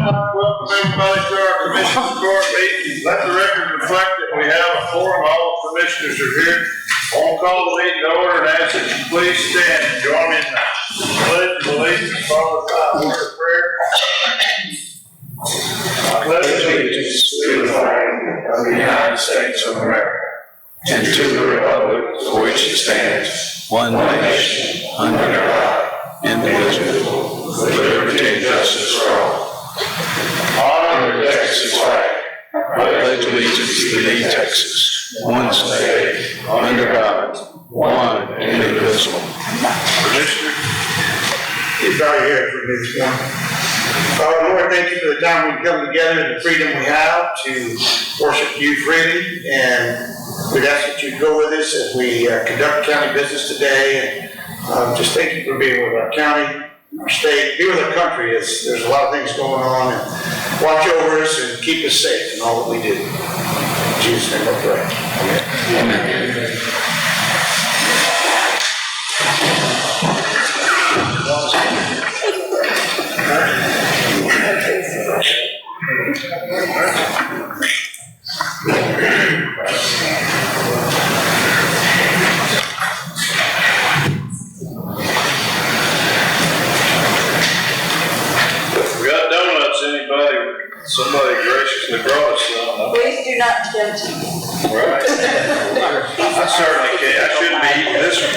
Welcome everybody to our commissioners court meeting. Let the record reflect that we have a quorum. All commissioners are here. I'll call the meeting to order and ask that you please stand and join me in the pledge of allegiance, followed by a word of prayer. I pledge allegiance to the flag of the United States of America and to the republic for which it stands, one nation, under God, indivisible, with liberty and justice for all. Honor the Texas flag. I pledge allegiance to thee, Texas, one state, under God, one indivisible. Commissioner, It's all here for this one. Lord, thank you for the time we come together and the freedom we have to worship you freely. And we'd ask that you go with us as we conduct county business today. And just thank you for being with our county, our state, be with our country. There's a lot of things going on. And watch over us and keep us safe in all that we do. In Jesus' name I pray. Amen. Amen. Somebody graciously brought us some. Please do not tempt me. Right. I certainly can't. I shouldn't be eating this one.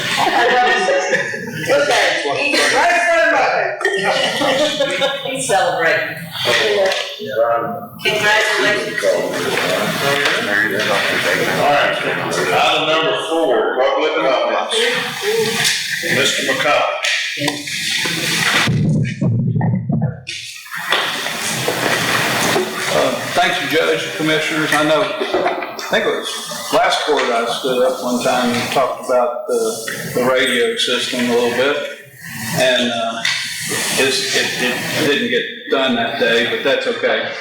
Okay, eat it right in front of mother. He's celebrating. Congratulations. All right. Item number 4, public comments. Mr. McCollum. Thank you, Judge, Commissioners. I think it was last quarter I stood up one time and talked about the radio system a little bit, and it didn't get done that day, but that's okay.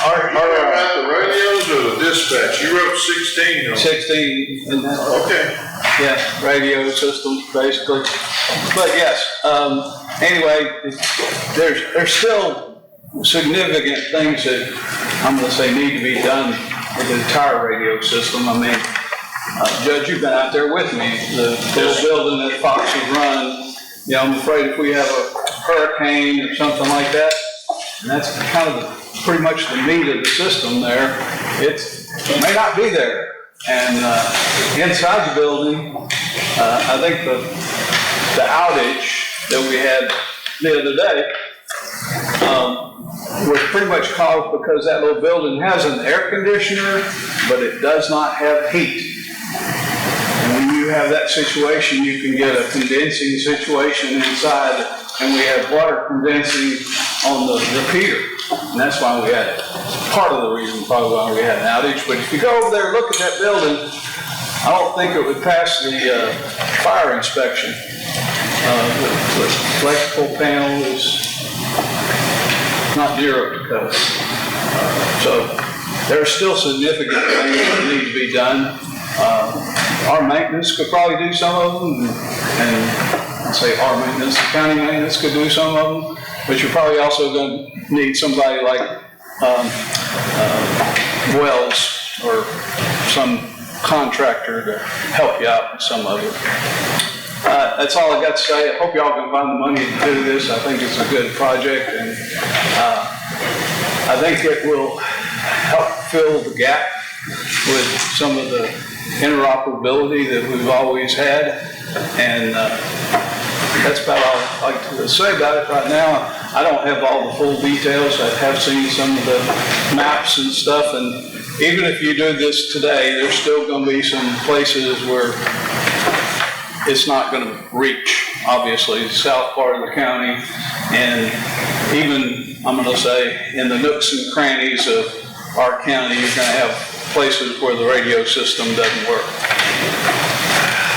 Are you talking about the radios or the dispatch? You wrote 16 on 16. Okay. Yeah, radio systems, basically. But yes, anyway, there's still significant things that I'm going to say need to be done with the entire radio system. I mean, Judge, you've been out there with me. The building that Fox has run, you know, I'm afraid if we have a hurricane or something like that, and that's kind of pretty much the meat of the system there, it may not be there. And inside the building, I think the outage that we had the other day, was pretty much caused because that little building has an air conditioner, but it does not have heat. And when you have that situation, you can get a condensing situation inside, and we had water condensing on the repeater. And that's why we had it. Part of the reason probably why we had an outage. But if you go over there and look at that building, I don't think it would pass the fire inspection. The electrical panel is not zero to code. So there are still significant things that need to be done. Our maintenance could probably do some of them, and I say our maintenance, the county maintenance could do some of them, but you're probably also going to need somebody like Wells or some contractor to help you out with some of it. That's all I got to say. I hope y'all can find the money to do this. I think it's a good project, and I think it will help fill the gap with some of the interoperability that we've always had, and that's about all I'd like to say about it right now. I don't have all the full details. I have seen some of the maps and stuff, and even if you do this today, there's still going to be some places where it's not going to reach, obviously, the south part of the county, and even, I'm going to say, in the nooks and crannies of our county, you're going to have places where the radio system doesn't work.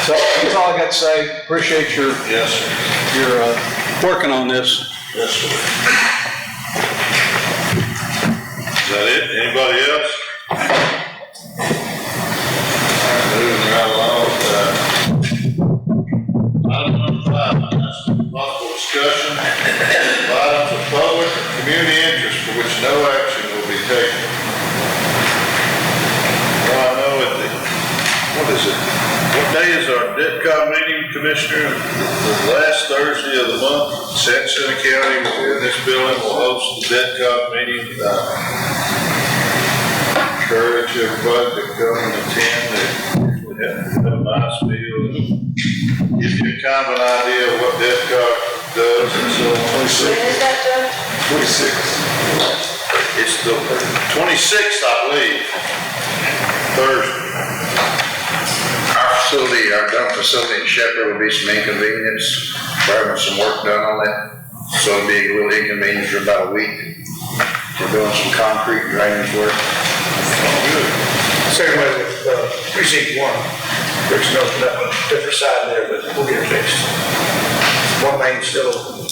So that's all I got to say. Appreciate your working on this. Yes, sir. Is that it? Anybody else? Moving right along. Item number 5, that's possible discussion of items of public and community interest. Today is our DETCOM meeting, Commissioner. The last Thursday of the month, San Jacinto County, in this building, will host the DETCOM meeting. Encourage everybody to come and attend. We have a nice meal. Give you kind of an idea of what DETCOM does and so on. When is that, Judge? 26. It's the 26th, I believe, Thursday. Our dump facility in Shepherd will be some inconvenience. We're having some work done on it, so it'll be a little inconvenience for about a week. We're doing some concrete drainage work. Same way with precinct 1. There's no, different side there, but we'll get it fixed. One main still open.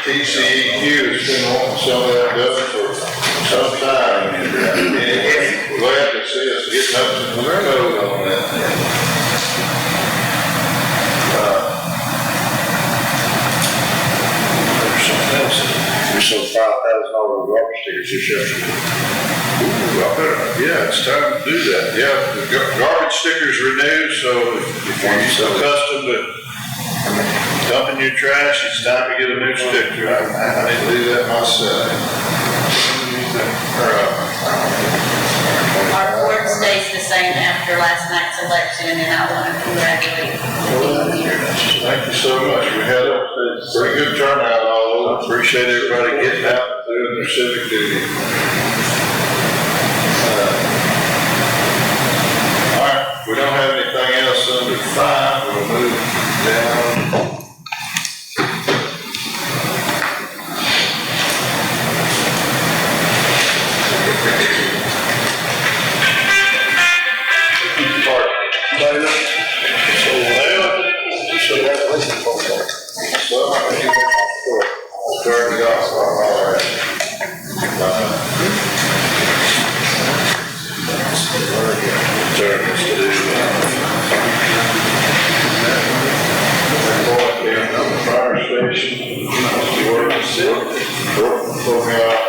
TCEQ has been wanting some of that done for some time. And glad to see us getting up to their nose on that. There's something else. We sold $5,000 rubber stickers this yesterday. Yeah, it's time to do that. Yeah, the garbage stickers renewed, so if you're used to accustomed to dumping your trash, it's time to get a new sticker. I need to do that myself. Our board stays the same after last night's election, and I want to congratulate you. Thank you so much. We had a pretty good turnout all over. Appreciate everybody getting out and doing their civic duty. All right, we don't have anything else under 5. We'll move down. Turn it off. All right. Turn this to the fire station. Work for me out.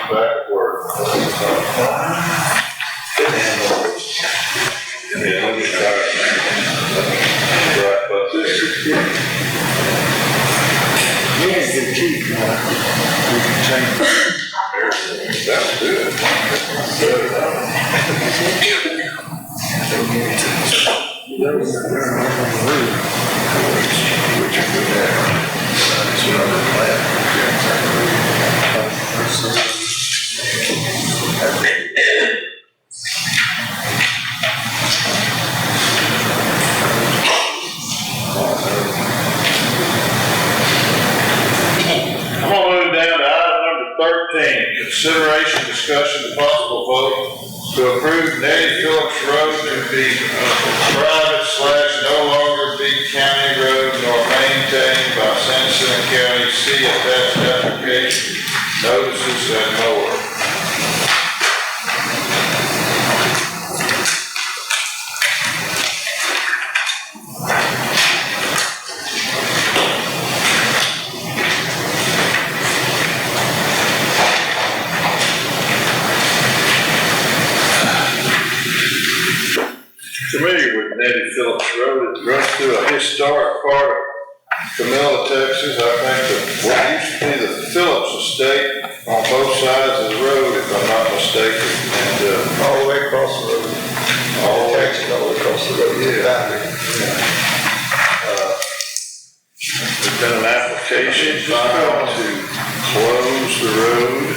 Back at work. Yeah, let me try it. Right, but this. Yeah, good cheap. We can change it. That's good. I'm gonna move down to item number 13, consideration, discussion, and possible vote to approve Davy Phillips Road to be private / no longer be county road nor maintained by San Jacinto County. See attached application, notices, and more. Familiar with Davy Phillips Road? It runs through a historic part of Camilla, Texas. I think what used to be the Phillips estate on both sides of the road, if I'm not mistaken, and All the way across the road. all the way. All the way across the road. There's been an application filed to close the road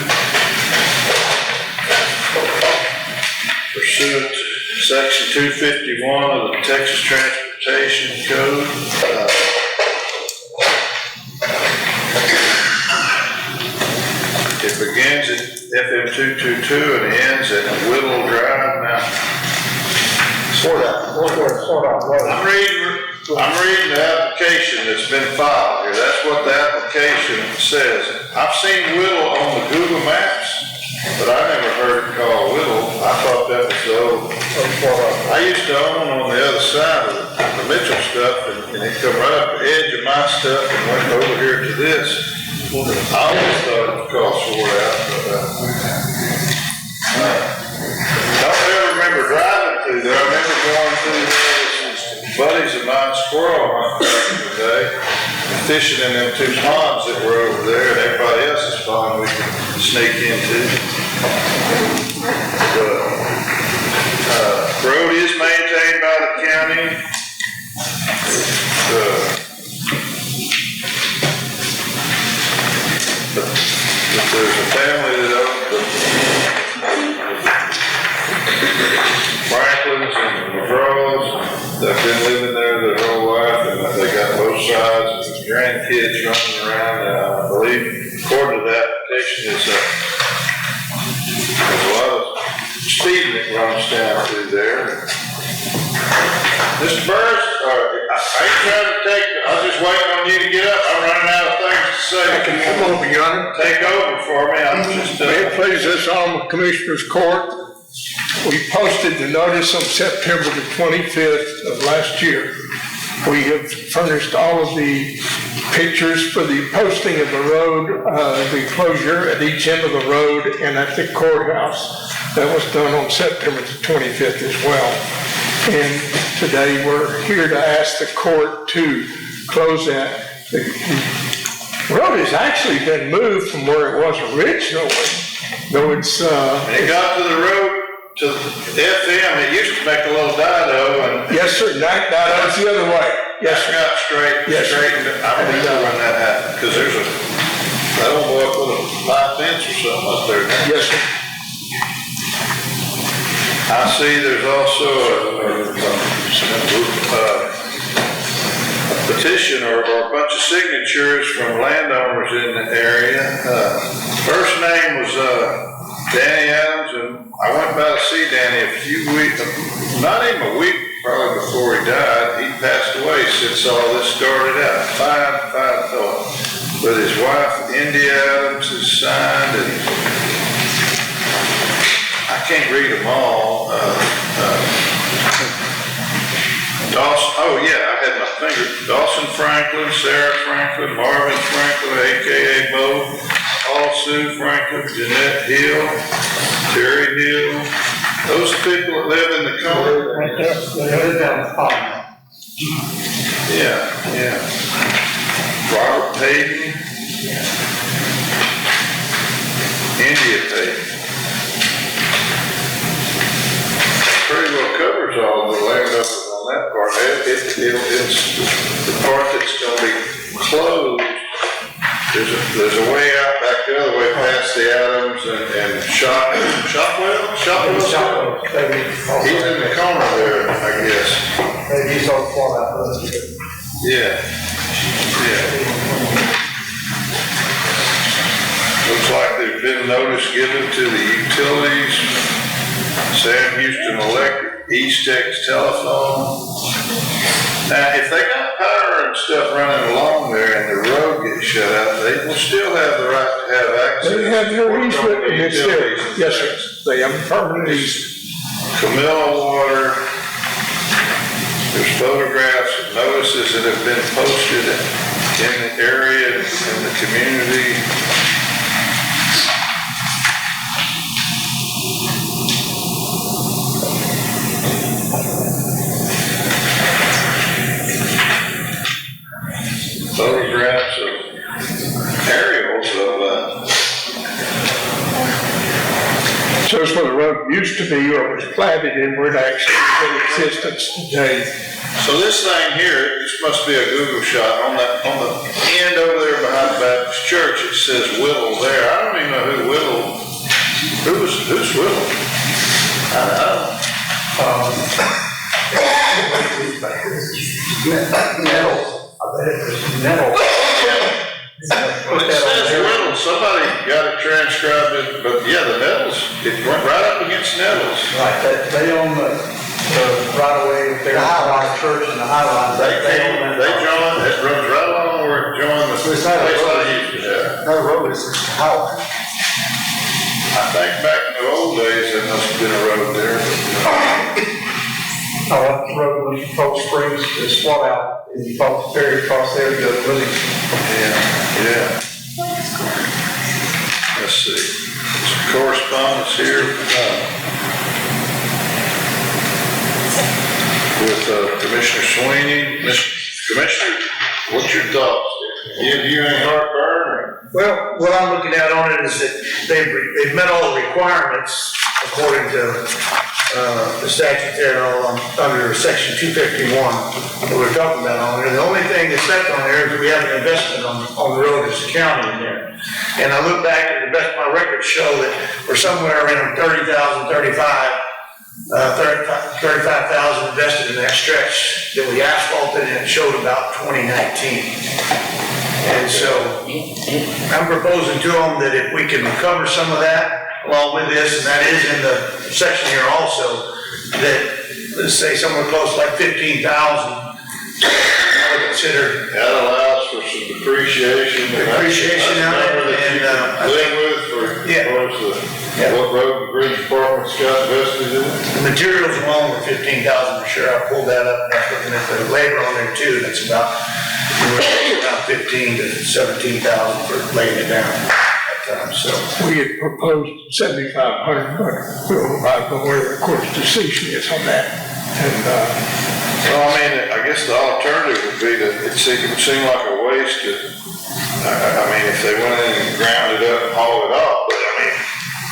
pursuant to Section 251 of the Texas Transportation Code. It begins at FM 222 and ends at Whittle Drive. Now, I'm reading the application that's been filed here. That's what the application says. I've seen Whittle on the Google Maps, but I never heard it called Whittle. I thought that was the old. I used to own on the other side of the Mitchell stuff, and it come right up the edge of my stuff and went over here to this. I always thought it was called Sword Out, but through there, buddies of mine squirrel hunting today, fishing in them two ponds that were over there, and everybody else's pond we could sneak into. The road is maintained by the county. But there's a family that Franklins and McGraws, they've been living there their whole life, and they got both sides, and grandkids running around, and I believe, according to the application, there's a lot of speeding that runs down through there. Mr. Burris, I ain't trying to I was just waiting on you to get up, I'm running out of things to say. Come over, Your Honor. Take over for me, I'm just, May it please this honorable Commissioner's Court, we posted the notice on September the 25th of last year. We have furnished all of the pictures for the posting of the road, the closure at each end of the road and at the courthouse. That was done on September the 25th as well. And today we're here to ask the court to close that. The road has actually been moved from where it was originally, though it's... when it got to the road, to FM, it used to make a little dido, and... Yes, sir, that's the other way. Yes, That sir. got straightened, I remember when that happened, because there's that old boy put a pipe fence or something up there. Yes, sir. I see there's also a petition or a bunch of signatures from landowners in the area. First name was Danny Adams, and I went by to see Danny a few weeks, not even a week probably before he died. He passed away since all this started out. Fine fellow. But his wife, Indy Adams, is signed, and I can't read them all. Dawson, oh yeah, I had my finger. Dawson Franklin, Sarah Franklin, Marvin Franklin, AKA Bo, Paul Sue Franklin, Jeanette Hill, Terry Hill. Those people that live in the corner. Yeah. Robert Payton. India Payton. Pretty well covers all the landowners on that part. It's the part that's going to be closed. There's a way out back the other way past the Adams and Shopwell. He's in the corner there, I guess. He's on far out. Yeah. Looks like there's been notice given to the utilities, Sam Houston Electric, Eastex Telephone. Now, if they got power and stuff running along there and the road gets shut out, they will still have the right to have access. They have their easement in this area. Yes, sir. They have permanent easement. Camilla Water. There's photographs of notices that have been posted in the area, in the community. Photographs of aerials of Shows where the road used to be or was platted and where it actually is in existence today. So this thing here, this must be a Google shot. On the end over there behind the Baptist Church, it says Whittle there. I don't even know who Whittle. Who's Whittle? I don't. Metal. It says Whittle. Somebody got it transcribed, but yeah, the Nettles. It went right up against Nettles. Right, they own the right away, the Highline Church and the Highline. They joined. It runs right along where it joined the place I used to have. No road, it's just a highway. I think back in the old days, there must have been a road there. That road went from Coldspring to Swat Out, and you folks ferry across there to go to Williams. Yeah. Let's see. Some correspondence here. with Commissioner Sweeney. Commissioner, what's your thoughts? You ain't heartburn? Well, what I'm looking at on it is that they've met all the requirements according to, the statute there, all under section 251, that we're talking about on there. The only thing that's left on there is that we have an investment on the road as a county in there. And I look back, and the best of my records show that we're somewhere around 35,000 invested in that stretch that we asphalted, and it showed about 2019. And so I'm proposing to them that if we can recover some of that along with this, and that is in the section here also, that, let's say somewhere close to like 15,000, I would consider. That allows for some depreciation. Depreciation on it, and, live with for, what road and bridge department's got invested in it. the materials alone were 15,000 for sure. I pulled that up, and I was looking at the labor on there too, that's about 15 to 17,000 for laying it down. So We had proposed 7,500, but I don't know where the court's decision is on that. And, Well, I mean, I guess the alternative would be that it would seem like a waste to, I mean, if they went in and ground it up and hauled it off, but I mean,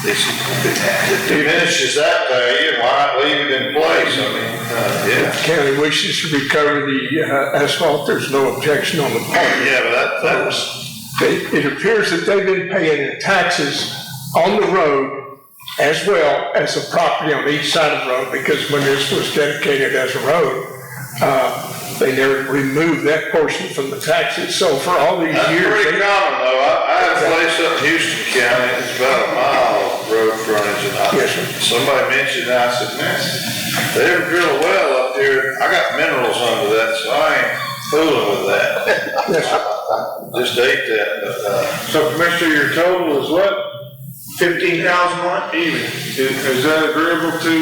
it diminishes that value, and why not leave it in place? I mean, the county wishes to recover the asphalt, there's no objection on the part. Yeah, but that was. It appears that they've been paying taxes on the road as well as the property on each side of the road, because when this was dedicated as a road, they never removed that portion from the taxes. So for all these years. That's pretty common though. I had a place up in Houston County, it's about a mile road frontage, and somebody mentioned it, I said, man, they ever drill a well up here? I got minerals under that, so I ain't fooling with that. Just ate that. So Commissioner, your total is what? 15,000 on it? Even. Is that agreeable to?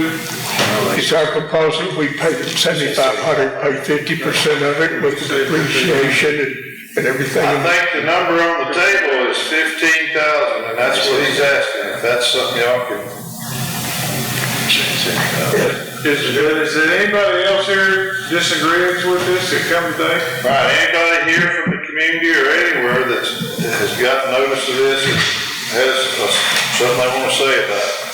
It's our proposal, we pay them 7,500, pay 50% of it with the depreciation and everything. I think the number on the table is 15,000, and that's what he's asking, if that's something y'all can. Is there anybody else here disagreeing with this that come today? Right, anybody here from the community or anywhere that has got notice of this and has something they want to say about it?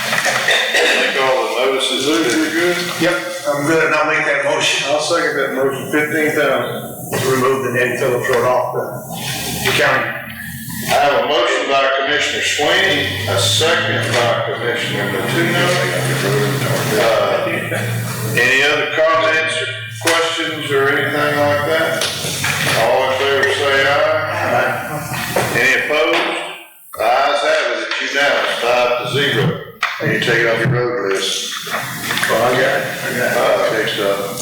I think all the notices are good. Yep, I'm good, and I'll make that motion. I'll second that motion, 15,000. To remove the name Phillips Road off the county. I have a motion by Commissioner Sweeney, a second by Commissioner Matino. Any other comments or questions or anything like that? All in favor say aye. Any opposed? The ayes have it, it's unanimous, 5-0. You take it off your road list. Well, I got it. Next up.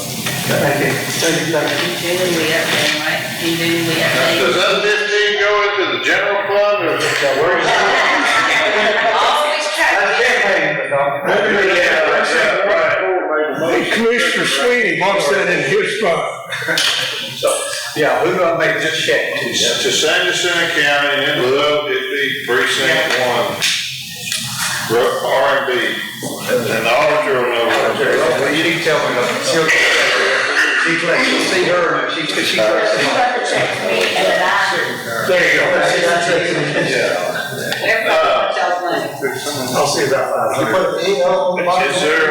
Thank you. He's doing the update, right? He's doing the update. Does that 15 go into the general fund or where is it? Always try to Hey, Commissioner Sweeney wants that in his fund. So, yeah, who do I make this check to? To San Jacinto County, and in lieu, it'd be precinct 1, R&B, and the auditor will know. Well, you need to tell me, she'll see her, she's You have to check me and then there you go. everybody tells money. I'll see about 500. Is there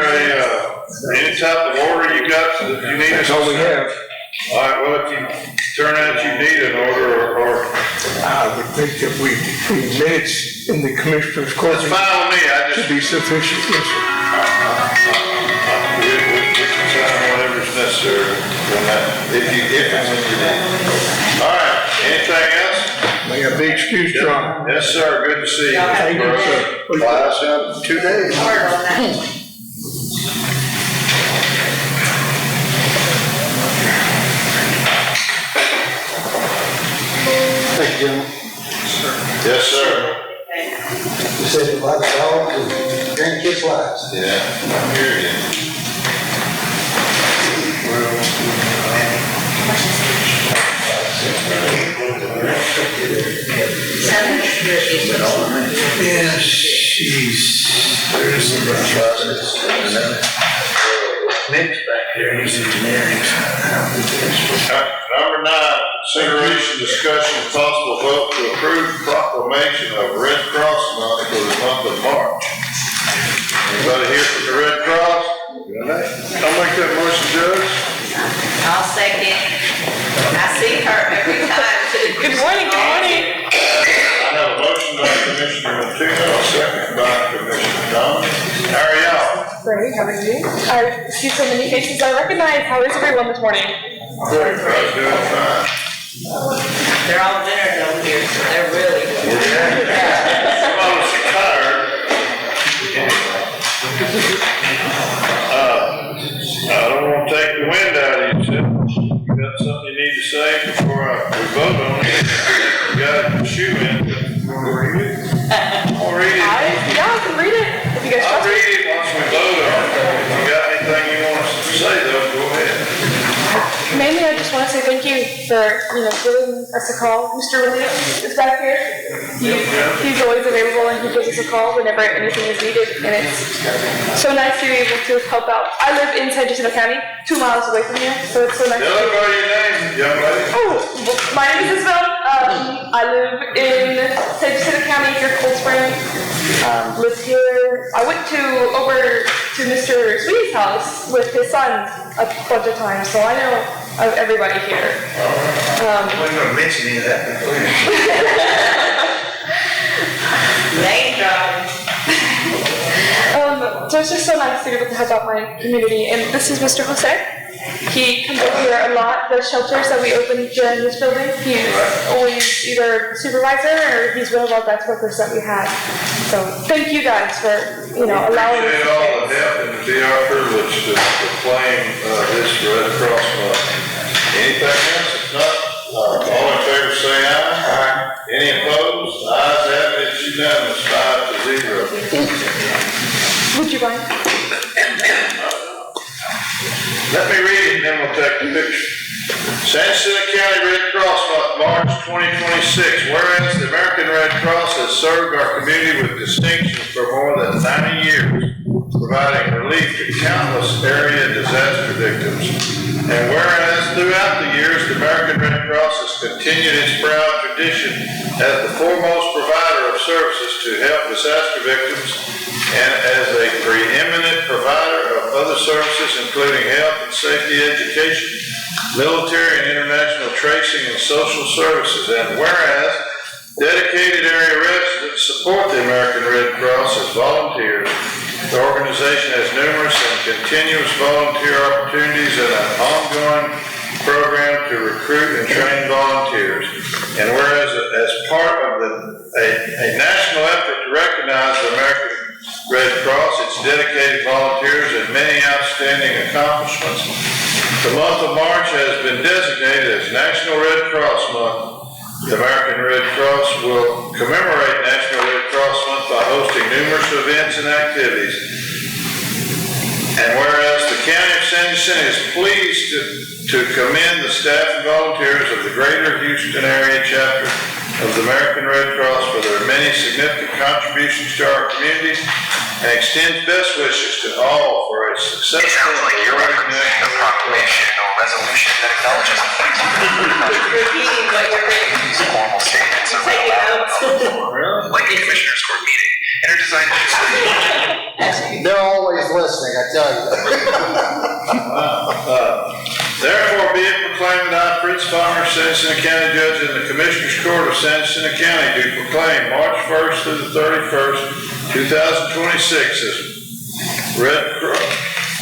any type of order you got that you need? That's all we have. All right, well, if you turn out you need an order or. I would think that we minutes in the commissioner's court. That's fine with me, I Should just. be sufficient, yes, sir. We can sign whatever's necessary when that, if and when you need. All right, anything else? May I be excused, Your Honor? Yes, sir, good to see you. Thank you, sir. Class up 2 days. Hard on that. Thank you, gentlemen. Yes, sir. You said you like dogs and grandkids' lives. Yeah, I hear you. Yeah, she's, there's some. Nick's back there, he's engineering. Number 9, consideration, discussion, and possible vote to approve proclamation of Red Cross Month for the month of March. Anybody here from the Red Cross? I'll make that motion, Judge. I'll second. I see her every time too. Good morning, good morning. I have a motion by Commissioner Martino, a second by Commissioner Donovan. How are y'all? Great, how are you? I see so many faces I recognize. How is everyone this morning? Everybody's doing fine. They're all dinner over here, so they're really good. Some of us are tired. I don't want to take the wind out of you, Tim. You got something you need to say before we vote on it? You got a shoe in. You want to read it? I'll read it. Yeah, I can read it. If you guys I'll trust me. read it once we vote on it. If you got anything you want us to say though, go ahead. Mainly, I just want to say thank you for, giving us a call. Mr. Williams is back here. He's always available and he gives us a call whenever anything is needed. And it's so nice to be able to help out. I live in San Jacinto County, 2 miles away from here, so it's so nice. Tell everybody your name, young lady. Oh, well, my name is Isabel. I live in San Jacinto County near Coldspring. Lived here. I went over to Mr. Sweeney's house with his son a bunch of times, so I know of everybody here. I'm not gonna mention any of that. Name drop. So it's just so nice to be able to help out my community. And this is Mr. Jose. He comes over here a lot. The shelters that we open here in this building, he's always either supervisor or he's one of our best workers that we have. So thank you guys for, allowing us. Appreciate all the help and to be our privilege to proclaim this Red Cross Month. Anything else? If not, all in favor say aye. Aye. Any opposed? Ayes have it, it's unanimous, 5-0. Would you mind? Let me read it and then we'll take the picture. San Jacinto County Red Cross Month, March 2026. Whereas the American Red Cross has served our community with distinction for more than 90 years, providing relief to countless area disaster victims. And whereas throughout the years, the American Red Cross has continued its proud tradition as the foremost provider of services to help disaster victims and as a preeminent provider of other services, including health and safety education, military and international tracing and social services. And whereas dedicated area residents support the American Red Cross as volunteers, the organization has numerous and continuous volunteer opportunities and an ongoing program to recruit and train volunteers. And whereas as part of a national effort to recognize the American Red Cross, its dedicated volunteers, and many outstanding accomplishments, the month of March has been designated as National Red Cross Month. The American Red Cross will commemorate National Red Cross Month by hosting numerous events and activities. And whereas the County of San Jacinto is pleased to commend the staff and volunteers of the Greater Houston Area Chapter of the American Red Cross for their many significant contributions to our community and extends best wishes to all for a successful. It sounds like you're referencing a proclamation or resolution that acknowledges the Repeating what you're reading. formal statements of Take it out. like a commissioner's court meeting and are designed to They're always listening, I tell you. Therefore, be it proclaimed that I, Fritz Farmer, San Jacinto County Judge in the Commissioners Court of San Jacinto County, do proclaim March 1st through the 31st, 2026 as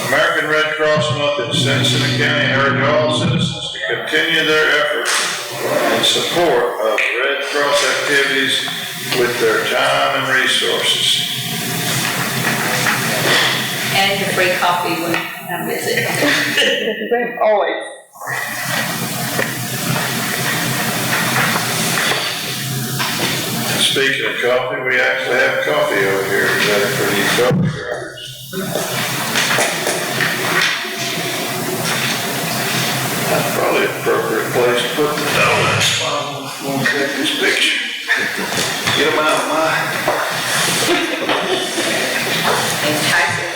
American Red Cross Month in San Jacinto County, and urge all citizens to continue their efforts in support of Red Cross activities with their time and resources. And your free coffee when I visit. Always. Speaking of coffee, we actually have coffee over here today for you coffee drivers. That's probably an appropriate place to put the donuts while we'll take this picture. Get them out of my. Enticing.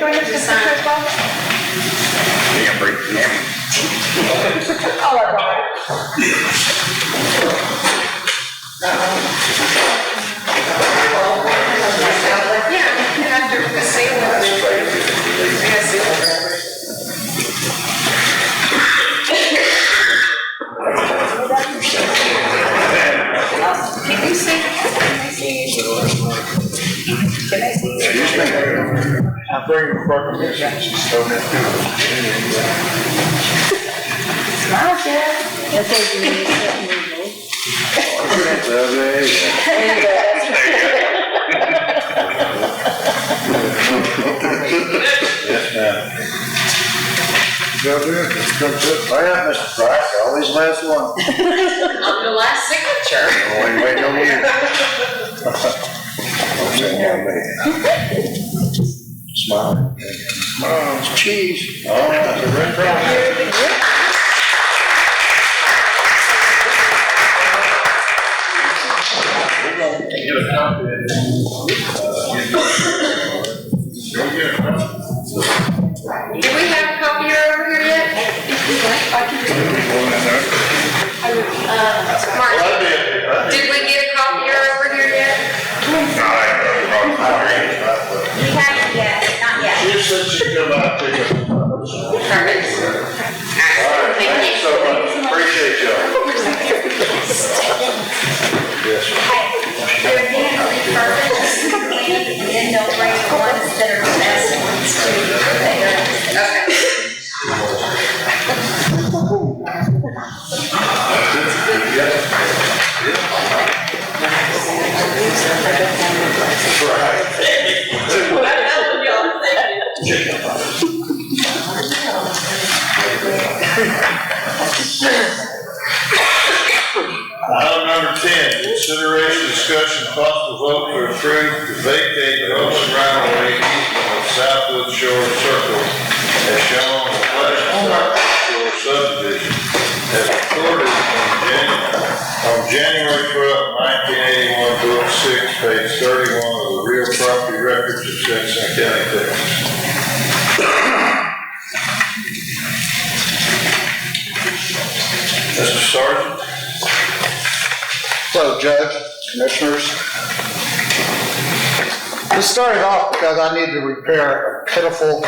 join us this time as well? Yeah, break, yeah. I'll let Bob. Yeah, after the sale. Can you see? Can I see? Excuse me. I'm bringing the proclamation. Smile, Jeff. Well, yeah, Mr. Price, always last one. On the last signature. Oh, you wait on you. Smile. Smile, it's cheese. Oh, that's a red cross. Get a copy of it. Do we have a copier over here yet? Mark, did we get a copier over here yet? No, I We haven't yet, not yet. You said she'd come out to you. Perfect. Thank you so much. Appreciate y'all. Yes, sir. They're being refurbished, cleaned, and then they'll bring the ones that are the best ones to there. Okay. Item number 10, consideration, discussion, possible vote to approve to vacate the open right-of-way easement of Southwood Shore Circle as shown on the West Shore subdivision as recorded on January 12, 1981, Book 6, page 31 of the real property records of San Jacinto County, Texas. Mr. Sergeant? So, Judge, Commissioners, this started off because I need to repair a pitiful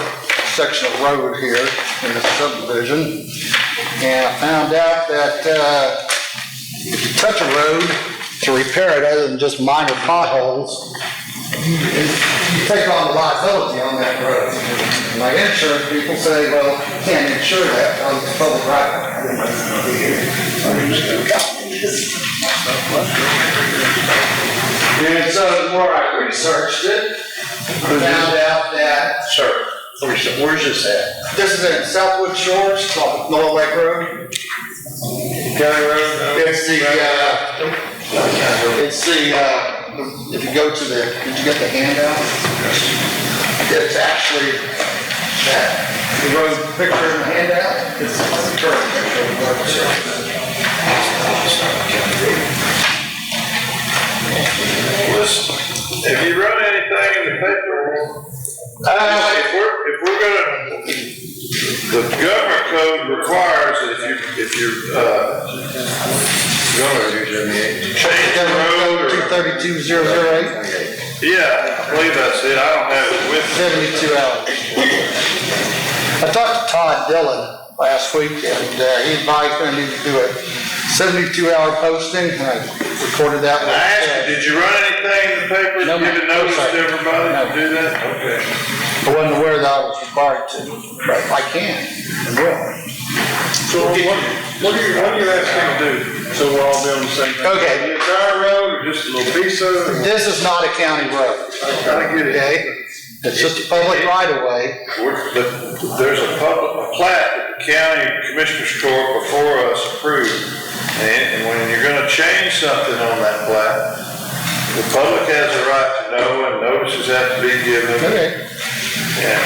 section of road here in the subdivision. And I found out that if you touch a road to repair it other than just minor potholes, you take on the liability on that road. And my insurance people say, well, you can't insure that on the public right. And so the more I researched it, I found out that, Sir, where's this at? this is in Southwood Shores, called Noah Lake Road. County Road? It's the, if you go to the, did you get the handout? It's actually that, the road picture in the handout, it's the current picture of the road. Listen, have you run anything in the paper? If we're gonna, the government code requires that if you're, change the road or. 232,008. Yeah, I believe that's it. I don't have it with me. 72 hours. I talked to Todd Dillon last week, and he advised me I need to do a 72-hour posting, and I recorded that. I asked you, did you run anything in the paper to No, give a notice sorry. to everybody No. to do that? Okay. I wasn't aware that I was required to, but I can and will. So what are you asking to do? So we're all on the same page? Okay. The entire road or just a little piece of it? This is not a county road, I get it. okay? It's just a public right-of-way. There's a plat that the county commissioners court before us approved. And when you're gonna change something on that plat, the public has a right to know and notices have to be given. Okay. And I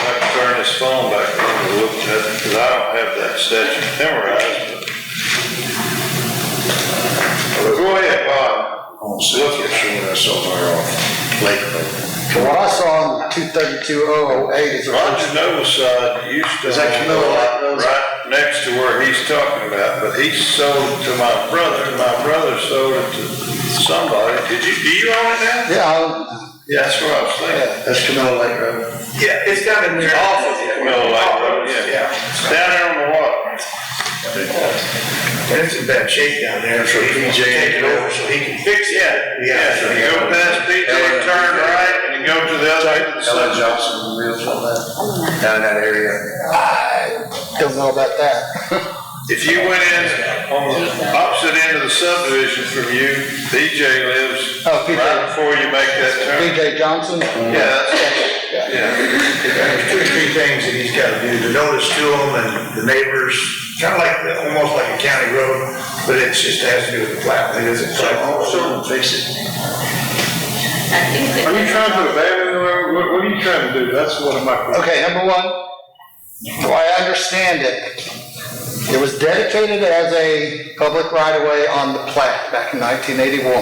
have to turn this phone back on to look at it, because I don't have that statute memorized. But go ahead, Bob. Slippery showing us over off Lake Road. So what I saw on 232-008 is. Roger Nova's side used to. Is that Camilla Lake Road? Right next to where he's talking about, but he sold it to my brother, and my brother sold it to somebody. Do you own it now? Yeah, That's what I was thinking. that's Camilla Lake Road. Yeah, it's down in the office. Camilla Lake Road, yeah. It's down there on the water. And it's in bad shape down there, so he can take it over so he can fix it. Yeah, so you go past PJ, turn right, and you go to the other end of the Ellen subdivision. Johnson, Mills, all that, down in that area. Don't know about that. If you went in on the opposite end of the subdivision from you, PJ lives Oh, PJ. right before you make that turn. BJ Johnson? Yeah, yeah. There's 2 or 3 things that he's gotta do, the notice to them and the neighbors, kinda like, almost like a county road, but it just has to do with the plat, it isn't. So fix it. I think that. Are you trying to abandon the road? What are you trying to do? That's one of my questions. Okay, number one, do I understand it? It was dedicated as a public right-of-way on the plat back in 1981.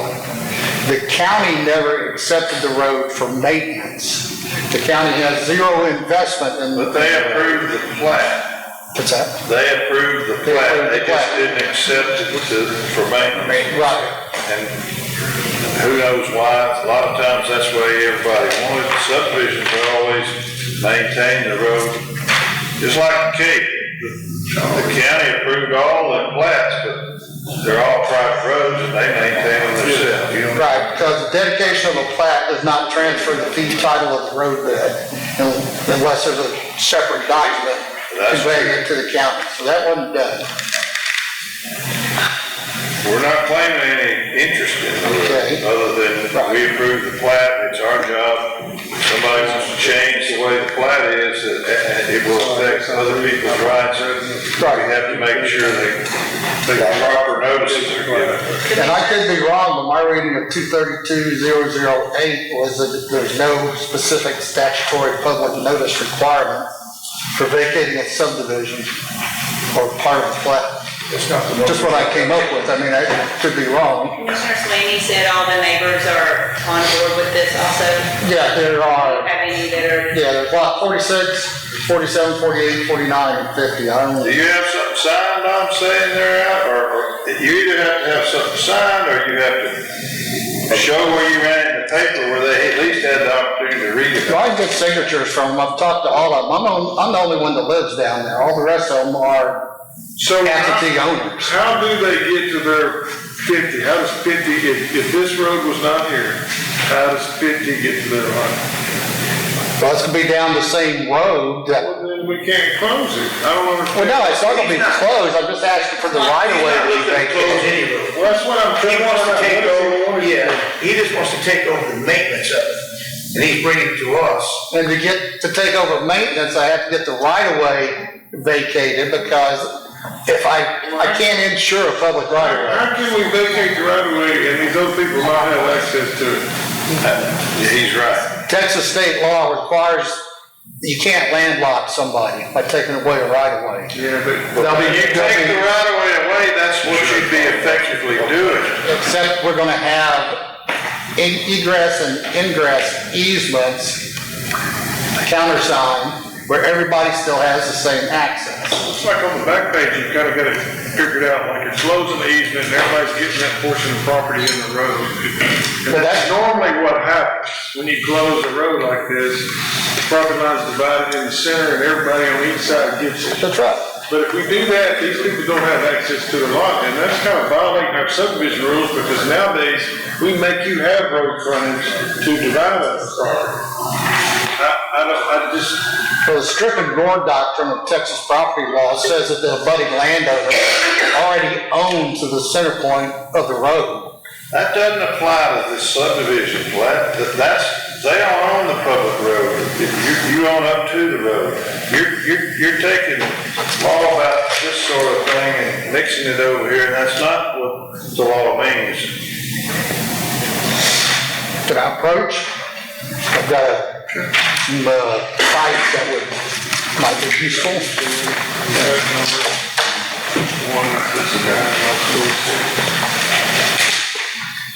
The county never accepted the road for maintenance. The county has zero investment in. But they approved the plat. What's that? They approved the plat, they just didn't accept it for maintenance. Right. And who knows why, a lot of times that's the way everybody wanted. Subdivisions are always maintain the road, just like the Cape. The county approved all the plats, but they're all private roads and they maintain them themselves. Right, because the dedication of a plat does not transfer the fee title of the roadbed unless there's a separate document conveying it to the county. So that wasn't done. We're not claiming any interest in the Okay. road, other than we approve the plat, it's our job. If somebody wants to change the way the plat is, it will affect other people's rights. We have to make sure the proper notices are given. And I could be wrong, but my reading of 232-008 was that there's no specific statutory public notice requirement for vacating a subdivision or part of the plat. It's not the. Just what I came up with. I mean, I could be wrong. Commissioner Sweeney said all the neighbors are on board with this also. Yeah, there are. Have any that are? Yeah, there's lot 46, 47, 48, 49, and 50. I don't know. Do you have something signed on saying they're out, or you either have to have something signed, or you have to show where you ran in the paper where they at least had the opportunity to read it? Well, I get signatures from them. I've talked to all of them. I'm the only one that lives down there. All the rest of them are absentee owners. How do they get to their 50? How does 50, if this road was not here, how does 50 get to their line? Well, it's gonna be down the same road that, Well, then we can't close it. I don't well, understand. no, it's not gonna be closed. I'm just asking for the right of way to be vacated. Well, that's what I'm He trying to wants to take over, yeah. he just wants to take over the maintenance of it, and he's bringing it to us. And to take over maintenance, I have to get the right of way vacated because if I can't insure a public right of way. How can we vacate the right of way and these other people not have access to it? Yeah, he's right. Texas state law requires you can't landlock somebody by taking away a right of way. Yeah, but. When you take the right of way away, that's what you'd be effectively doing. Except we're gonna have egress and ingress easements, countersign, where everybody still has the same access. It's like on the back page, you've kind of got it figured out, like it's closing the easement and everybody's getting that portion of property in the road. And But that's that's- normally what happens when you close a road like this. The property line's divided in the center and everybody on each side gets it. That's right. But if we do that, these people don't have access to the lot, and that's kind of violating our subdivision rules, because nowadays, we make you have road frontage to divide up the property. Well, the strip and gore doctrine of Texas property law says that the abutting landowner already owns the center point of the road. That doesn't apply to this subdivision plat. They don't own the public road. You own up to the road. You're taking law about this sort of thing and mixing it over here, and that's not what the law means. Can I approach? I've got some sites that might be useful.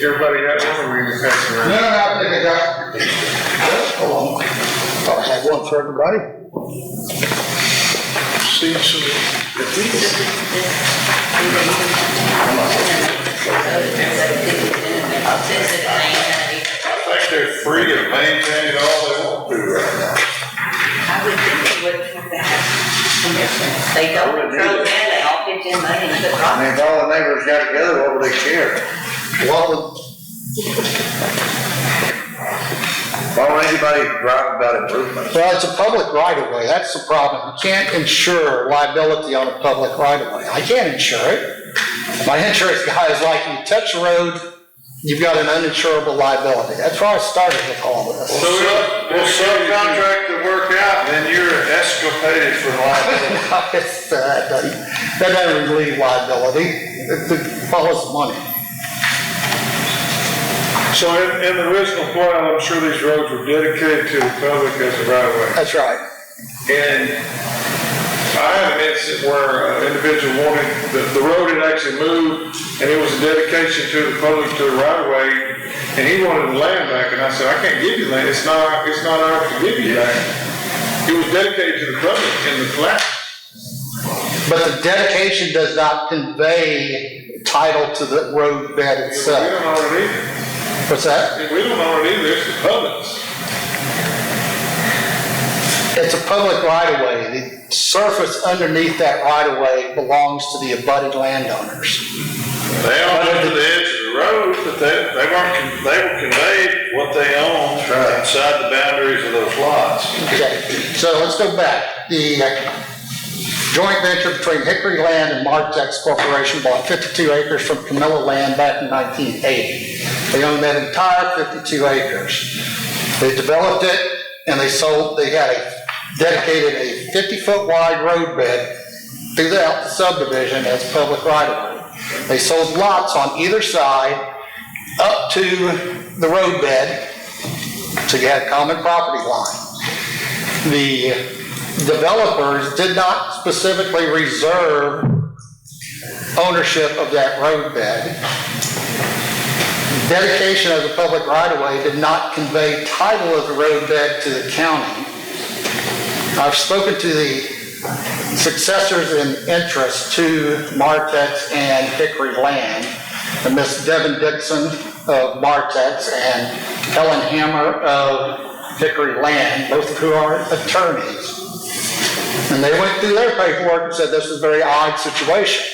Everybody got one, or we can pass it No, around? I think I got, hold on. Thought I had one for everybody. See, so, if I think they're free to maintain it all they want to right now. I would think they would for that. They don't control that, they all pitch in money and put I mean, if all the neighbors got together, what would they care? Why would anybody drive about improvements? Well, it's a public right-of-way, that's the problem. You can't insure liability on a public right-of-way. I can't insure it. My insurance guy is like, you touch the road, you've got an uninsurable liability. That's why I started with all this. So we'll subcontract the work out, then you're escalated for liability. That doesn't relieve liability, it follows money. So in the original plan, I'm sure these roads were dedicated to the public as a right of way. That's right. And I had an incident where an individual wanted, the road had actually moved, and it was a dedication to the public to the right of way, and he wanted the land back, and I said, I can't give you land, it's not ours to give you back. It was dedicated to the public in the plat. But the dedication does not convey title to the road bed We itself. don't own it either. What's that? We don't own it either, it's the public's. It's a public right-of-way. The surface underneath that right-of-way belongs to the abutted landowners. They own up to the edge of the road, but they were conveyed what they own inside the boundaries of those lots. Okay, so let's go back. The joint venture between Hickory Land and Martex Corporation bought 52 acres from Camilla Land back in 1980. They owned that entire 52 acres. They developed it and they had dedicated a 50-foot wide road bed throughout the subdivision as public right-of-way. They sold lots on either side up to the road bed, so you had a common property line. The developers did not specifically reserve ownership of that road bed. Dedication of the public right-of-way did not convey title of the road bed to the county. I've spoken to the successors in interest to Martex and Hickory Land, and Miss Devin Dixon of Martex and Helen Hammer of Hickory Land, both of who are attorneys. And they went through their paperwork and said this is a very odd situation.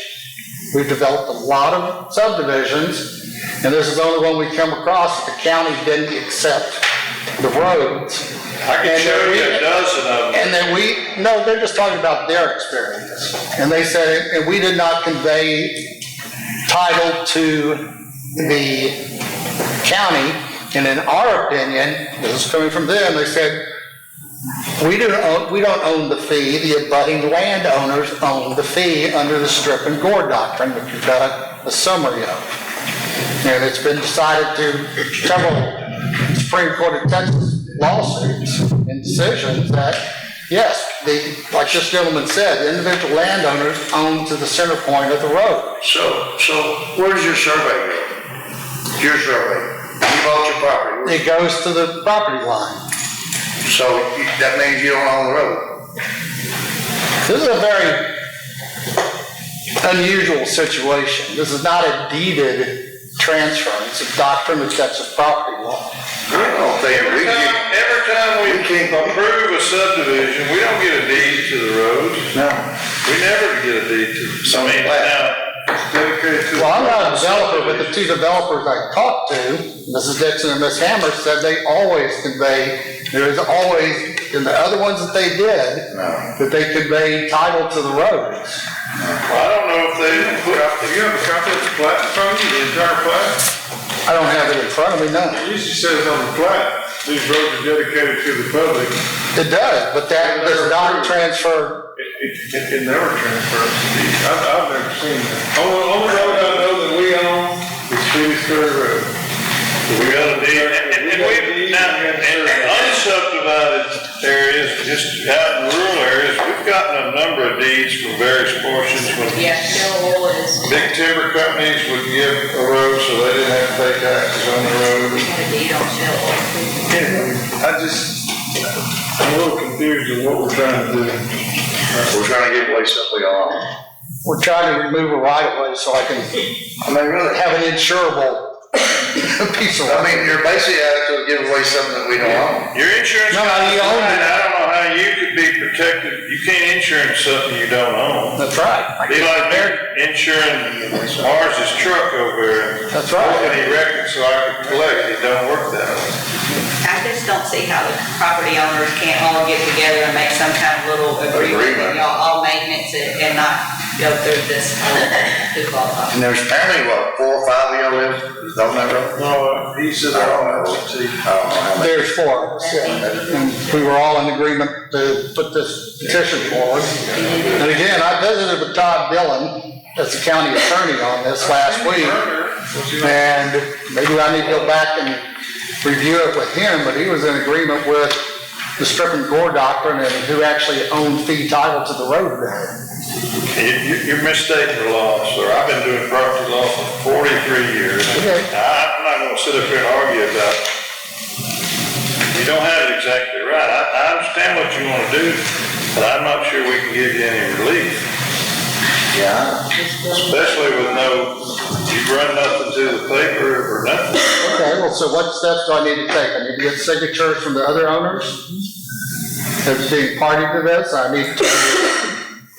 We've developed a lot of subdivisions, and this is the only one we come across that the county didn't accept the roads. I can show you a dozen of them. And then no, they're just talking about their experience. And they said, and we did not convey title to the county, and in our opinion, this is coming from them, they said, we don't own the fee, the abutting landowners own the fee under the strip and gore doctrine, which you've got a summary of. And it's been decided through several Supreme Court of Texas lawsuits and decisions that, yes, like this gentleman said, the individual landowners own to the center point of the road. So where does your survey go? Your survey, you bought your property. It goes to the property line. So that means you don't own the road. This is a very unusual situation. This is not a deeded transfer. It's a doctrine of Texas property law. Every time we approve a subdivision, we don't get a deed to the roads. No. We never get a deed to, Well, I'm not a developer, but the two developers I talked to, Mrs. Dixon and Ms. Hammer, said they always convey, there is always, in the other ones that they did, that they convey title to the roads. I don't know if they put out Do you have a copy of the plat in front of you, the entire plat? I don't have it in front of me, no. It usually says on the plat, these roads are dedicated to the public. It does, but that does not transfer. It never transfers to these. I've never seen that. Only road I know that we own is Sweeney Road. We got a deed, and we, now, and subdivided areas, just out in rural areas, we've gotten a number of deeds from various portions when Yeah, Bill is. big timber companies would give a road so they didn't have to pay taxes on the road. Got a deed on Shell Oil. I'm a little confused of what we're trying to do. We're trying to give away something on. We're trying to remove a right of way so I can Really, have an insurable piece of I land. mean, you're basically asking to give away something that we don't own. Your insurance No, company, you own it. I don't know how you could be protected, you can't insure something you don't own. That's right. Be like insuring Mars's truck over there. That's right. And he wrecked it so I could collect it, it don't work that way. I just don't see how the property owners can't all get together and make some kind of little agreement, and y'all all maintenance it and not go through this whole hoopla. And there's apparently, what, 4 or 5 of y'all live on that road? No, he said I they're don't on know. LLC. I don't know how many. There's 4 of us, yeah. And we were all in agreement to put this petition forward. And again, I visited with Todd Dillon as the county attorney on this last week. And maybe I need to go back and review it with him, but he was in agreement with the strip and core doctrine and who actually owned fee title to the road there. You're mistaking the law, sir. I've been doing property law for 43 years. Okay. I'm not gonna sit up here and argue about it. You don't have it exactly right. I understand what you wanna do, but I'm not sure we can give you any relief. Yeah. Especially with you've run nothing to the paper or nothing. Okay, well, so what steps do I need to take? I need to get signatures from the other owners as being party to this. I need to,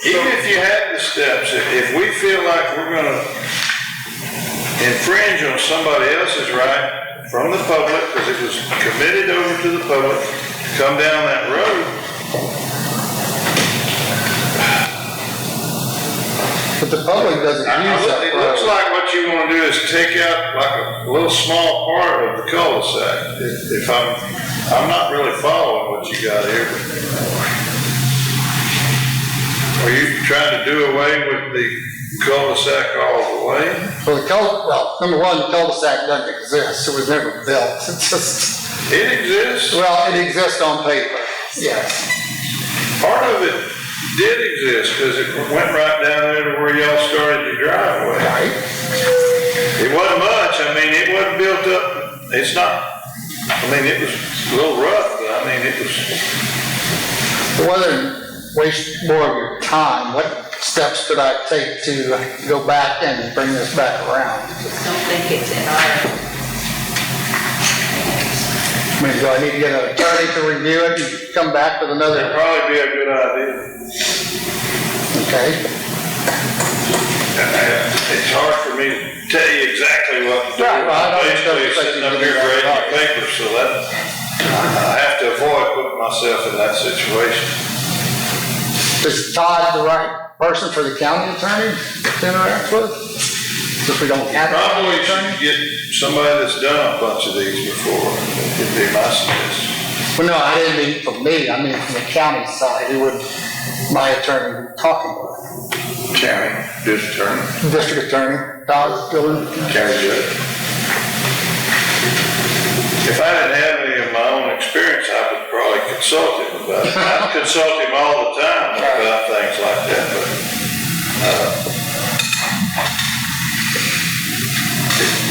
Even if you had the steps, if we feel like we're gonna infringe on somebody else's right from the public, because it was committed over to the public, to come down that road, but the public doesn't use that it looks road. like what you wanna do is take out like a little small part of the cul-de-sac. If I'm not really following what you got here. Are you trying to do away with the cul-de-sac all the way? Well, number one, the cul-de-sac doesn't exist. It was never built. It's just, It exists. well, it exists on paper, yes. Part of it did exist, because it went right down there to where y'all started your driveway. Right? It wasn't much, I mean, it wasn't built up, it's not, I mean, it was a little rough, but I mean, it was. Rather than waste more of your time, what steps could I take to go back and bring this back around? Just don't think it's in our. I mean, do I need to get an attorney to review it and come back with That'd another? probably be a good idea. Okay, It's hard for me to tell you exactly what to do. Right, well, I don't Basically, expect sitting you to up do here that. grading the paper, so that, I have to avoid putting myself in that situation. is Todd the right person for the county attorney to interact with? If we don't have. Probably should get somebody that's done a bunch of these before, would be my suggestion. Well, no, I didn't mean from me, I mean from the county side, who would my attorney be talking with? County, district attorney, District attorney, Todd Dillon. county judge. If I didn't have any of my own experience, I would probably consult him about it. I consult him all the time about things like that, but,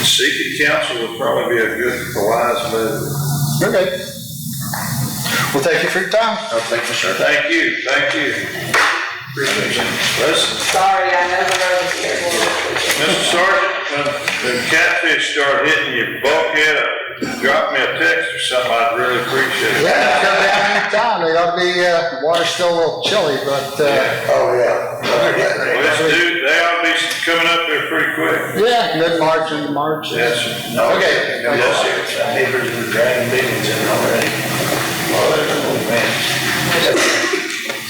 seeking counsel would probably be a wise move. Okay. Well, thank you for your time. Oh, thank you, sir. Thank you. Appreciate it. Listen, Sorry, I know the road is terrible. Mr. Sergeant, when the catfish start hitting your bulkhead, drop me a text or something, I'd really appreciate it. Yeah, come down anytime. They ought to be, the water's still a little chilly, but, Oh, yeah. They ought to be coming up there pretty quick. yeah, mid-March into March. Yes, sir. Okay. Yes, sir. Neighbors are dragging buildings in already.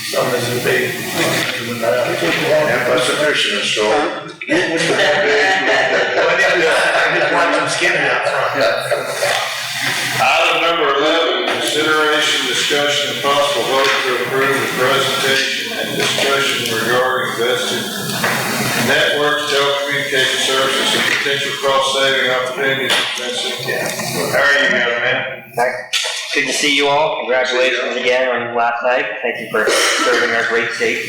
Some is a big. That's a fishing store. Item number 11, consideration, discussion, and possible vote to approve the presentation and discussion regarding vested networks, telecommunication services, and potential cost-saving opportunities in San Jacinto County. How are you, young man? Good to see you all. Congratulations again on last night. Thank you for serving our great state.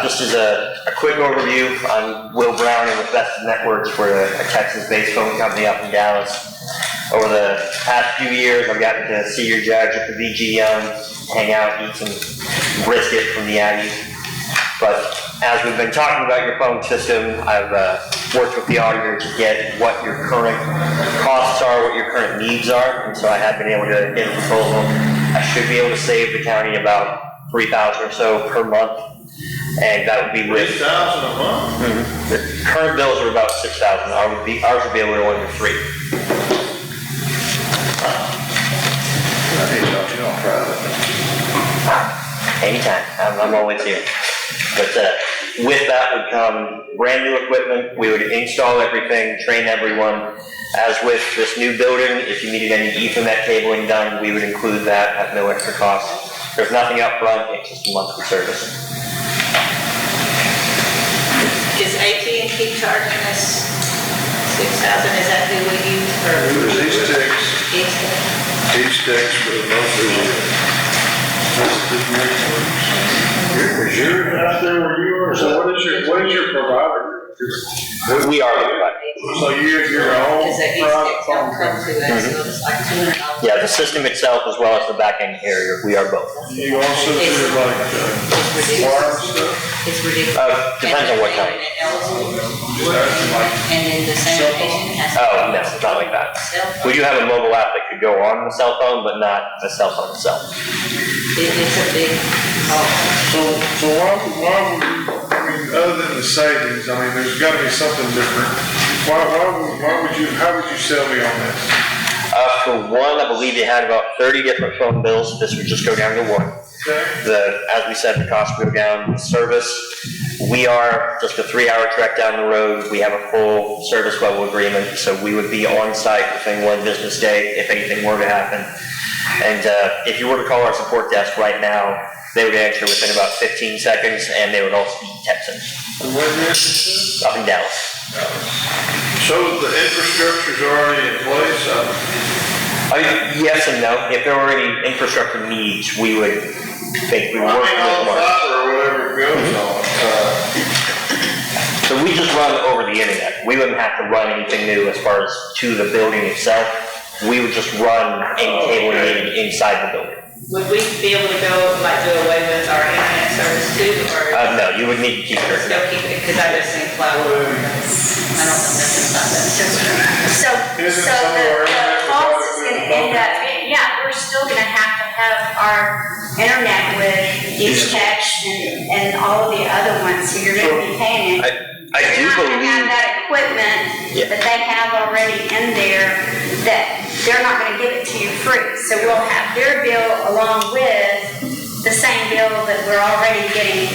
Just as a quick overview, I'm Will Brown and with Best Networks. We're a Texas-based phone company up in Dallas. Over the past few years, I've gotten to see your judge at the VG hang out, eat some brisket from the Aggies. But as we've been talking about your phone system, I've worked with the auditor to get what your current costs are, what your current needs are, and so I have been able to get a proposal. I should be able to save the county about $3,000 or so per month, and that would be with $3,000 a month? The current bills are about $6,000. Ours would be able to order $3,000. I need to talk to you on private. Anytime, I'm always here. But with that would come brand new equipment. We would install everything, train everyone. As with this new building, if you needed any Ethernet cabling done, we would include that at no extra cost. There's nothing up front, it's just a monthly service. Is AT&T charging us $6,000? Is that who we use for? T-Sticks for the most of it. Is yours out there where you are? So what is your provider? We are the provider. So you're your own Because that private don't phone come to us, so it's like $200. Yeah, the system itself as well as the back-end carrier, we are both. You also do like wireless stuff? It's ridiculous. Depends on what kind. And then the sanitation has. Oh, no, not like that. We do have a mobile app that could go on the cell phone, but not the cell phone itself. It's a big problem. So why would you, I mean, other than the savings, I mean, there's gotta be something different. How would you sell me on this? For one, I believe they had about 30 different phone bills. This would just go down to one. Okay. As we said, the cost would go down. Service, we are just a 3-hour trek down the road. We have a full service level agreement, so we would be on site within one business day if anything were to happen. And if you were to call our support desk right now, they would answer within about 15 seconds, and they would also be Texans. Up in Dallas. So the infrastructure's already in place? Yes and no. If there were any infrastructure needs, we would think we would work with all the Mark. fiber or whatever goes on. So we just run over the internet. We wouldn't have to run anything new as far as to the building itself. We would just run any cable needed inside the building. Would we be able to go, like, do away with our internet service too, or? No, you would need to keep your. Still keep it, because I just think plywood, I don't know nothing about that. So the cost is gonna end up, yeah, we're still gonna have our internet with East Text and all of the other ones, so you're gonna be paying it. I do You're not gonna believe. have that equipment that they have already in there, that they're not gonna give it to you free. So we'll have their bill along with the same bill that we're already getting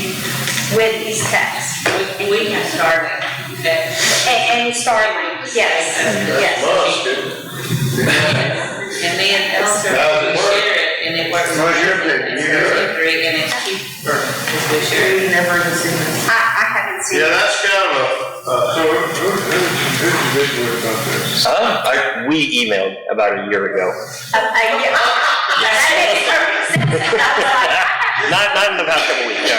with East Text. We can start it. And Starlink, yes, yes. And then also we share it, and it works. What's your opinion? You have it? And it's cheaper, because we share it. Never seen this. I haven't seen Yeah, it. that's kind of So who's you been with about this? We emailed about a year ago. Yeah. That makes perfect sense. I was like, Not in the past couple weeks. No.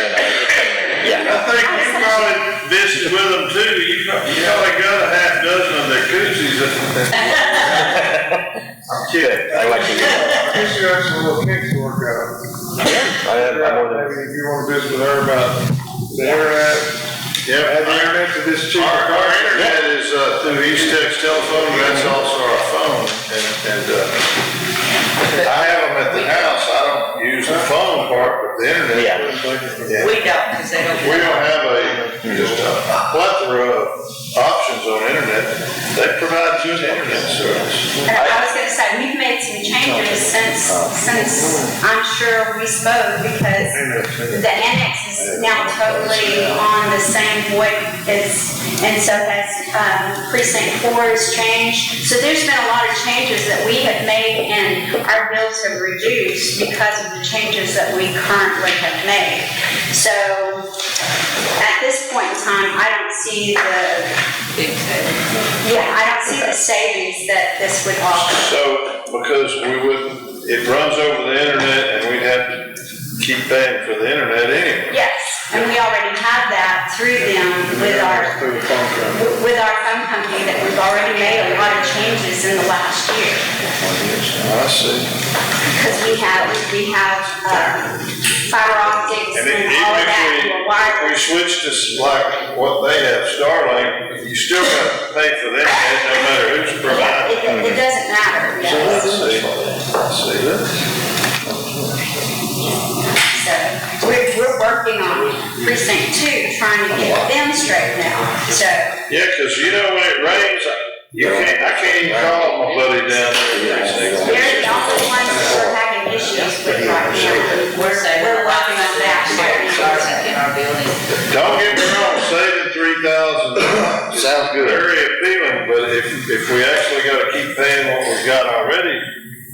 Yeah. I think you probably visited with them too. You probably got a half dozen of their koozies. I'm kidding. I like to hear that. I guess you have some little kinks to work out. I'm more than. If you want to visit with her about the internet, add the internet to this cheaper. Our internet is through East Text telephone, that's also our phone, and I have them at the house. I don't use the phone part, but the internet. Yeah. We don't, because they don't. We don't have just a plethora of options on internet. They provide good internet service. And I was gonna say, we've made some changes since I'm sure we spoke, because the annex is now totally on the same and so has precinct 4 has changed. So there's been a lot of changes that we have made, and our bills have reduced because of the changes that we currently have made. So at this point in time, I don't see the savings that this would offer. So, because we wouldn't, it runs over the internet and we'd have to keep paying for the internet anyway. Yes, and we already have that through them with our phone company, that we've already made a lot of changes in the last year. I see. Because we have fiber optics And and all of that, and if we wireless. switch to like what they have, Starlink, you still got to pay for the internet no matter who's Yeah, providing. it doesn't matter, yes. I see that. So, we're working on precinct 2, trying to get them straightened out, so. Yeah, because you know when it rains, I can't even call my buddy down there. They're the only ones that we're having issues with right now. We're working on that. In our building. Don't get me wrong, saving $3,000 Sounds good. very appealing, but if we actually got to keep paying what we've got already,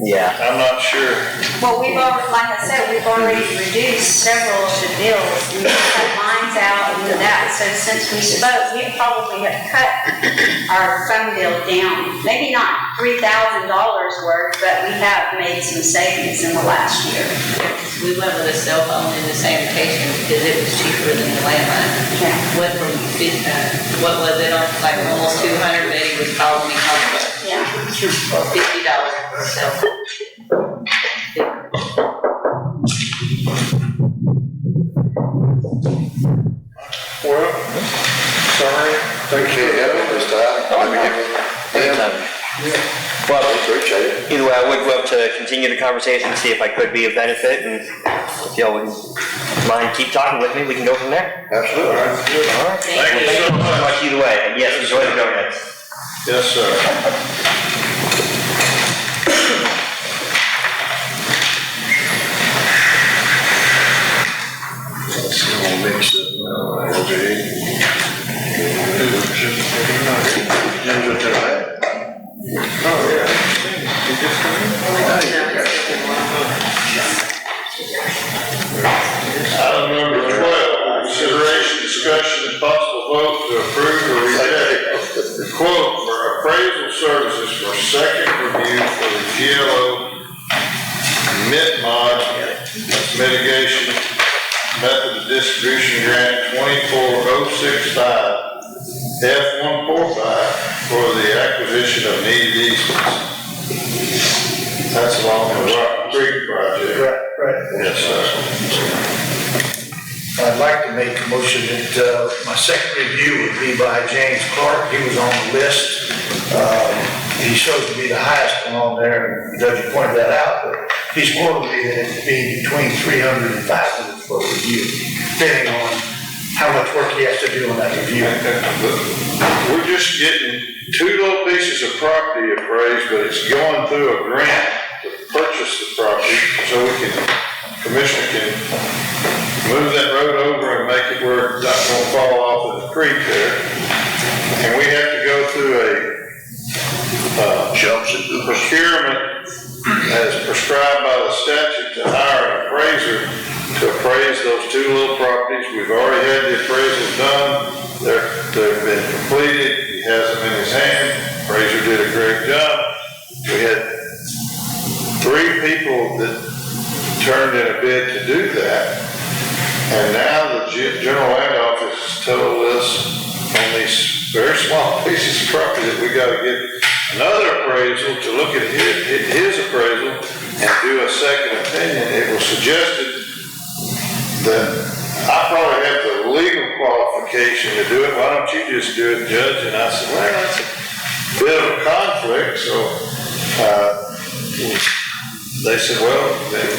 Yeah. I'm not sure. Well, we've already, like I said, we've already reduced several of the bills, and we cut lines out and that, so since we spoke, we probably have cut our phone bill down. Maybe not $3,000 worth, but we have made some savings in the last year. We went with a cell phone in the same location because it was cheaper than the landline. Yeah. Went from, what was it, on like almost 200, Betty was calling me, Yeah. $50 for a cell phone. Well, sorry. We can't help it this time. Anytime. Well, either way, I would love to continue the conversation, see if I could be of benefit, and if y'all wouldn't mind keep talking with me, we can go from there. Absolutely. All right. Thank you so So much. much either way, and yes, enjoy the donuts. Yes, sir. Mix it, Item number 12, consideration, discussion, and possible vote to approve or reject the quote for appraisal services for second review for the GLO mitigation method of distribution grant 24065 F145 for the acquisition of needed easements. That's along the Rock Creek project. Right. Yes, sir. I'd like to make a motion that, my second review would be by James Clark. He was on the list. He shows to be the highest one on there, and Judge pointed that out, but he's quoted me that it'd be between 300 and 500 for a review, depending on how much work he has to do on that review. We're just getting two little pieces of property appraised, but it's going through a grant to purchase the property, so commissioner can move that road over and make it where it's not gonna fall off in the creek there. And we have to go through a procurement as prescribed by the statute to hire an appraiser to appraise those two little properties. We've already had the appraisals done. They've been completed. He has them in his hand. Appraiser did a great job. We had 3 people that turned in a bid to do that. And now the general land office has told us on these very small pieces of property that we gotta get another appraisal to look at his appraisal and do a second opinion. It was suggested that I probably have the legal qualification to do it. Why don't you just do it, Judge? And I said, well, that's a bit of a conflict. So they said, well, then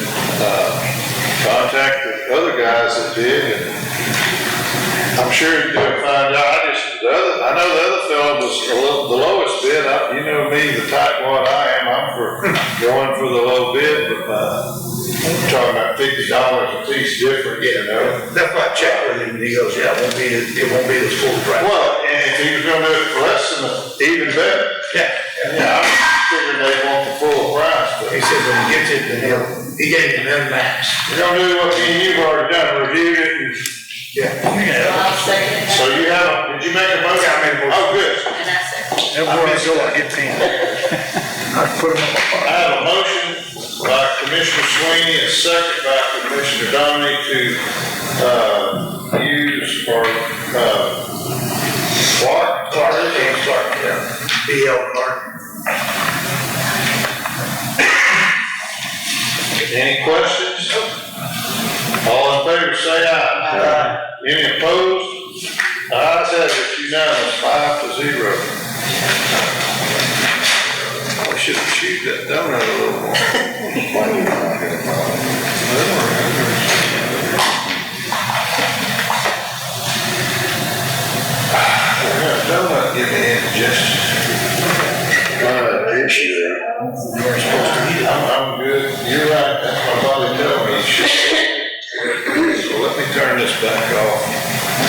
contact the other guys that did, and I'm sure he'd do a fine job. I know the other fellow was the lowest bid. You know me, the tightwad I am. I'm for going for the low bid, but I'm talking about $50 a piece difference, you know. That's why I checked with him, and he goes, yeah, it won't be the full price. Well, and if he was gonna do it for less than even better. Yeah, I'm figuring they want the full price, but He said when he gets it, then he gave me them max. we're gonna do what me and you've already done, reviewed it, and I'll second that. so you have, did you make a motion? Yeah, I made a motion. Oh, good. And I second. Everywhere I go, I get paid. I put them on my I have a motion by Commissioner Sweeney, a second by Commissioner Dominic to, use for, Clark, yeah. BL Clark. Any questions? All in favor, say aye. Aye. Any opposed? Ayes have it, unanimous, 5-0. I should have chewed that donut a little more. Donut give me indigestion. I'm good. You're right. That's my body telling me you should. So let me turn this back off.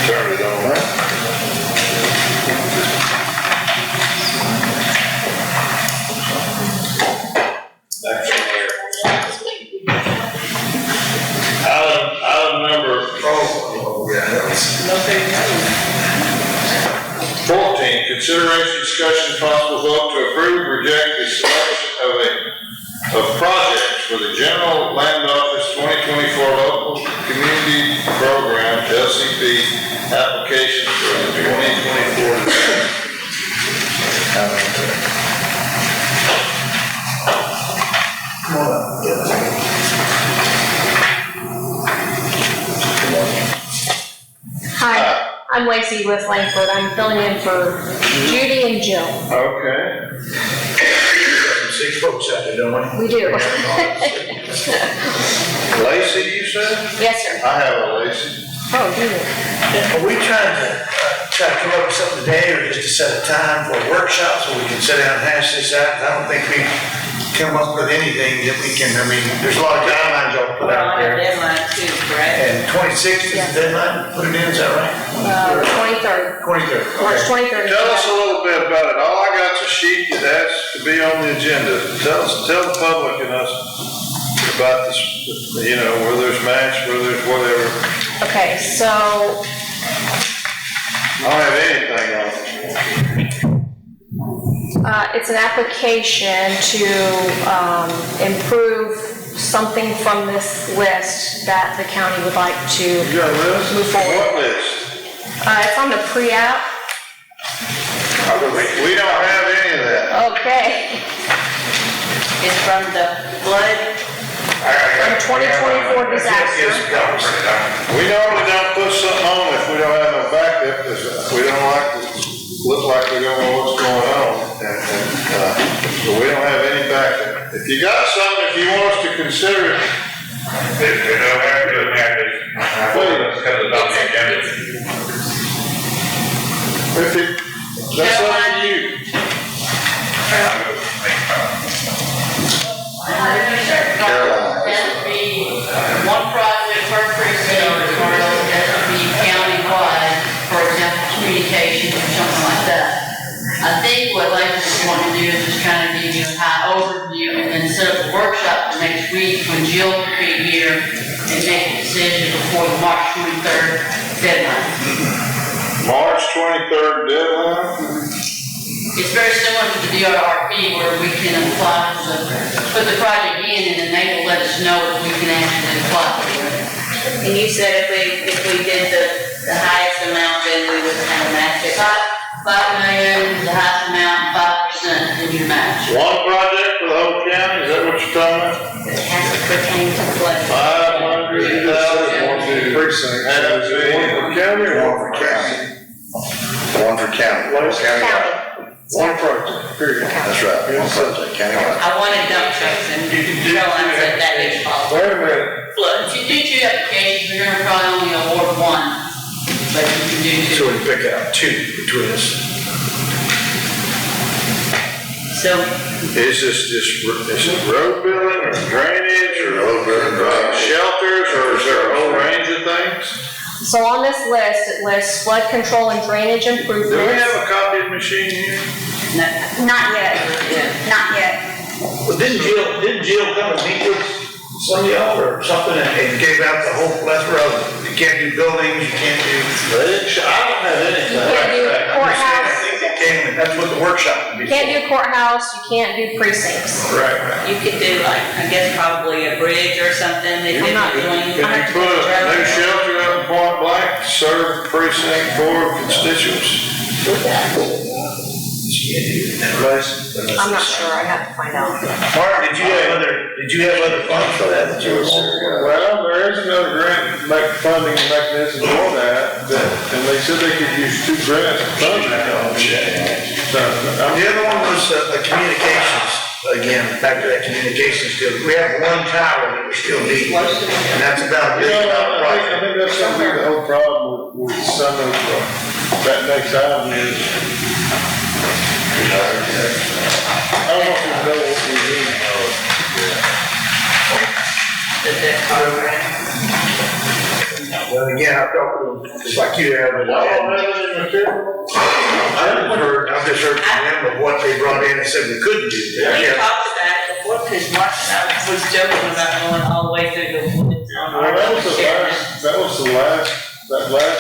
Turn it on. Back from there. Item number, yeah, that was. 14, consideration, discussion, possible vote to approve, reject the selection of projects for the General Land Office 2024 Local Community Program, LCP, application for the 2024. Hi, I'm Lacey with Langford. I'm filling in for Judy and Jill. Okay. Six folks out there, don't we? We do. Lacey, you said? Yes, sir. I have a Lacey. Oh, do you? Are we trying to come up with something today, or just to set a time for a workshop so we can sit down and hash this out? 'Cause I don't think we come up with anything that we can, I mean, there's a lot of guidelines y'all put We're out on a there. deadline too, correct? And 26th is the deadline, put it in, is that right? 23rd. 23rd. March Okay. 23rd. Tell us a little bit about it. All I got's a sheet that asks to be on the agenda. Tell the public and us about this, you know, where there's match, where there's whatever. Okay, so I don't have anything on it. it's an application to improve something from this list that the county would like to You got a list? move forward. What list? It's on the pre-app. We don't have any of that. Okay. It's from the flood. From 2024 disaster. We normally don't put something on if we don't have no backup, because we don't like to look like we don't know what's going on. So we don't have any backup. If you got something, if you want us to consider it. Please. If it, that's up to you. That would be one project per precinct, or that would be countywide, for example, communications or something like that. I think what Lakeland's wanting to do is just kind of give you a high overview and then set up a workshop for next week when Jill will be here and make a decision before the March 23rd deadline. March 23rd deadline? It's very similar to the DRRP where we can apply for put the project in and then they will let us know if we can actually apply for it. And you said if we did the highest amount, then we would kind of match it. 5 million, the highest amount, 5%, then you match. One project for the whole county, is that what you're talking about? It has to pertain to flood. 500,000 Precinct. One for county or one for county? One for county. County. One project, period. That's right, one project, countywide. I wanted dump trucks and Caroline said that didn't follow. Wait a minute. Flood, if you do 2 applications, we're gonna probably only award 1, but you can do 2. So we pick out 2 between us. So, Is it road building or drainage or shelters, or is there a whole range of things? So on this list, it lists flood control and drainage Do we improvements. have a copy machine here? Not yet, not yet. Well, didn't Jill come and meet with some of y'all or something and gave out the whole plethora of, you can't do buildings, you can't do. I don't have anything. You can't do I courthouse. think they came and that's what the workshop would be. You can't do courthouse, you can't do precincts. Right. You could do like, I guess probably a bridge or something if I'm you're not- doing. Can you put a new shelter up in Point Blank, to serve precinct 4 constituents? I'm not sure, I have to find out. Mark, did you have other funds for that you were? Well, there is another grant funding mechanism for that, and they said they could use 2 grants to fund that. So, The other one was the communications, again, back to that communications deal. We have one tower that we still need, and that's about $1 billion I project. think that's gonna be the whole problem with some of that next item is, I don't know if we know what we need. Well, again, I talked to them, just like you have, but I've just heard from them of what they brought in and said we couldn't do. We talked about it before, because Mark and I was joking about going all the way through the woods on our. Well, that was the last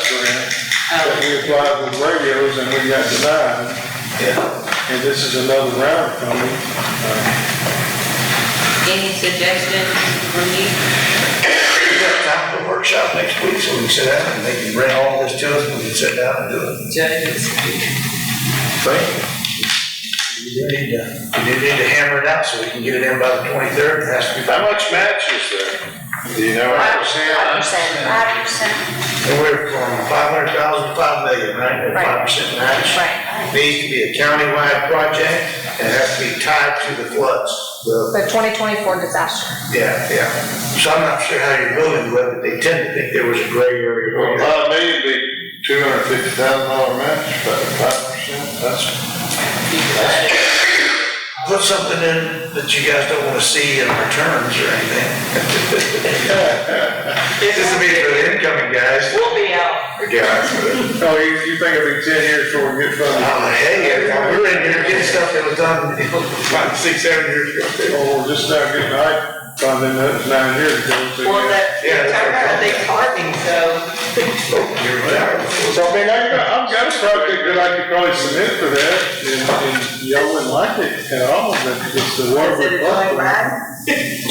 grant that we applied with radios and we got denied. Yeah. And this is another round coming. Any suggestions from you? We got time for a workshop next week, so we can sit down and they can bring all this to us, and we can sit down and do it. Judges. We do need to hammer it out so we can get it in by the 23rd. It has to be How much match is there? Do you know what percent? 5%. anywhere from 500,000 to 5 million, right? At 5% match. Right. Needs to be a countywide project, and it has to be tied to the floods. The 2024 disaster. Yeah. So I'm not sure how you're building with it, they tend to think there was a gray area. Well, 5 million would be $250,000 match, about 5%, that's. Put something in that you guys don't want to see in returns or anything. This will be for the incoming guys. We'll be out. Oh, you think it'll be 10 years before we get funded? Hey, we were in here getting stuff that was done 5, 6, 7 years ago. Oh, we're just now getting hype funding, that was 9 years ago. So Well, that, Yeah, turn around, they carving, so. You're retired. So I mean, I've got a project that I could probably submit for that, and y'all wouldn't like it at all, but it's the water. Is it going right?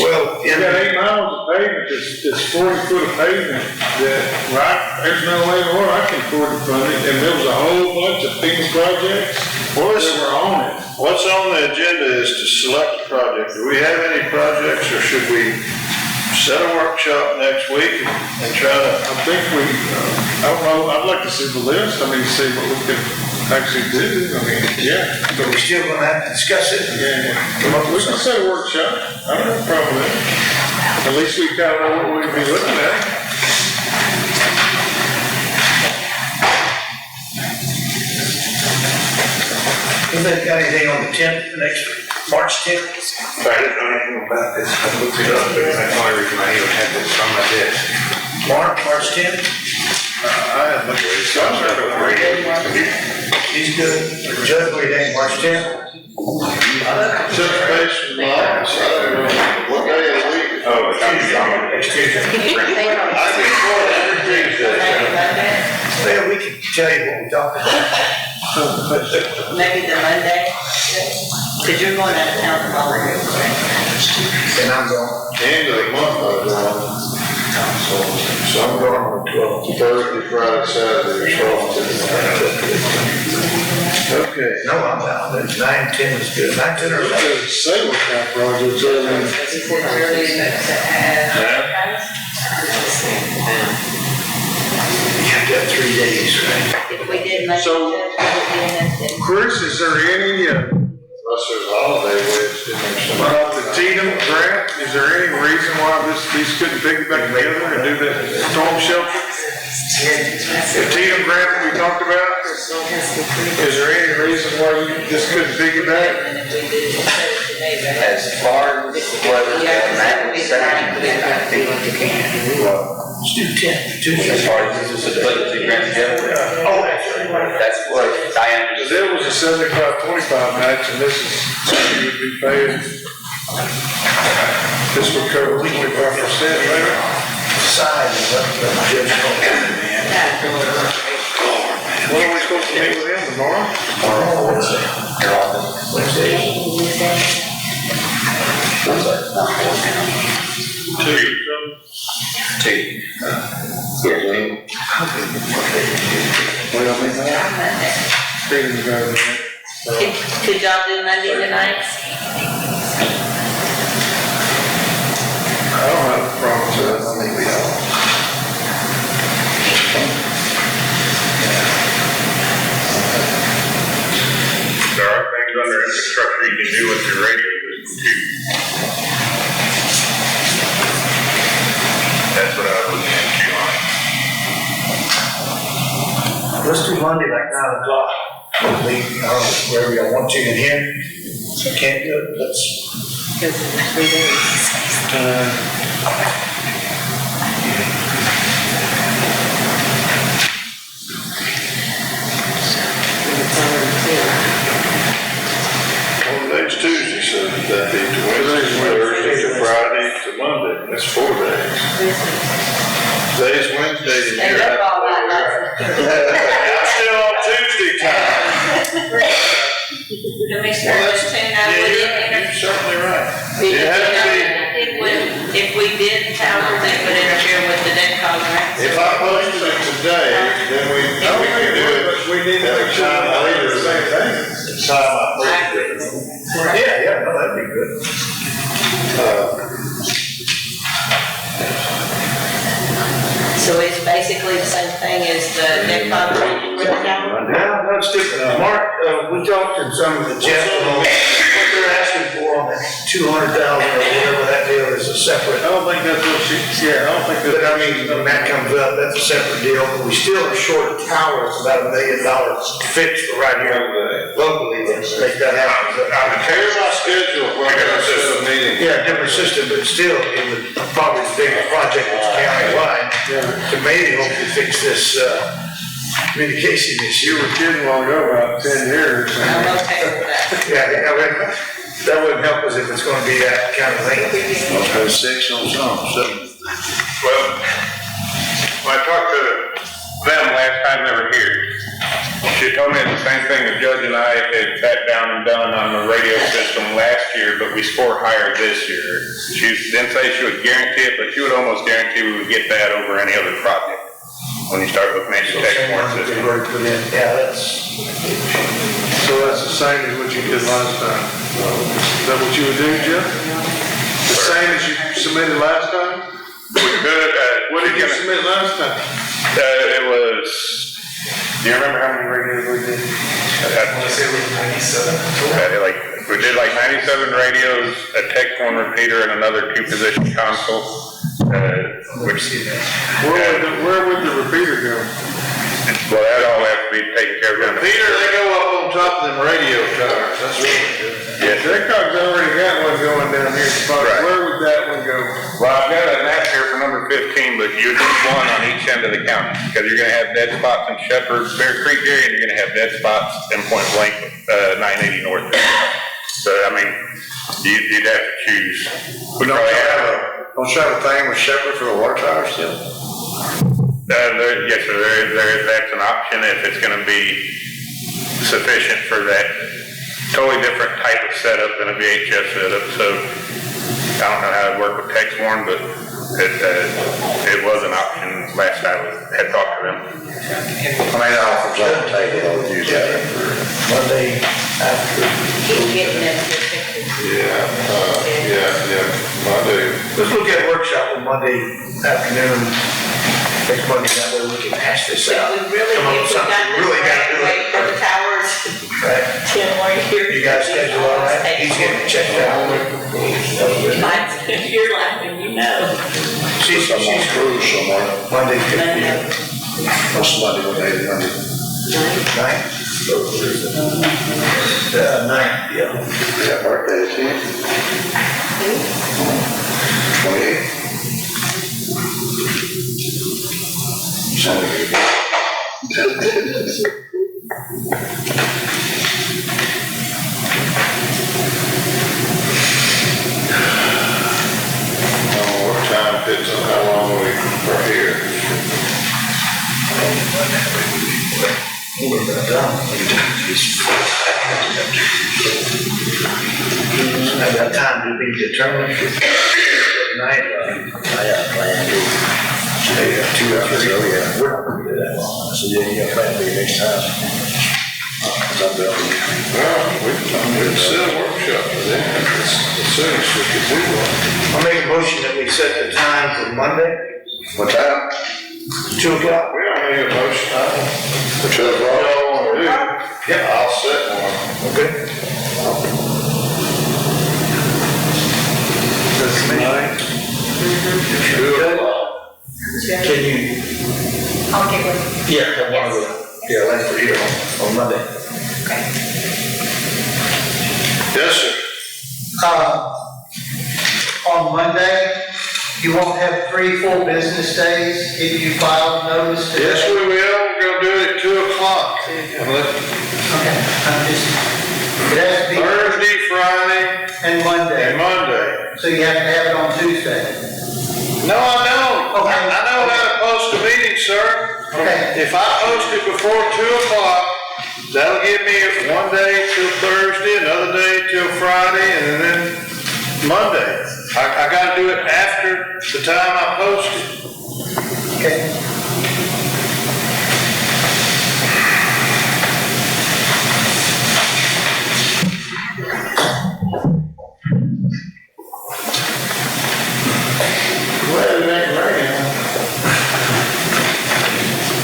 Well, You got 8 miles of pavement, it's 40 foot of pavement that, right, there's no way in the world I can afford to fund it, and there was a whole bunch of FEMA projects that were on it. What's on the agenda is to select a project. Do we have any projects, or should we set a workshop next week and try to? I think I don't know, I'd like to see the list, I mean, see what we can actually do, I mean, yeah. but we're still gonna have to discuss it. Yeah, Come up we with can something. set a workshop, I don't have a problem with it. At least we kind of know what we'd be looking at. Anybody got anything on the 10th, the next, March 10th? I didn't know anything about this. I looked it up, but that's the only reason I even had this on my desk. March 10th? I have looked at it. He's good. Judge, what do you think, March 10th? Certification laws, what day of the week? Oh, Next Tuesday. I think for every Tuesday. Well, we can tell you what we talked about. Maybe the Monday, because you're going out of town tomorrow. And I'm going. End of the month, I'm going. So I'm going on the 12th. Thursday, Friday, Saturday, or Okay. No, I'm down. 9, 10 is good. 9, 10 or 11. Say what kind of projects are You have to have 3 days, right? If we did Monday, So- it would be the next day. Chris, is there any, unless there's a holiday waste in there somewhere. about the Tatum grant, is there any reason why these couldn't piggyback together and do that storm shelter? The Tatum grant that we talked about, is there any reason why this couldn't piggyback? As far as whether that section, I think you can. Let's do 10. Tuesday. As far as this is a budget to grant together. Oh, that's right. That's what I Because understood. there was a 75-25 match, and this is, you'd be paying, this would cover 25% later. Side is up to the judge. When are we supposed to meet with him, tomorrow? Tomorrow, Stephen's got it. Could y'all do Monday tonight? I don't have a problem with that. I think we all. There are things under infrastructure you can do with your radio too. That's what I was looking into on. Let's do Monday like 9 o'clock. Leave, wherever y'all want to in here. Can't do it, let's. Today's Tuesday, so that'd be Wednesday, Thursday, to Friday, to Monday. That's 4 days. Today's Wednesday. And Stay up all night. I'm still on Tuesday time. Commissioner, just tune that would You're certainly right. It has to be. If we did towers, it would interfere with the debt contract. If I posted it today, then we can do it. We need to make sure we do the same thing. Time I posted it. Yeah, no, that'd be good. So it's basically the same thing as the debt contract for the tower? Yeah, no, it's different. Mark, we talked to some of the Jeff, what they're asking for on that 200,000 or whatever that deal is a separate. I don't think that's what she, I don't think But I mean, when that comes up, that's a separate deal, but we still are short a tower, it's about $1 million fixed for right here locally, let's make that happen. Here's my schedule. We're gonna set a meeting. Yeah, different system, but still, it would probably the biggest project that's countywide, to maybe hopefully fix this, communication issue. you were kidding long ago about 10 years. I'm okay with that. Yeah, that wouldn't help us if it's gonna be that kind of thing. Let's go 6 on some, 7. Well, when I talked to them last time they were here, she told me the same thing the judge and I had sat down and done on the radio system last year, but we scored higher this year. She didn't say she would guarantee it, but she would almost guarantee we would get that over any other project when you start looking at your tech support system. Yeah, that's. So that's the same as what you did last time. Is that what you would do, Jeff? The same as you submitted last time? We could, What did you submit last time? it was, do you remember how many radios we did? I want to say it was 97. We did like 97 radios, a text one repeater, and another 2-position console. Where would the repeater go? Well, that all has to be taken care of. Peter, they go up on top of them radio towers, that's really good. Yes, Jack's already got one going down here. Right. Where would that one go? well, I've got a map here for number 15, but you need one on each end of the county, because you're gonna have dead spots in Shepherd, Bear Creek area, and you're gonna have dead spots in Point Blank, 980 North. So, I mean, you'd have to choose. We don't have a thing with Shepherd for the water tower still? Yes, sir, that's an option if it's gonna be sufficient for that totally different type of setup than a VHF setup, so I don't know how it worked with TextOne, but it was an option last I had talked to them. I mean, off the table, I would use that for. Monday after. Keep getting them Monday. Let's look at a workshop on Monday afternoon, next Monday, that way we can hash this out. We really, Come up with if we something got we really gotta do wait for it. the towers, Right. 10 more years. You got a schedule all right? He's getting checked out. You're laughing, you know. She's Cruise somewhere. Monday, 15th. What's Monday, what day is Monday? 9th? 9th, yeah. Yeah, birthday is here. 28th. Sounded good. What time fits on how long we are here? That time to be determined. Night. I got planned. 2 hours ago, yeah. We're not gonna do be that long. I said, yeah, you got plan to be next time. Well, we can set a workshop for them, as soon as we can do one. I'll make a motion that we set the time for Monday, What time? 2 o'clock. We don't need a motion, For 2 o'clock? y'all wanna do? Yeah. I'll set one. Okay. Can you? I'll get with you. Yeah, have one of the, yeah, Lance for here on Monday. Yes, sir. On Monday, you won't have 3 full business days if you file notice today? Yes, we will. We're gonna do it at 2 o'clock. Okay, I'm just, it has to be. Thursday, Friday, And Monday, and Monday. so you have to have it on Tuesday. No, I don't. Okay. I know how to post a meeting, sir. Okay. If I post it before 2 o'clock, that'll give me one day till Thursday, another day till Friday, and then Monday. I gotta do it after the time I post it. Okay. Well, it ain't raining.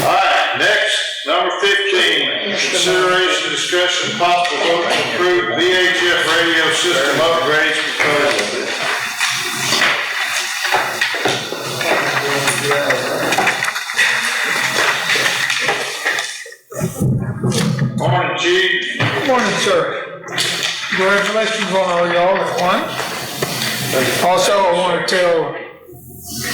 All right, next, number 15, consideration, discussion, possible vote to approve VHF radio system upgrades proposal. Morning, Chief. Good morning, sir. Congratulations on all y'all that won. Also, I want to tell,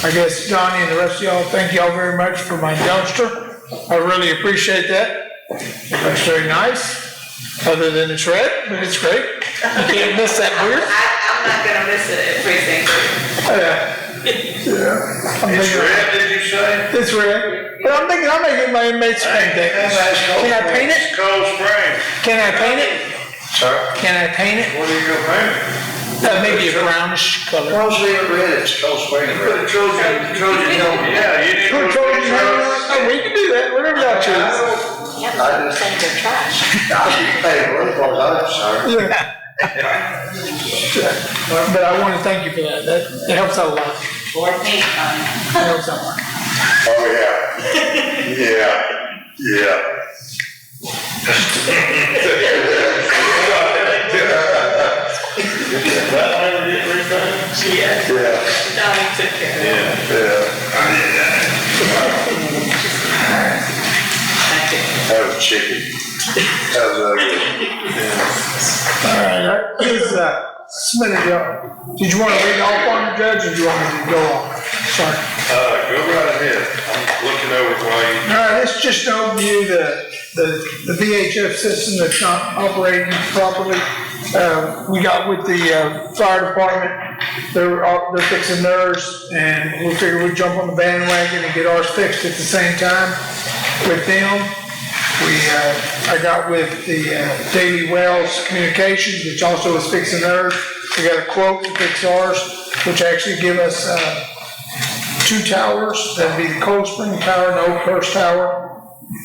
I guess, Donnie and the rest of y'all, thank y'all very much for my dumpster. I really appreciate that. It looks very nice, other than it's red, but it's great. You can't miss that beer. I'm not gonna miss it at precinct. Yeah. I'm It's thinking- red, did you say? It's red. But I'm thinking I may get my inmates to paint that. Can I paint it? It's Coldspring. Can I paint it? Sir? Can I paint it? What are you gonna paint? Maybe a brownish color. Why don't you leave it red? It's Coldspring and Put a red. Trojan helmet. Yeah, you need to. Put Trojan helmet on? Oh, we can do that, whatever y'all choose. I just think they're trash. Hey, well, as far as I'm concerned. Yeah. But I want to thank you for that. That helps out a lot. Or paint on it. That helps out a lot. Oh, yeah. Yeah, yeah. That ever get repainted? Yeah. Yeah. Donnie took care of it. That was chicken. That was ugly. All right, that is, submitted, y'all. Did you want to read off on the judge, or do you want me to go on? Sorry. Go right ahead. I'm looking over while you. All right, let's just overview the VHF system that's not operating properly. We got with the fire department, they're fixing theirs, and we figured we'd jump on the bandwagon and get ours fixed at the same time with them. I got with the Davy Wells Communications, which also is fixing theirs. We got a quote to fix ours, which actually give us 2 towers. That'd be the Coldspring Tower and the Oakhurst Tower,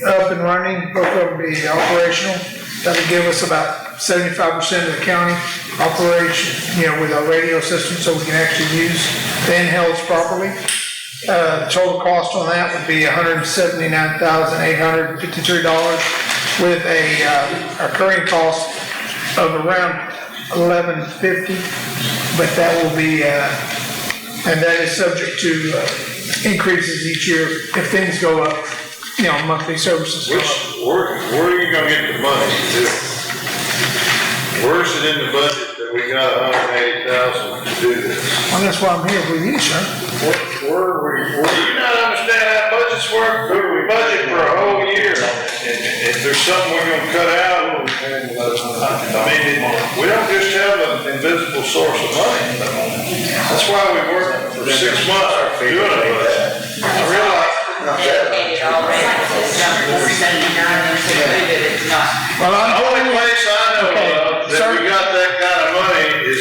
up and running. Both of them be operational. That'll give us about 75% of the county operation, with our radio system, so we can actually use the handhelds properly. The total cost on that would be $179,853 with a recurring cost of around $1,150, but that will be, and that is subject to increases each year if things go up, monthly services. Where are you gonna get the money to do it? Where's it in the budget that we got $180,000 to do this? Well, that's why I'm here with you, sir. Where do you not understand how budgets work? We budget for a whole year. If there's something we're gonna cut out, we don't just have an invisible source of money. That's why we work for 6 months doing it. I realize. Dedicated already, it's not 479, it's not. Well, The only place I know of that we got that kind of money is,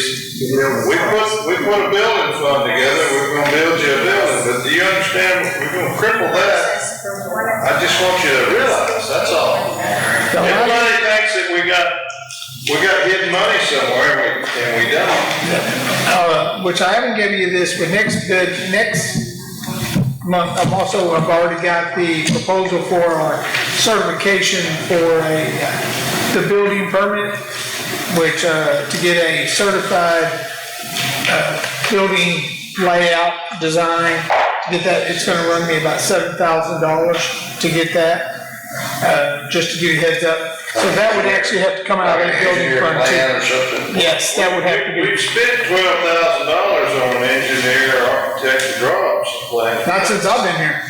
we put a building fund together, we're gonna build you a building, but do you understand, we're gonna cripple that. I just want you to realize, that's all. Everybody thinks that we got hidden money somewhere, and we don't. Which I haven't given you this, but next month, I've already got the proposal for our certification for the building permit, which, to get a certified, building layout design, to get that, it's gonna run me about $7,000 to get that, just to give you a heads up. So that would actually have to come out of that building fund Plan or too. something. Yes, that would have to be, We've spent $12,000 on an engineer or architect to draw up some plans. not since I've been here.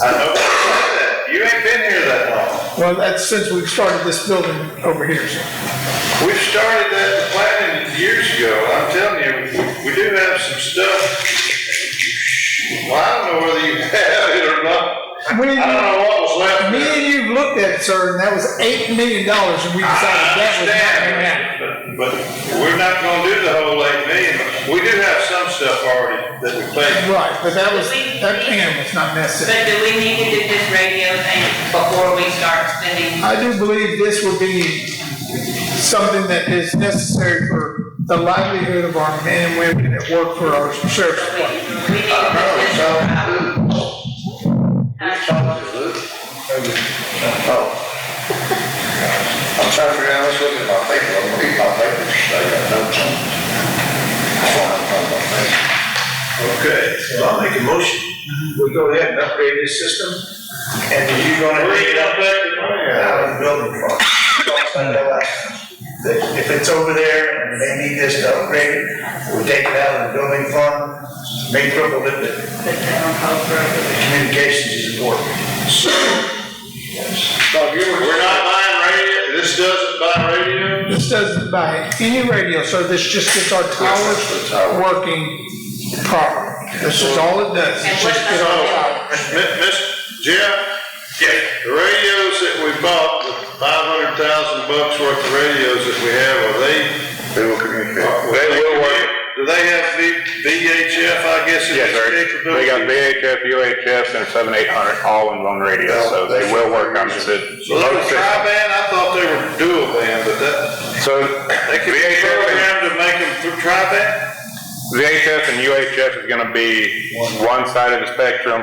I know that. You ain't been here that long. Well, that's since we've started this building over here, so. We've started that planning years ago. I'm telling you, we do have some stuff. Well, I don't know whether you have it or not. I don't know what was left. Me and you looked at it, sir, and that was $8 million, and we decided that was not gonna happen. But we're not gonna do the whole 8 million. We do have some stuff already that we paid. Right, but that plan was not necessary. But do we need to do this radio thing before we start spending? I do believe this would be something that is necessary for the livelihood of our men and women that work for our sheriff's department. We need to put this on. Oh. I'm trying to figure out, let's look at my paper, I'm gonna read my papers, I got notes on. That's what I'm talking about, thank you. Okay, so I'll make a motion. We go ahead and upgrade this system, and then you're gonna take it up out of the building fund. Talked about that last time. If it's over there and they need this to upgrade it, we'll take it out of the building fund, make it a little bit. Communications is important. We're not buying radio, this doesn't buy radio? This doesn't buy any radio, so this just gets our towers working properly. This is all it does. It's just get our towers. Miss Jeff? Yeah. The radios that we bought, the $500,000 worth of radios that we have, They will communicate. they will work. Do they have VHF, I guess, in Yes, this sir. capability? They got VHF, UHF, and 7-800 all in one radio, so they will work on this. So they were tri-band, I thought they were dual band, but So they could be programmed to make them tri-band? VHF and UHF is gonna be one side of the spectrum,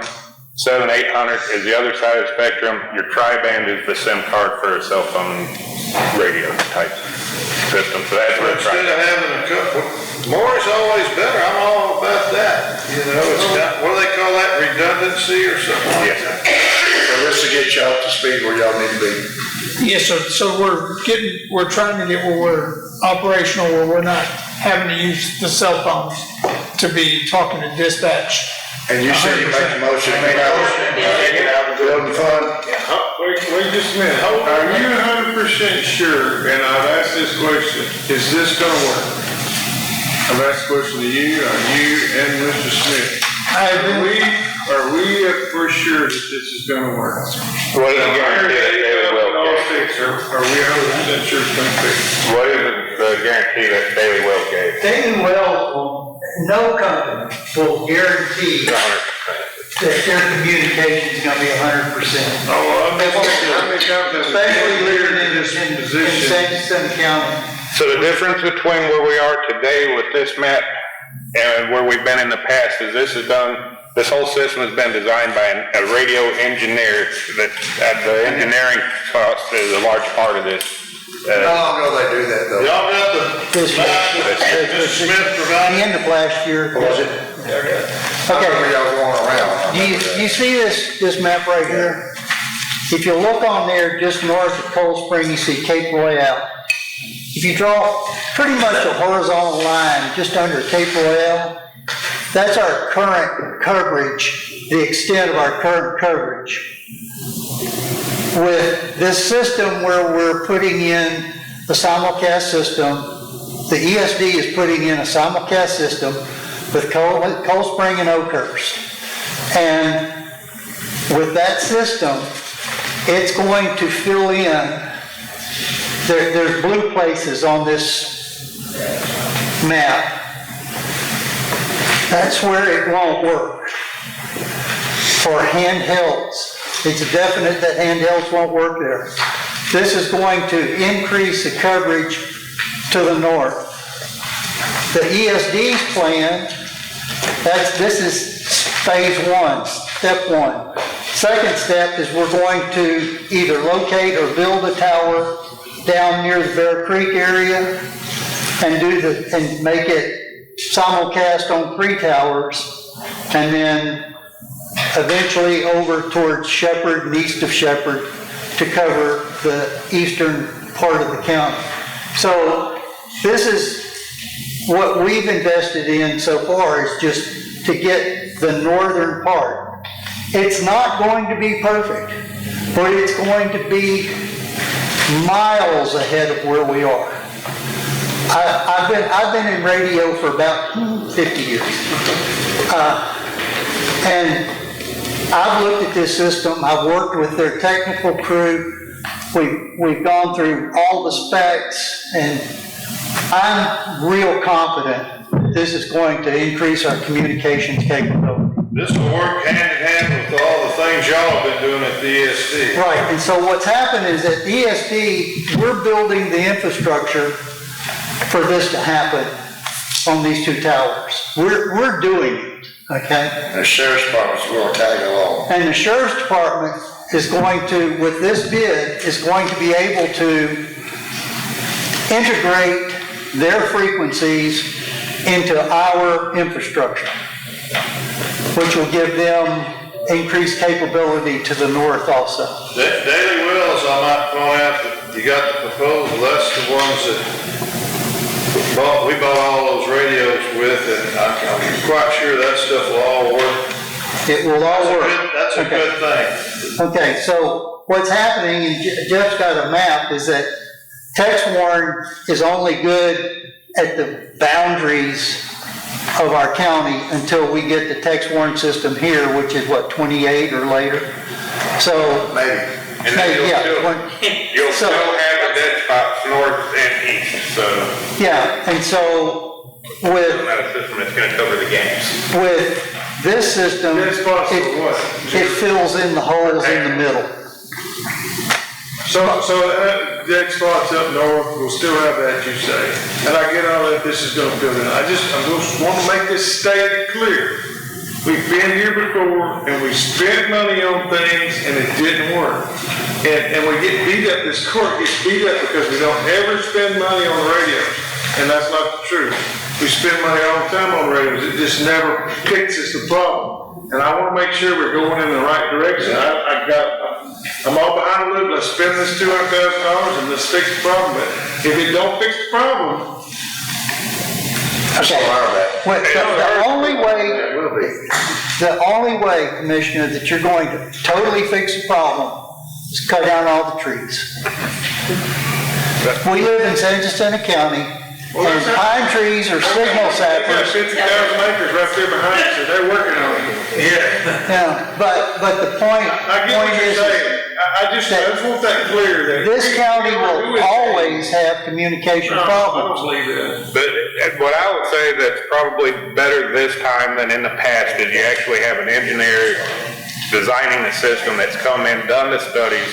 7-800 is the other side of the spectrum. Your tri-band is the SIM card for a cell phone radio type system, so that's what it's Instead of having a couple, more is always better, I'm all about that. You know, it's got, what do they call that, redundancy or something like that? So this to get you up to speed where y'all need to be. Yes, so we're trying to get where we're operational, where we're not having to use the cell phones to be talking to dispatch. And you said you make a motion, take it out of the building fund? Wait just a minute, are you 100% sure, and I've asked this question, is this gonna work? I've asked the question to you and Mr. Smith. Are we for sure that this is gonna work? What is the guarantee that Daily will get? Are we 100% sure it's gonna fix? What is the guarantee that Daily will gave? Daily Wells, no company will guarantee that their communication is gonna be 100%. Oh, well, Especially living in San Jacinto County. So the difference between where we are today with this map and where we've been in the past is this whole system has been designed by a radio engineer that the engineering cost is a large part of this. How long ago they do that though? Y'all got the This year. Mr. Smith The provided? end of last year. Was it? I remember y'all going around. You see this map right here? If you look on there, just north of Coldspring, you see Cape Royale. If you draw pretty much a horizontal line just under Cape Royale, that's our current coverage, the extent of our current coverage. With this system where we're putting in the simulcast system, the ESD is putting in a simulcast system with Coldspring and Oakhurst. And with that system, it's going to fill in, there's blue places on this map. That's where it won't work for handhelds. It's a definite that handhelds won't work there. This is going to increase the coverage to the north. The ESD's plan, this is phase one, step one. Second step is we're going to either locate or build a tower down near the Bear Creek area and make it simulcast on 3 towers, and then eventually over towards Shepherd and east of Shepherd to cover the eastern part of the county. So this is what we've invested in so far, is just to get the northern part. It's not going to be perfect, but it's going to be miles ahead of where we are. I've been in radio for about 50 years. And I've looked at this system, I've worked with their technical crew, we've gone through all the specs, and I'm real confident this is going to increase our communications capability. This will work hand in hand with all the things y'all have been doing at the ESD. Right, and so what's happened is at ESD, we're building the infrastructure for this to happen on these 2 towers. We're doing it, okay? The sheriff's department's going to tag along. And the sheriff's department is going to, with this bid, is going to be able to integrate their frequencies into our infrastructure, which will give them increased capability to the north also. Davy Wells, I might point out that you got the proposal, that's the ones that we bought all those radios with, and I'm quite sure that stuff will all work. It will all work. That's a good thing. Okay, so what's happening, and Jeff's got a map, is that text warn is only good at the boundaries of our county until we get the text warn system here, which is what, 28 or later? So Maybe. And then you'll still have the dead spots north and east, so. Yeah, and so with It's not a system that's gonna cover the gaps. with this system, Dead spots are what? it fills in the holes in the middle. So dead spots up north, we'll still have that, you say. And I get all that, this is gonna build it. I just want to make this state clear. We've been here before, and we spent money on things, and it didn't work. And we get beat up, this court gets beat up because we don't ever spend money on the radios. And that's not the truth. We spend money all the time on radios, it just never fixes the problem. And I wanna make sure we're going in the right direction. I'm all behind the loop, let's spend this $200,000 and let's fix the problem. But if it don't fix the problem, Okay. Well, the only way, Commissioner, that you're going to totally fix the problem is cut down all the trees. We live in San Jacinto County, and pine trees are signal we got saplings. 50,000 acres right there behind us, so they're working on it. Yeah, but the point I get what you're is saying. I just want that clear that. this county will always have communication No, I problems. don't believe that. But what I would say that's probably better this time than in the past is you actually have an engineer designing the system that's come in, done the studies.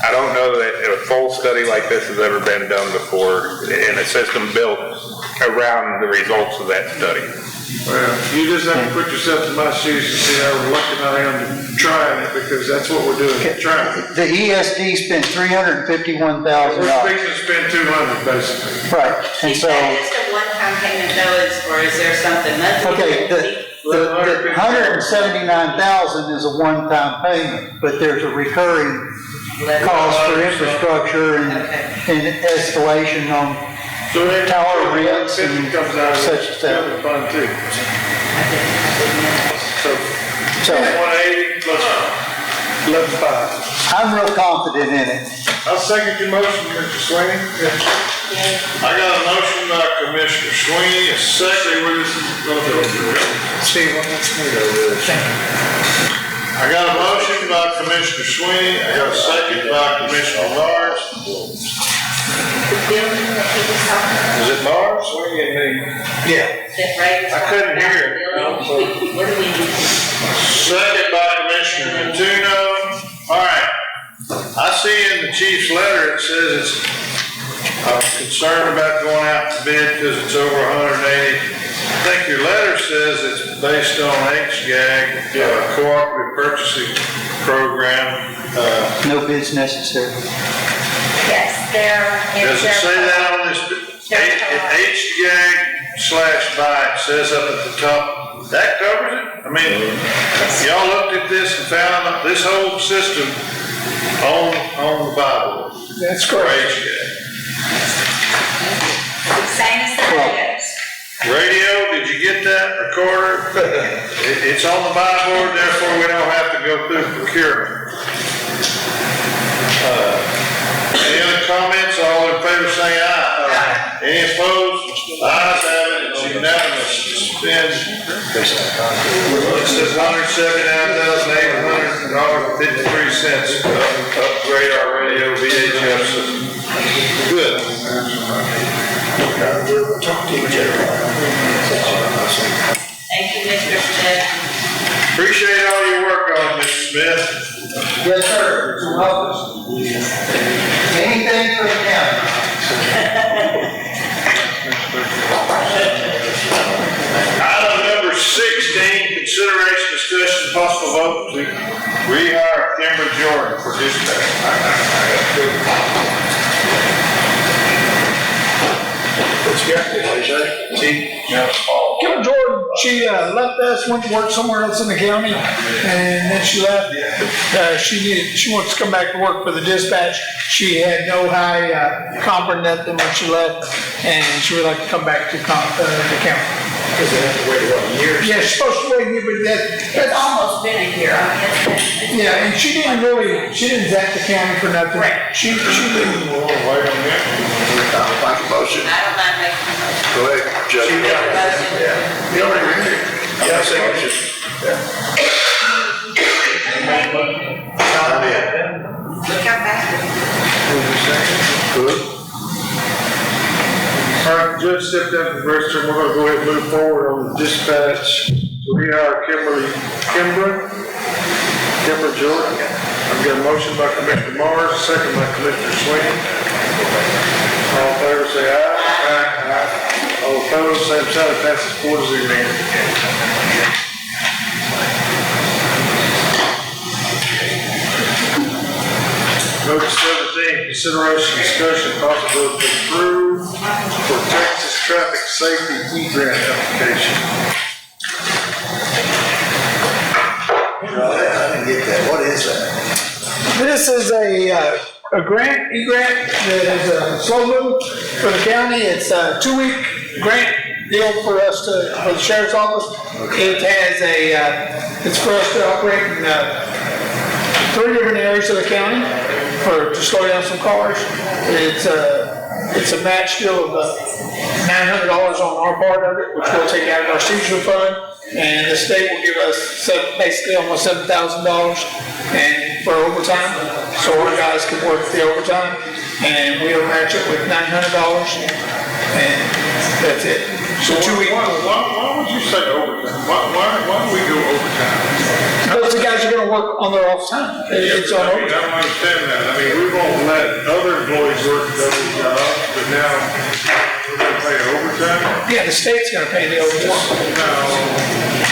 I don't know that a full study like this has ever been done before in a system built around the results of that study. Well, you just have to put yourself in my shoes and see how reluctant I am to trying it, because that's what we're doing, trying it. The ESD spent $351,000. We're fixing to spend 200 basically. Right, and Is so. that just a one-time payment though, or is there something monthly? Okay, the $179,000 is a one-time payment, but there's a recurring cost for infrastructure and escalation on So then tower rents and comes out of such stuff. the fund too. So 180 plus 11.5. I'm real confident in it. I'll second your motion, Mr. Sweeney. I got a motion by Commissioner Sweeney, a second. I got a motion by Commissioner Sweeney, I got a second by Commissioner Mars. Is it Mars? Sweeney and me? Yeah. I couldn't hear it. What do we need? Second by Commissioner Antuno. All right, see in the chief's letter, it says I'm concerned about going out to bid because it's over 180. I think your letter says it's based on HGAG, cooperative purchasing program. No bids necessary. Yes, Does it say that on this? HGAG/buy, it says up at the top. That covers it? I mean, y'all looked at this and found this whole system on the Bible. That's For correct. HGAG. same as the radios. Radio, did you get that recorder? It's on the buy board, therefore we don't have to go through procurement. Any other comments? All in favor say aye. Any opposed? Ayes have it, it's unanimous to spend, it says $179,800.53 to upgrade our radio VHF system. Good. Thank you, Mr. Smith. Appreciate all your work on it, Mr. Smith. Yes, sir. You're welcome. Anything for the county. Item number 16, consideration, discussion, possible vote to rehire Kimber Jordan for dispatch. Kim Jordan, she left us, went to work somewhere else in the county, and then she left. She wants to come back to work for the dispatch. She had no high comp or nothing when she left, and she would like to come back to the county. Because they have to wait, what, years? Yeah, she's supposed to wait here, but It's almost been a year, I mean, yeah, and she didn't zap the county for nothing. Right. She didn't. Wait a minute. I'll make a motion. I don't mind making a motion. Go ahead, Judge. Make a motion. You already read it. Yeah, I second it. Look how fast. Good. All right, Judge stepped up and we're gonna go ahead and move forward on the dispatch to rehire Kimber Jordan. I've got a motion by Commissioner Morris, second by Commissioner Sweeney. All in favor say aye. Aye. All opposed, same sign, it passes 4-0. Notice 17, consideration, discussion, possibility to approve for Texas Traffic Safety E-Grant application. I didn't get that. What is that? This is a grant, E-grant, that is a slow move for the county. It's a 2-week grant deal for us for the sheriff's office. It has it's for us to operate in 3 different areas of the county to slow down some cars. It's a match deal of $900 on our part of it, which we'll take out of our seizure fund. And the state will give us basically almost $7,000 and for overtime, so our guys can work the overtime, and we'll match it with $900, and that's it. So 2 weeks. Why would you say overtime? Why do we go overtime? Because the guys are gonna work on their off time. It's on I overtime. don't understand that. I mean, we won't let other employees work those jobs, but now we're gonna pay overtime? Yeah, the state's gonna pay the overtime. Now,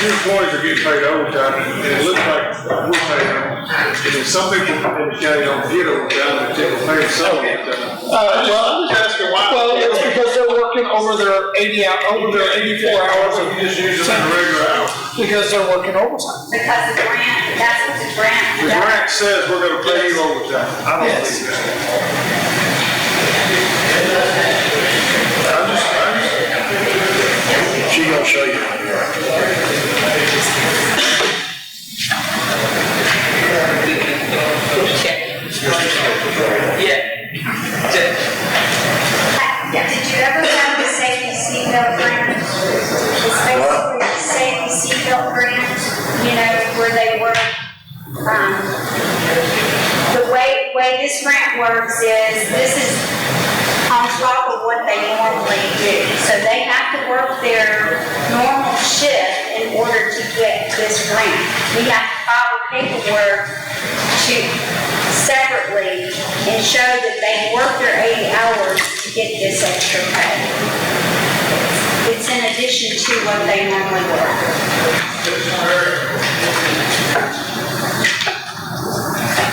your employees are getting paid overtime, and it looks like we're paying them. And then some people in the county don't get overtime, but they're paying some overtime. Well, I'm just asking why. well, it's because they're working over their 84 hours of You just use them in regular hours. because they're working overtime. Because the grant, that's what the grant. The grant says we're gonna pay you overtime. I don't Yes. believe that. She gonna show you. Did you ever have the safety seatbelt grant? It's basically the safety seatbelt grant, where they work, the way this grant works is, this is on top of what they normally do. So they have to work their normal shift in order to get this grant. We have to file paperwork separately show that they worked their 80 hours to get this extra pay. It's in addition to what they normally work.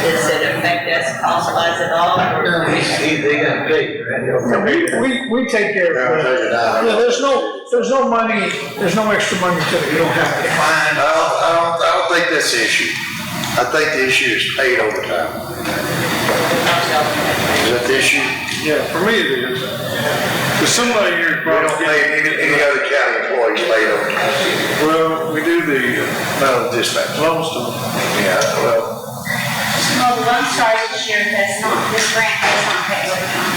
Does it affect us cost-wise at all, or? They got paid, right? We take care of it. Yeah, there's no money, there's no extra money to it, you don't have to. Fine, I don't think that's the issue. I think the issue is paid overtime. Is that the issue? Yeah, for me it is. Because somebody here. We don't pay any other county employees paid overtime. Well, we do the, Dispatch. Lone Star. Yeah, well. Well, the Lone Star this year does not, this grant does not pay overtime.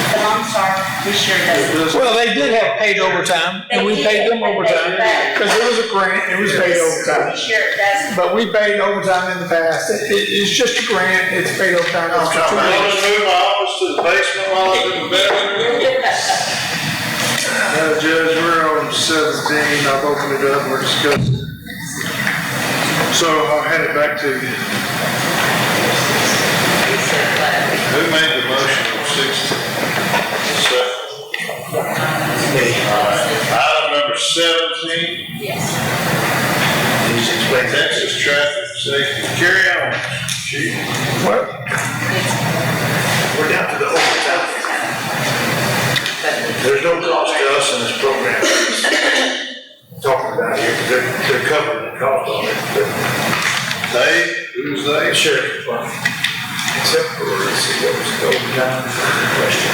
The Lone Star this year doesn't. Well, they did have paid overtime, and we paid them overtime, because it was a grant, it was paid overtime. This year it doesn't. But we paid overtime in the past, it's just a grant, it's paid overtime. I'm trying to move my office to the basement while I'm in the bedroom. Judge, we're on 17, I've opened it up, we're discussing. So I'll hand it back to you. Who made the motion for 16? Me. All right. Item number 17. Yes. Please explain Texas traffic safety. Carry on, Chief. We're down to the overtime. There's no cost to us in this program. Talking about here, because they're covering the cost on it, but. They? Who's they? Sheriff's Department. Except for, let's see, what was the overtime question.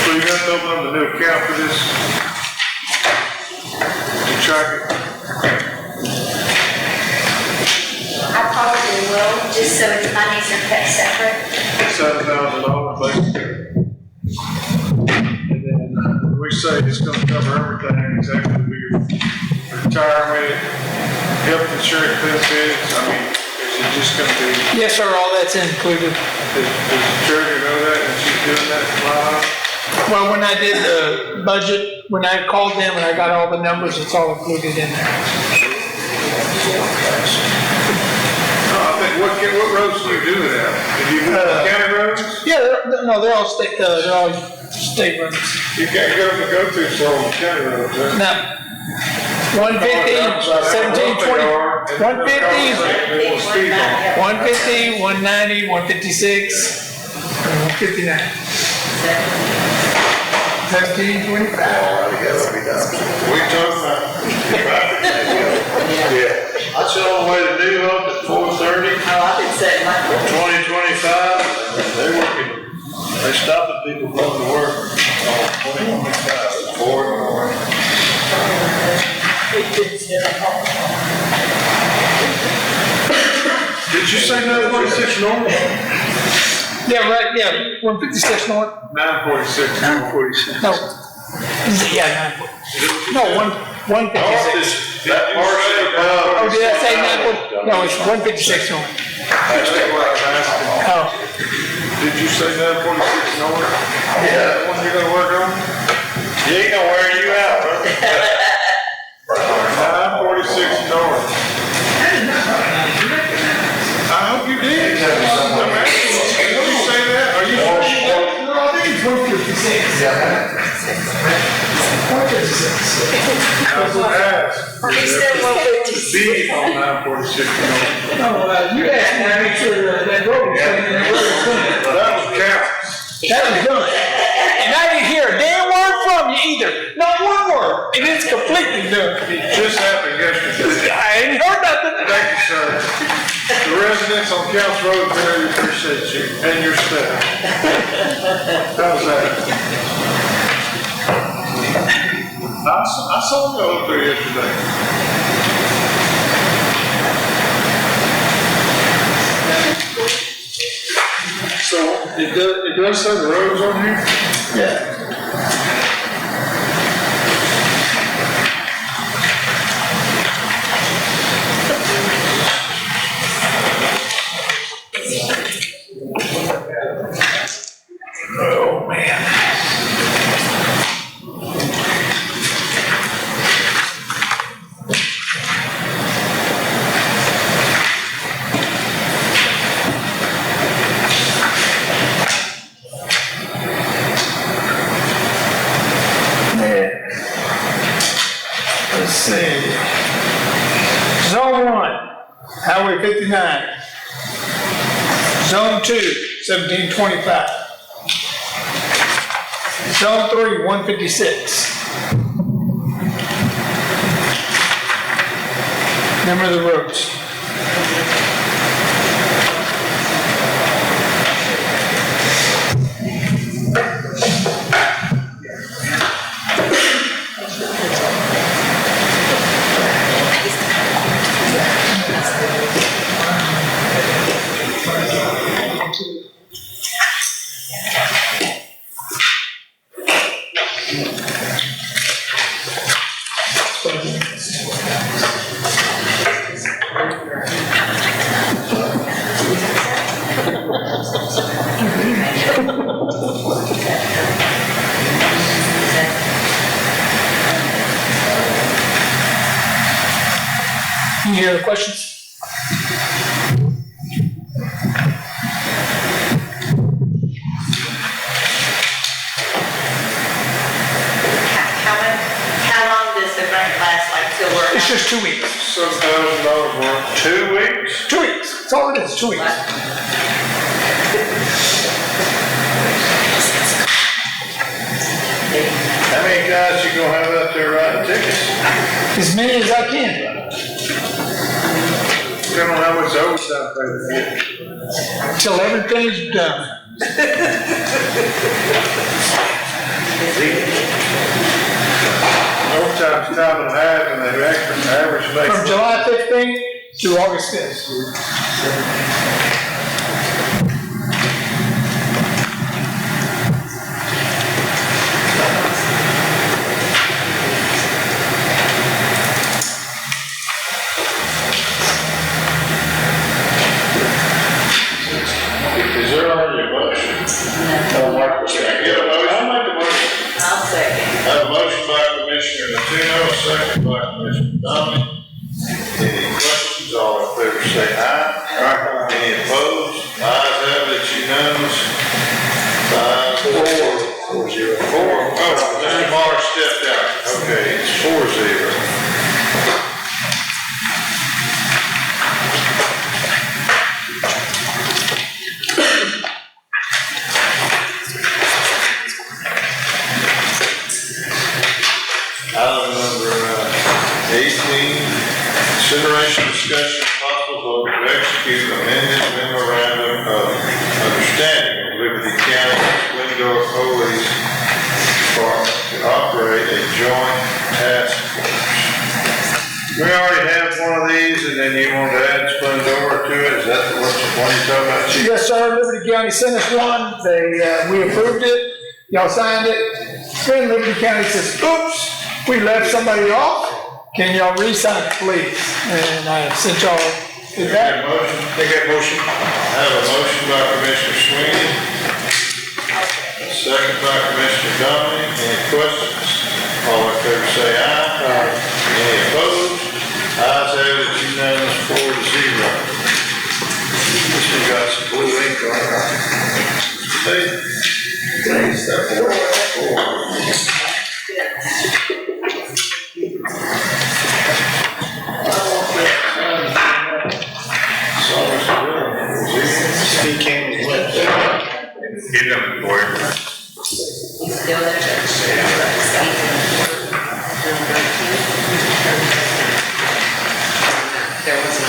So you got to open up a new account for this? To track it? I probably will, just so its monies are kept separate. $7,000 basically. And then we say it's gonna cover everything, exactly what your retirement, health insurance benefits, I mean, is it just gonna be? Yes, sir, all that's included. Does the treasurer know that, and she's doing that line? Well, when I did the budget, when I called them and I got all the numbers, it's all included in there. No, I think, what roads do you do it at? Do you do the county roads? Yeah, they're all state roads. You can't go through some of the county roads, huh? Now, 150, 1720, 150, 150, 190, 156, and 159. 1725. We talking about. Yeah. I said on the way to New Hope at 4:30. Oh, I've been setting my. 2025, they're working, they stopping people going to work on 2025 at 4 in the morning. Did you say 946 north? Yeah, right, yeah, 156 north. 946. 946. No. Yeah, 946. No, 156. North is, that portion above. Oh, did I say 946? No, it's 156 north. That's what I'm asking. Oh, Did you say 946 north? Yeah. That one you're gonna work on? You ain't gonna wear you out, huh? 946 north. I hope you did. I'm asking, did you say that? Are you sure you did? no, I think it's 156. Yeah. 156. I was asked. He said 156. Beat on 946 north. No, you asked me to make sure that road was clean, and that road was clean. That was counts. That was done. And I didn't hear a damn word from you either. Not one word. And it's completely done. Just happened yesterday. I ain't heard nothing. Thank you, sir. The residents on Counts Road very appreciate you and your staff. How's that? I saw them go up there yesterday. So it does say the roads on here? Yeah. Oh, man. $1,259. Zone 2, $1,725. Zone 3, $156. Number of the roads. Any other questions? How long does the grant last, like, till we're? It's just 2 weeks. $7,000 worth, 2 weeks? 2 weeks. That's all it is, 2 weeks. How many guys you gonna have out there writing tickets? As many as I can. Depending on how much overtime they get. Till everything's done. Overtime's time and a half, and the extra average makes. From July 15th to August 5th. Is there already a motion? No. Can I get a motion? I'll make a motion. I'll second. I have a motion by Commissioner Natino, a second by Commissioner Dominey. Any questions? All in favor say aye. Aye. Any opposed? Ayes have it, it's unanimous. 4-0. Oh, Mr. Marr stepped out. Okay, it's 4-0. Item number 18, consideration, discussion, possible vote to execute amended memorandum of understanding with Liberty County Window Police Department to operate a joint task force. We already have one of these, and then you want to add Splendora to it. Is that what you're talking about, Chief? Yes, sir. Liberty County sent us one. We approved it. Y'all signed it. Then Liberty County says, oops, we left somebody off. Can y'all re-sign it, please? And I sent y'all to that. Take that motion. I have a motion by Commissioner Sweeney. Second by Commissioner Dominey. Any questions? All in favor say aye. Any opposed? Ayes have it, unanimous, 4-0. This one got some blue ink on it. Today's the 4. He came with. Get them for it. He's still there. There was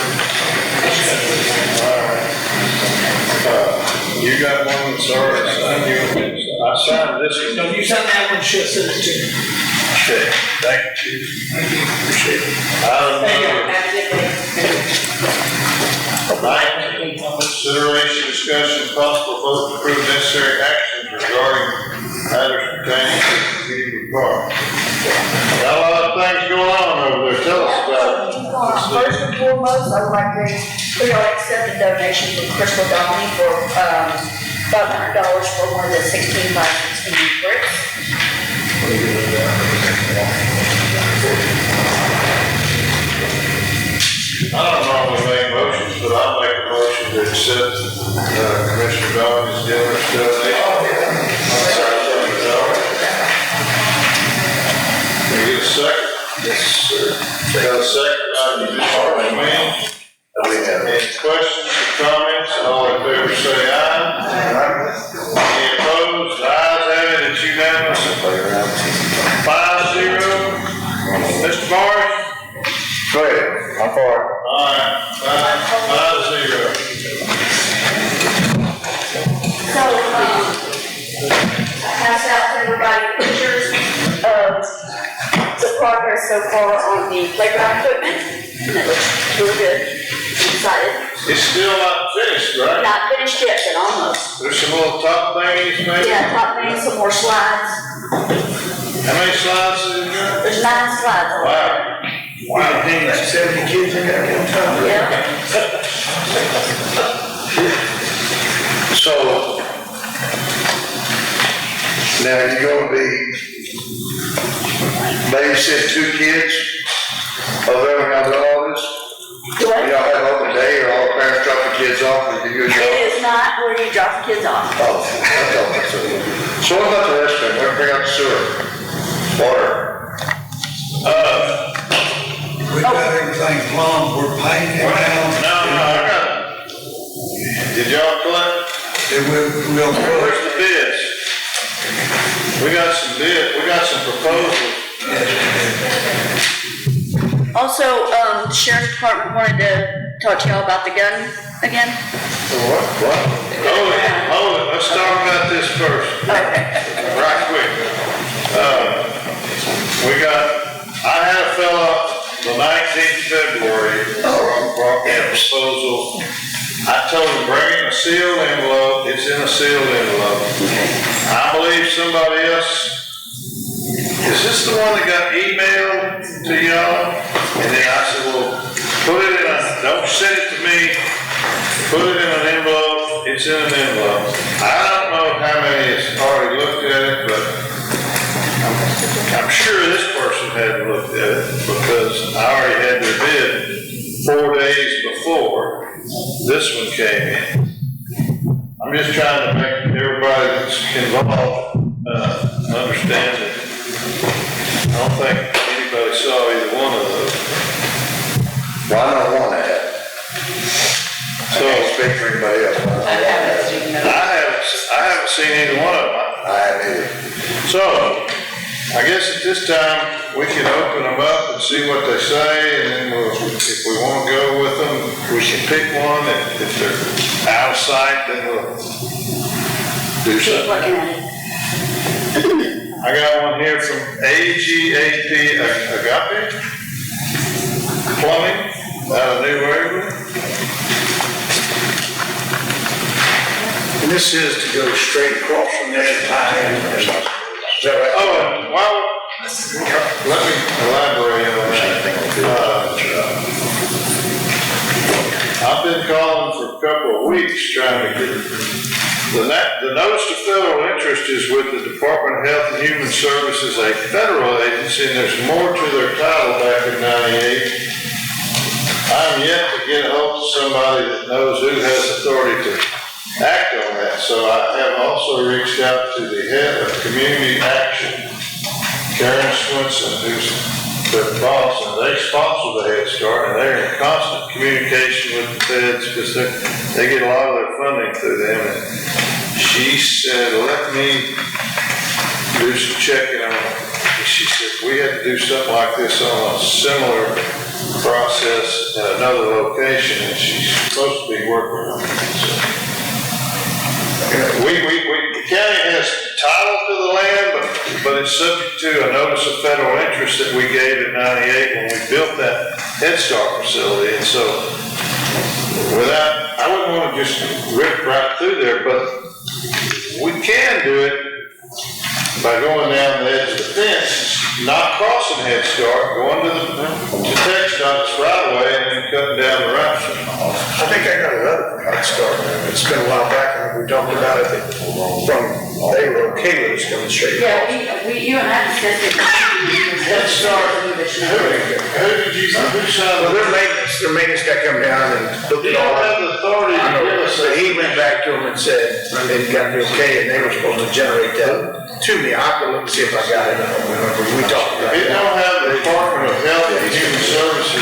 You got one that's already signed, I signed this one. No, you signed that one, she'll send it to me. Okay, thank you. Appreciate it. Item number 19, consideration, discussion, possible vote to approve necessary actions regarding matters pertaining to the community park. Got a lot of things going on over there, tell us about it. First and foremost, I would like to, we all accept a donation from Crystal Dominey for, $500 for one of the 16 by 16 bricks. I don't normally make motions, but I'll make a motion to accept, Commissioner Dominey's generous donation. Can we get a second? Yes, sir. Got a second by Commissioner Sweeney. Any Any questions or comments? All in favor say aye. Any opposed? The ayes have it, it's unanimous. 5-0. Mr. Morris? Go ahead, I'm for it. All right, 5-0. So, I passed out to everybody pictures of the progress so far on the playground equipment, and it looks really good. I'm excited. It's still not finished, right? Not finished yet, but almost. There's some little top thingies maybe? Yeah, top thing, some more slides. How many slides is it got? There's 9 slides on there. Wow, dang, like 70 kids in there at one time. Yeah. So, now you're gonna be babysit 2 kids of everyone out there all this? Do what? Y'all have open day or all the parents drop the kids off and you do your job? It is not where you drop the kids off. Oh, I thought that's what it was. So what about the restroom? We're bring out the sewer, water. We've got everything plumbed, we're painting it now. No, I got it. Did y'all collect? We'll Where's the bids? We got some bids, we got some proposals. Also, the sheriff's department wanted to talk to y'all about the gun again. What? Hold it, let's talk about this first. Okay. Right quick. I had a fella the 19th February brought me a proposal. I told him bring it in a sealed envelope. It's in a sealed envelope. I believe somebody else. Is this the one that got emailed to y'all? And then I said, well, don't send it to me. Put it in an envelope. It's in an envelope. I don't know how many has already looked at it, but I'm sure this person hadn't looked at it because I already had their bid 4 days before this one came in. I'm just trying to make everybody that's involved understand that I don't think anybody saw either one of those. Well, I don't want that. I can't speak for anybody else. I haven't seen either one of them. I haven't either. So, I guess at this time, we can open them up and see what they say, and then if we want to go with them, we can pick one. If they're out of sight, then we'll do Keep something. looking at it. I got one here from AGAP Agape Plumbing out of New Waverly. And this is to go straight across from there to tie in. Is that right? Oh, and let me elaborate on that. I've been calling for a couple of weeks trying to get the notice of federal interest is with the Department of Health and Human Services, a federal agency, and there's more to their title back in '98. I'm yet to get a hold of somebody that knows who has authority to act on that. So I have also reached out to the head of Community Action, Karen Swinson, who's the boss, and they sponsor the Head Start, and they're in constant communication with the feds because they get a lot of their funding through them. And she said, let me do some checking on it. She said, we had to do something like this on a similar process at another location, and she's supposed to be working on it. So, the county has title to the land, but it's subject to a notice of federal interest that we gave in '98 when we built that Head Start facility. And so, I wouldn't want to just rip right through there, but we can do it by going down the edge of the fence, not crossing Head Start, going to the text dots right away, and then cutting down the right side. I think I got another Head Start. It's been a while back, and we talked about it they were okay with us coming straight. Yeah, you and I discussed it. Head Start, who did you, Well, their maintenance guy come down and looked you at all don't that. have the authority to give us So he went back to them and said, they got the okay, and they were supposed to generate that to me. I have to look and see if I got it. I don't remember. We talked about It it. don't have the Department of Health and Human Services.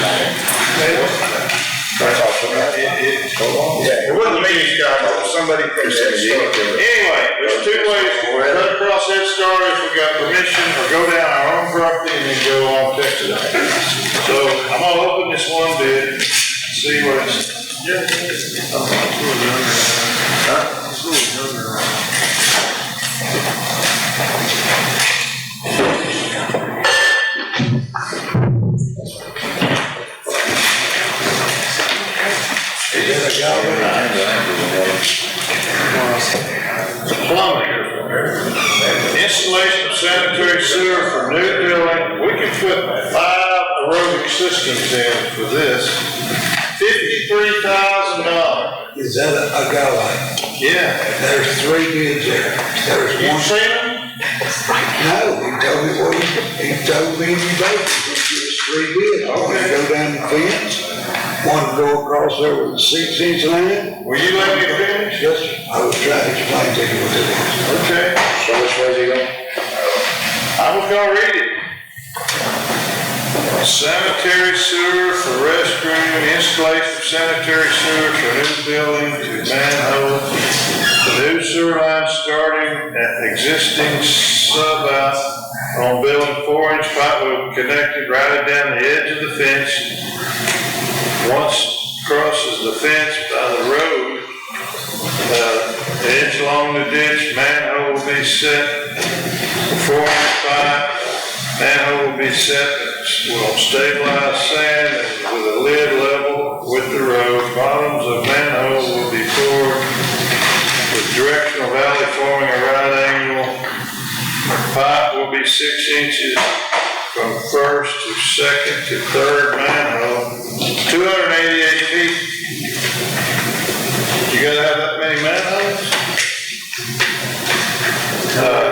That's awesome. It wasn't me, Scott, it was somebody from the Anyway, there's two ways, cut across Head Start if we got permission, or go down our own property and then go on Texas. So I'm gonna open this one bid, see what it's. Plumbing. Installation of sanitary sewer for new building. We can put 5 aerobic systems in for this. $53,000. Is that a guy like? Yeah. There's 3 bids there. There's You one. seen them? No, he told me what he told me you both, there's 3 bids. One to go down the fence, one to go across there with the 6-inch line. Will you let me finish? Yes, sir. I was trying to explain to you what it is. Okay. So which way is he going? I was gonna read it. Sanitary sewer for restroom, installation of sanitary sewer for new building to manhole. The new sewer line starting at existing sub-out on building 4-inch pipe will be connected right down the edge of the fence. Once crosses the fence by the road, edge along the ditch, manhole will be set. 4-inch pipe, manhole will be set on stabilized sand with a lid level with the road. Bottoms of manhole will be poured with directional valley forming a right angle. Pipe will be 6 inches from first to second to third manhole. 288 feet. You gotta have that many manholes?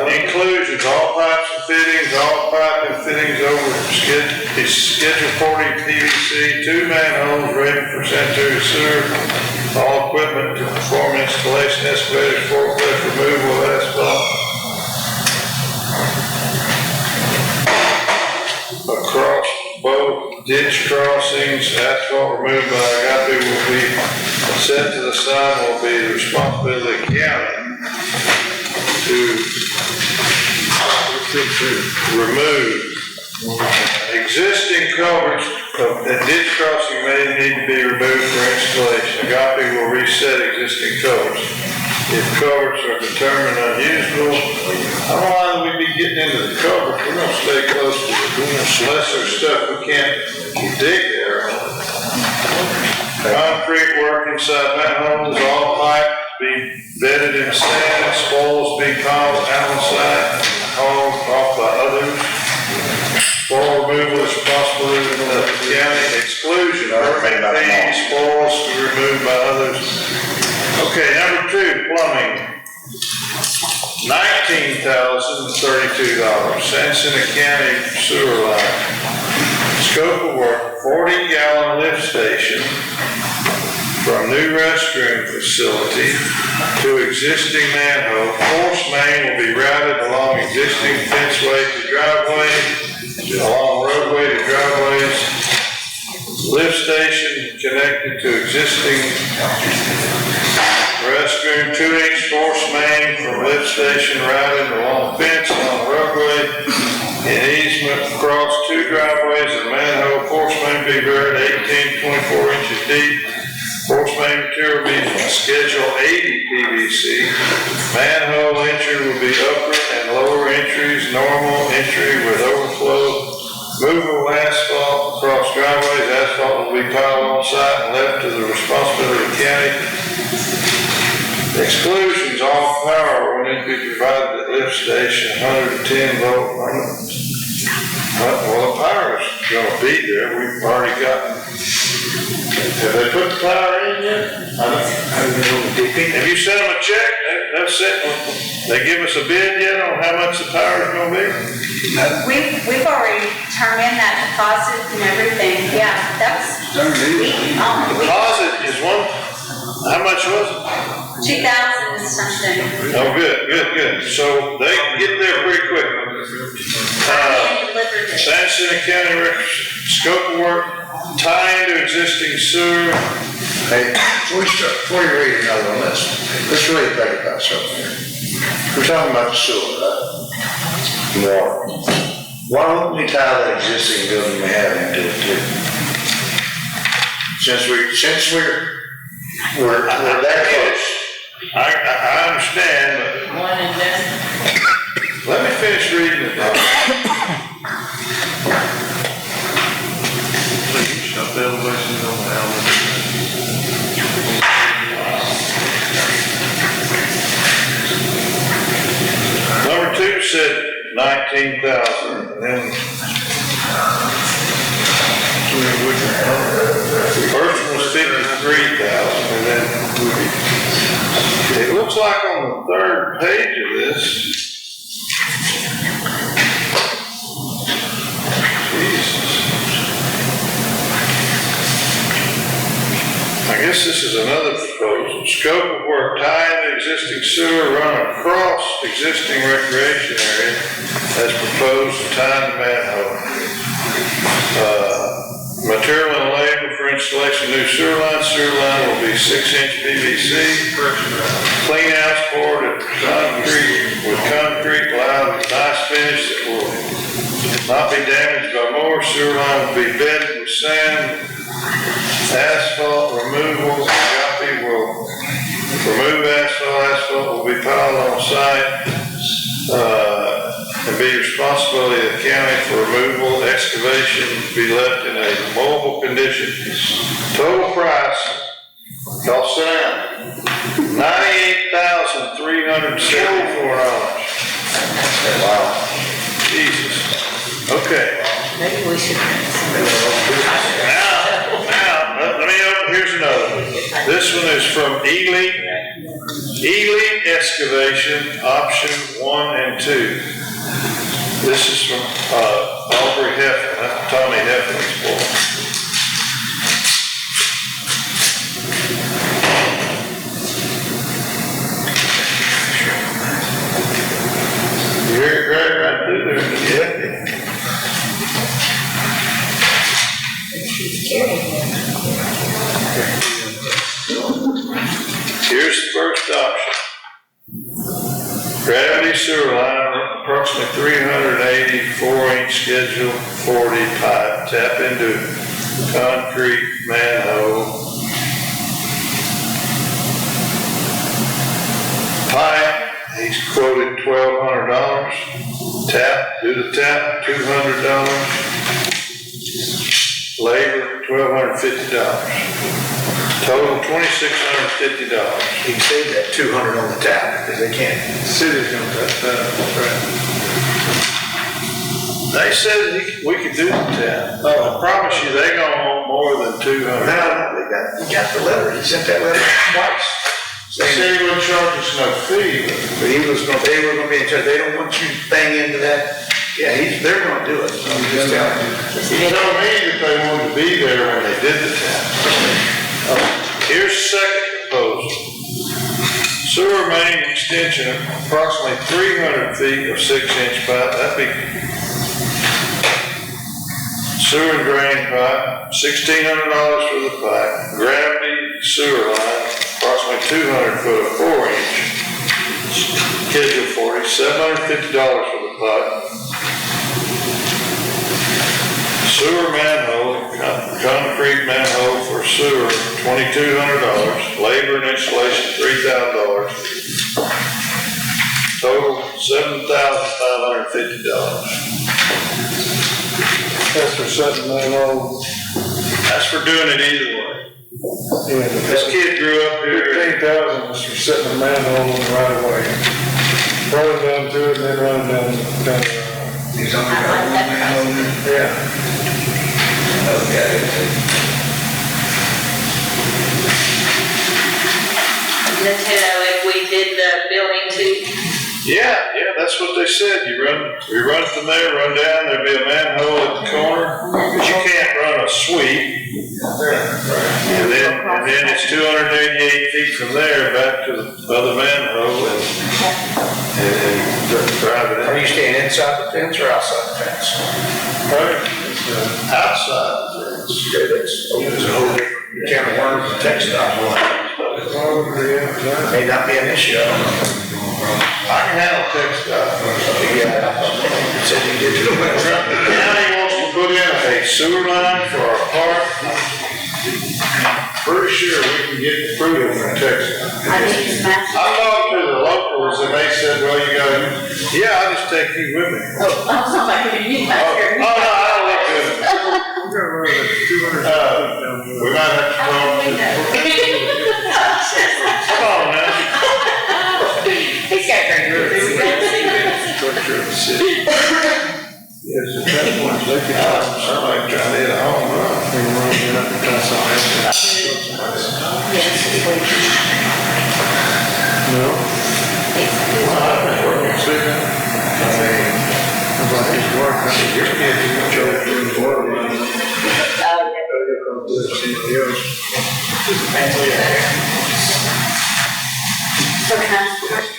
Inclusions, all pipes and fittings, all pipe and fittings over schedule 40 PVC, 2 manholes ready for sanitary sewer, all equipment to perform installation, excavators, forklift, removal of asphalt. Across both ditch crossings, asphalt removed by Agape will be set to the side, will be the responsibility of the county to remove existing culverts that ditch crossing may need to be removed for installation. Agape will reset existing culverts. If culverts are determined unusable, I don't know why we be getting into the culverts. We're gonna stay close to the lesser stuff we can't dig there. Concrete work inside manholes, all pipe be bedded in sand, spoils be hauled out on site, hauled off by others. Spoil removal is responsibility of the county. Exclusion, permit fees, spoils to be removed by others. Okay, number 2, plumbing. $19,032, San Jacinto County sewer line. Scope of work, 40-gallon lift station from new restroom facility to existing manhole. Force main will be routed along existing fenceway to driveway, along roadway to driveways. Lift station connected to existing restroom, 2-inch force main from lift station routed along fence, along roadway, in easement across 2 driveways and manhole. Force main be buried 18 to 24 inches deep. Force main material will be schedule 80 PVC. Manhole entry will be upper and lower entries, normal entry with overflow. Movable asphalt across driveways. Asphalt will be piled on site and left to the responsibility of the county. Exclusions, all power will need to be provided at lift station, 110 volt. Well, the power is gonna be there. We've already got. Have they put the power in yet? Have you sent them a check? They've sent one. They give us a bid yet on how much the power is gonna be? We've already turned in that deposit and everything, yeah, that's. Deposit is one, how much was it? 2,000 something. Oh, good. So they can get there pretty quick. San Jacinto County records, scope of work, Tie into existing sewer. Hey, before you read another one, let's really think about something here. We're talking about the sewer, right? Water. Why don't we tie that existing building we have into it too? Since we're that close. I understand, One and done. but let me finish reading it now. Shut the elevations on the album. Number 2 said 19,000, and then the first one was 53,000, and then it looks like on the third page of this, Jesus. I guess this is another proposal. Scope of work, tie in the existing sewer, run across existing recreation area as proposed to tie in the manhole. Material and labor for installation of new sewer line. Sewer line will be 6-inch PVC. Clean house poured at concrete, loud, nice finish that will not be damaged by more. Sewer line will be bedded with sand. Asphalt removal, copy will remove asphalt will be piled on site, and be responsibility of the county for removal, excavation, be left in a mobile condition. Total price, y'all sit down, $98,374. Wow. Jesus. Okay. Maybe we should. Here's another one. This one is from Elite Excavation, option 1 and 2. This is from Aubrey Heflin, that's Tommy Heflin's boy. You hear it right through there? Yeah. Here's the first option. Gravity sewer line, approximately 384-inch schedule 40 pipe, tap into concrete manhole. Pipe, he's quoted $1,200. Tap, do the tap, $200. Labor, $1,250. Total $2,650. You can save that $200 on the tap, because they can't. The city's gonna touch that, that's right. They said we could do the tap. I promise you, they gonna want more than $200. No, you got the letter, he sent that letter twice. They said he wouldn't charge us no fee, But they were gonna be in charge, they don't want you bang into that. Yeah, they're gonna do it, so I'm just telling you. he told me that they wanted to be there when they did the tap. Here's the second proposal. Sewer main extension, approximately 300 feet of 6-inch pipe. That'd be sewer and drain pipe, $1,600 for the pipe. Gravity sewer line, approximately 200 foot of 4-inch. Schedule 40, $750 for the pipe. Sewer manhole, concrete manhole for sewer, $2,200. Labor and installation, $3,000. Total, $7,550. That's for setting that low. That's for doing it either way. This kid grew up here. 15,000 was for setting a manhole in the right of way. Running down to it and then running down the road. He's only got one manhole. Yeah. Okay. Nintendo, if we did the building too. Yeah, that's what they said. You run from there, run down, there'll be a manhole at the corner, but you can't run a sweep. And then it's 288 feet from there back to the other manhole and drive it in. Are you staying inside the fence or outside the fence? Outside. There's a whole different can of worms and textiles. May not be an issue. I can handle textile. Yeah. Said you did too much. The county wants to put in a sewer line for our park. Pretty sure we can get approval from textile. I think it's massive. I talked to the locals and they said, well, you gotta, yeah, I'll just take you with me. Oh, I'm not making you back here. Oh, no, I don't look good. We might have to talk to. Come on now. He's got great roots. Structure of the city. Yes, at that point, they could, somebody trying to hit a home run. No? Well, I think we're gonna see that. I mean, about his work, I mean, your kids are gonna charge him more money. So can I ask a question?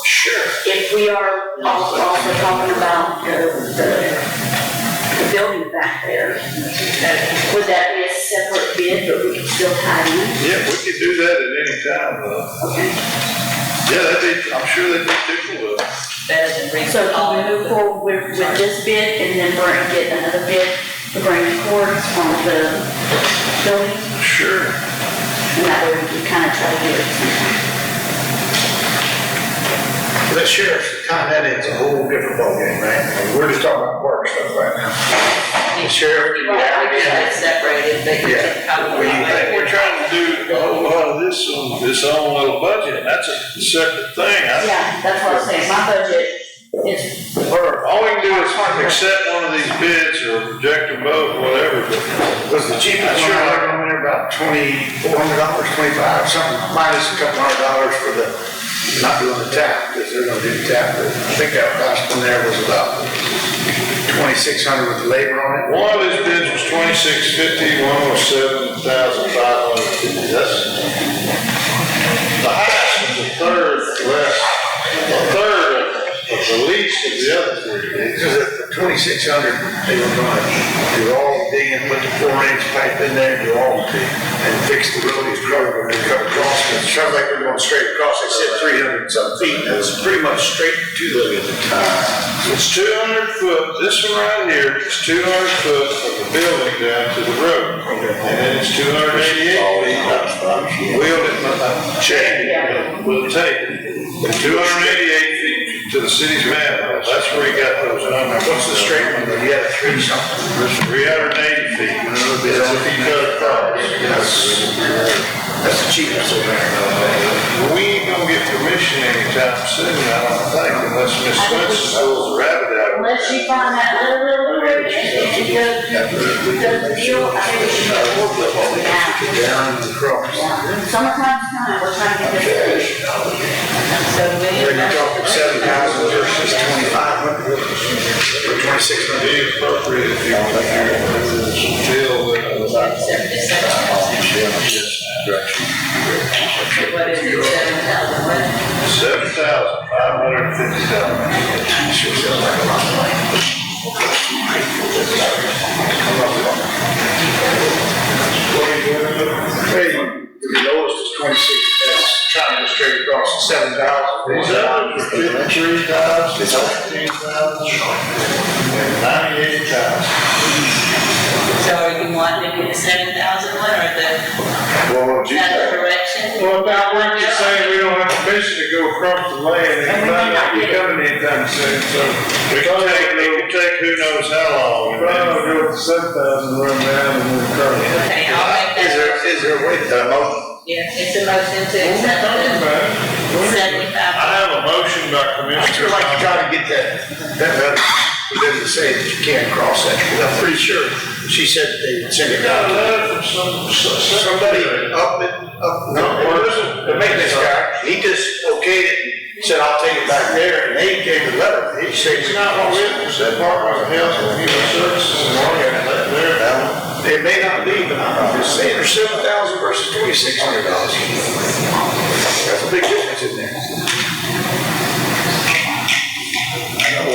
Sure. If we are also talking about the building back there, would that be a separate bid, but we could still tie in? Yeah, we could do that at any time, though. Okay. Yeah, I'm sure they'd be tickled with it. So can we move forward with this bid and then get another bid to bring the cords on the building? Sure. And that way we can kind of try to do it sometime. The sheriff's tying that in, it's a whole different ballgame, right? We're just talking about park stuff right now. The sheriff. It's separated, but you can probably. I think we're trying to do a whole lot of this on this own little budget, and that's a separate thing. Yeah, that's what I'm saying, my budget is. All we can do is accept one of these bids or reject them both, whatever, but. Was the cheapest one I got on there about $2,400, $25, something, minus a couple $100 for the, not doing the tap, because they're gonna do the tap, but I think that cost in there was about $2,600 with the labor on it. One of these bids was $2,650, one was $7,550. That's, the highest was a third of the least of the other three. Because at the $2,600, they were gonna do all digging, put the 4-inch pipe in there, do all the, and fix the road, cut across, it sounds like they're going straight across, they said 300 and some feet, and it's pretty much straight to the, It's 200 foot, this one right here is 200 foot from the building down to the road. And then it's 288 feet. Wheel it, change it, we'll take it. 288 feet to the city's manhole, that's where you got those numbers. what's the straight one, you had a 3 something. There's 380 feet. That's if you cut across. That's the cheapest over there. We ain't gonna get permission anytime soon, I don't think, unless Miss Swenson pulls a rabbit out. Unless you find that little bridge, if you go the deal, I think we should go forward with what we have. Down and across. Summertime's time, we're trying to get this finished. So we. Then you're talking 7,000 versus 2,500, or 2,600. Be appropriate if you want to deal with it. What is it, 7,000, what? Hey, the lowest is 26, that's trying to go straight across 7,000. These others are 53,000, 16,000, and 98,000. So are you wanting to do the 7,000 one or the Well, what'd you other say? direction? Well, about what you're saying, we don't have permission to go across the land, and it might not be coming anytime soon, so. It can take who knows how long. Probably go with the 7,000, run down and then across. Okay, I'll make that. Is there a way to motion? Yeah, it's a motion to accept the 75. I have a motion by I Commissioner. feel like you gotta get that letter for them to say that you can't cross that, because I'm pretty sure she said that they would send it down. Somebody up, the maintenance guy, he just okayed it and said, I'll take it back there, and they gave the letter, he said, It's not what it was, that Department of Health and Human Services and all that, there. it may not be, but I'm just saying, there's 7,000 versus $2,600. That's a big difference in there.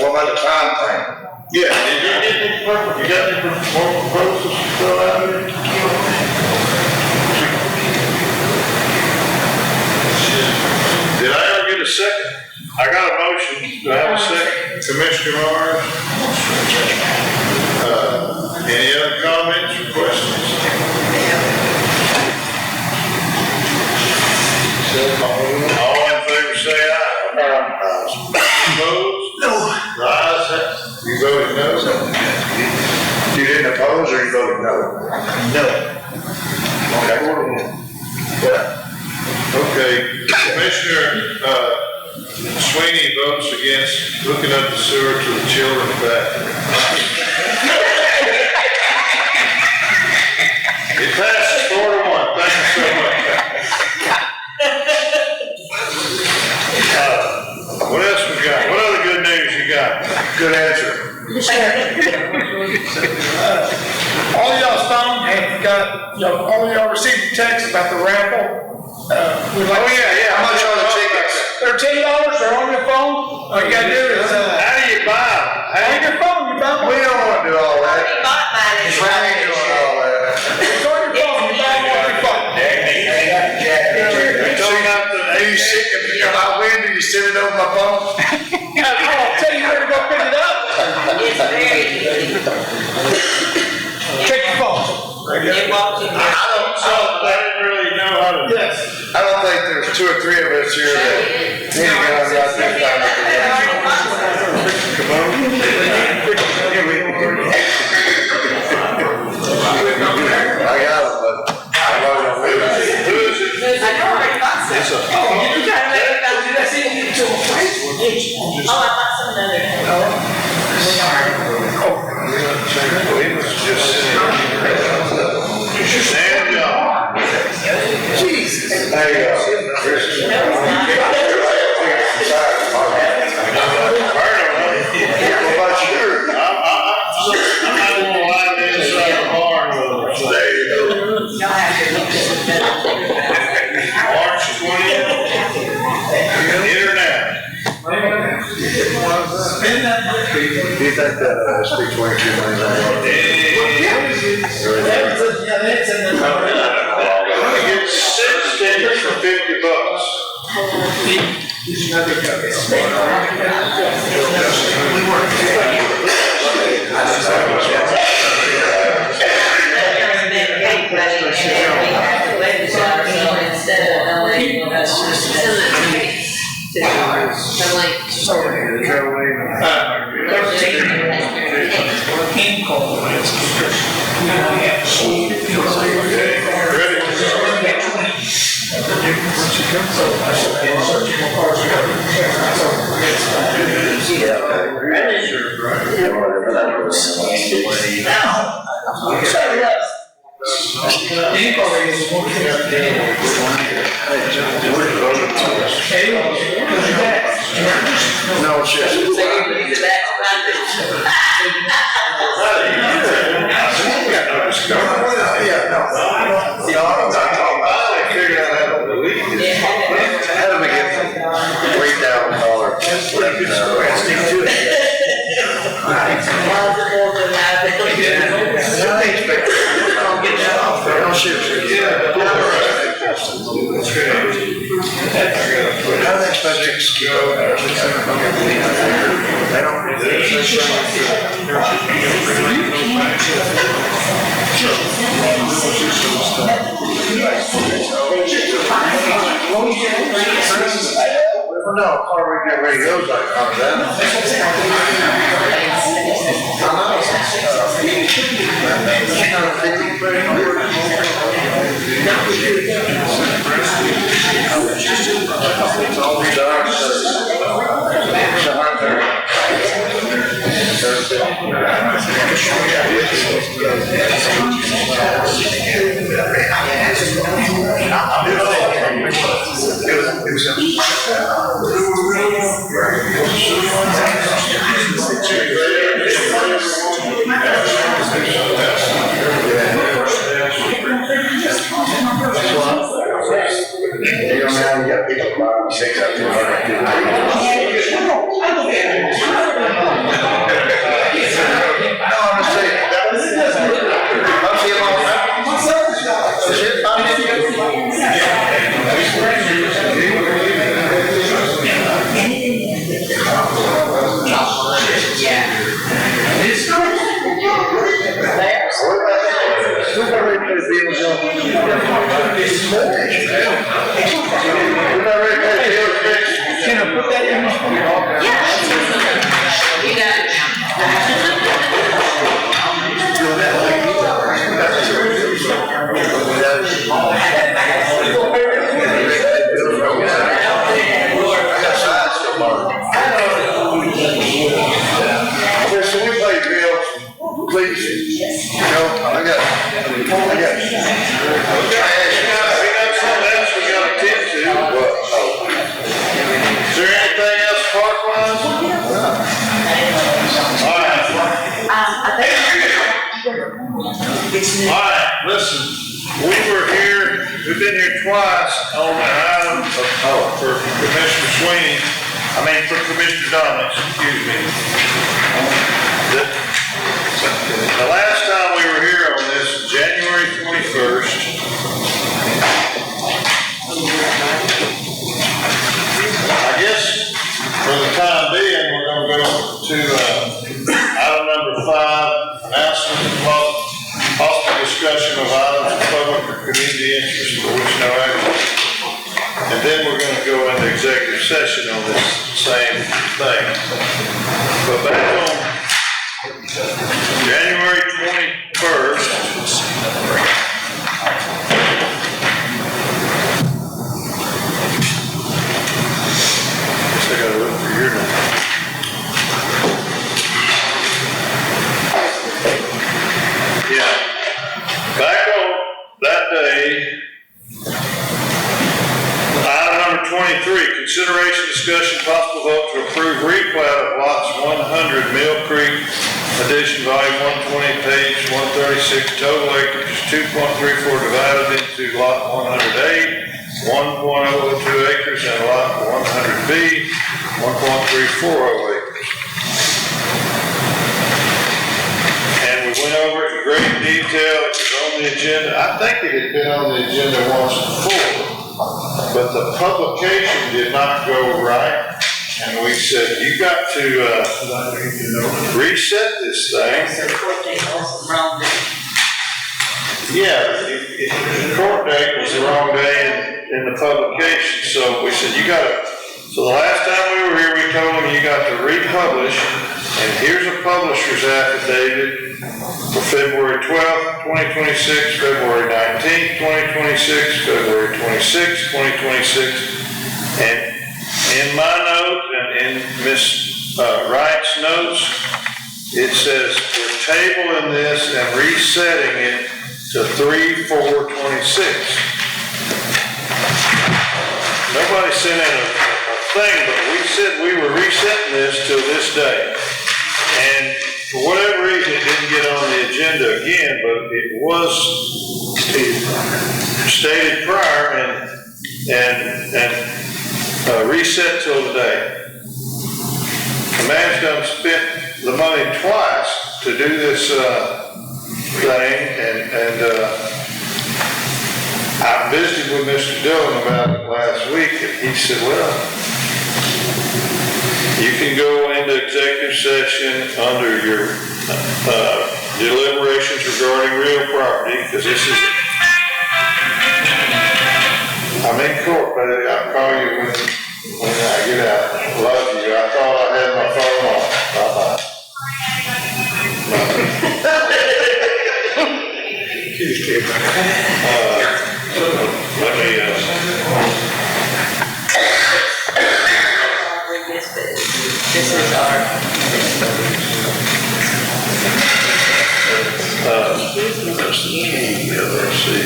What about the time frame? Yeah, did you get any, you got any more proposals to throw out there? Did I ever get a second? I got a motion, do I have a second? Commissioner Mars? Any other comments or questions? All in favor say aye. Opposed? No. The ayes have it. You voted no? You didn't oppose or you voted no? No. Okay. Yeah. Okay, Commissioner, Sweeney votes against hooking up the sewer to the children's bathroom. It passes 4-1, thank you so much. What else we got? What other good news you got? Good answer. All y'all's phone have got, all y'all received a text about the raffle. Yeah. How much are the tickets? They're $10, they're on your phone. All you gotta do is, How do you buy them? on your phone, you buy We one. don't want to do all that. Already bought mine. We ain't doing all that. It's on your phone, you buy one on your phone. Do you sit, if I win, do you sit it over my phone? I'll tell you where to go pick it up. It's very easy. Check your phone. It walks in. I didn't really know how to. Yes. I don't think there's 2 or 3 of us here that need to go out this time. I got it, but I'm not gonna win. Who is it? I know, I already bought some. It's a. You trying to make it about Oh, I bought some the other day. He was just sitting here. Sam Young. Jesus. Hey, Chris. What about you? I'm not gonna lie to inside the barn with them. There you go. Y'all have to look at it. March 20th. Internet. Do you think that SB 22 money's on I get 6 tickets for $50. Instead of LA, that's just. So like, sorry. No, it's just. No, car we get radios like on that. All right, listen, we've been here twice on the item for Commissioner Sweeney, for Commissioner Dominance, excuse me. The last time we were here on this, January 21st, I guess for the time being, we're going to go to item number 5, announcement of possible discussion of items of public or community interest for which no action. And then we're going to go into executive session on this same thing. But back on January 21st, I gotta look for your name. Yeah. Back on that day, item number 23, consideration, discussion, possible vote to approve replat of lots 100 Mill Creek, addition volume 120, page 136, total acreage 2.34 divided into lot 100A, 1.002 acres, and lot 100B, 1.340 acres. And we went over it in great detail. It was on the agenda. I think it had been on the agenda once before, but the publication did not go right. And we said, you got to reset this thing. Yeah, the court date was the wrong day in the publication, so we said, so the last time we were here, we told them you got to republish, and here's a publisher's affidavit for February 12th, 2026, February 19th, 2026, February 26th, 2026, and in my note and in Ms. Wright's notes, it says we're tabling this and resetting it to 3/4/26. Nobody sent in a thing, but we said we were resetting this till this day. And for whatever reason, it didn't get on the agenda again, but it was stated prior and reset till today. The man's done spent the money twice to do this thing, and I visited with Mr. Dillon about it last week, and he said, well, you can go into executive session under your deliberations regarding real property, because this is, I'm in court, baby. I'll call you when I get out. Love you. I thought I had my phone on. Bye-bye. Let me, This is our. let's see.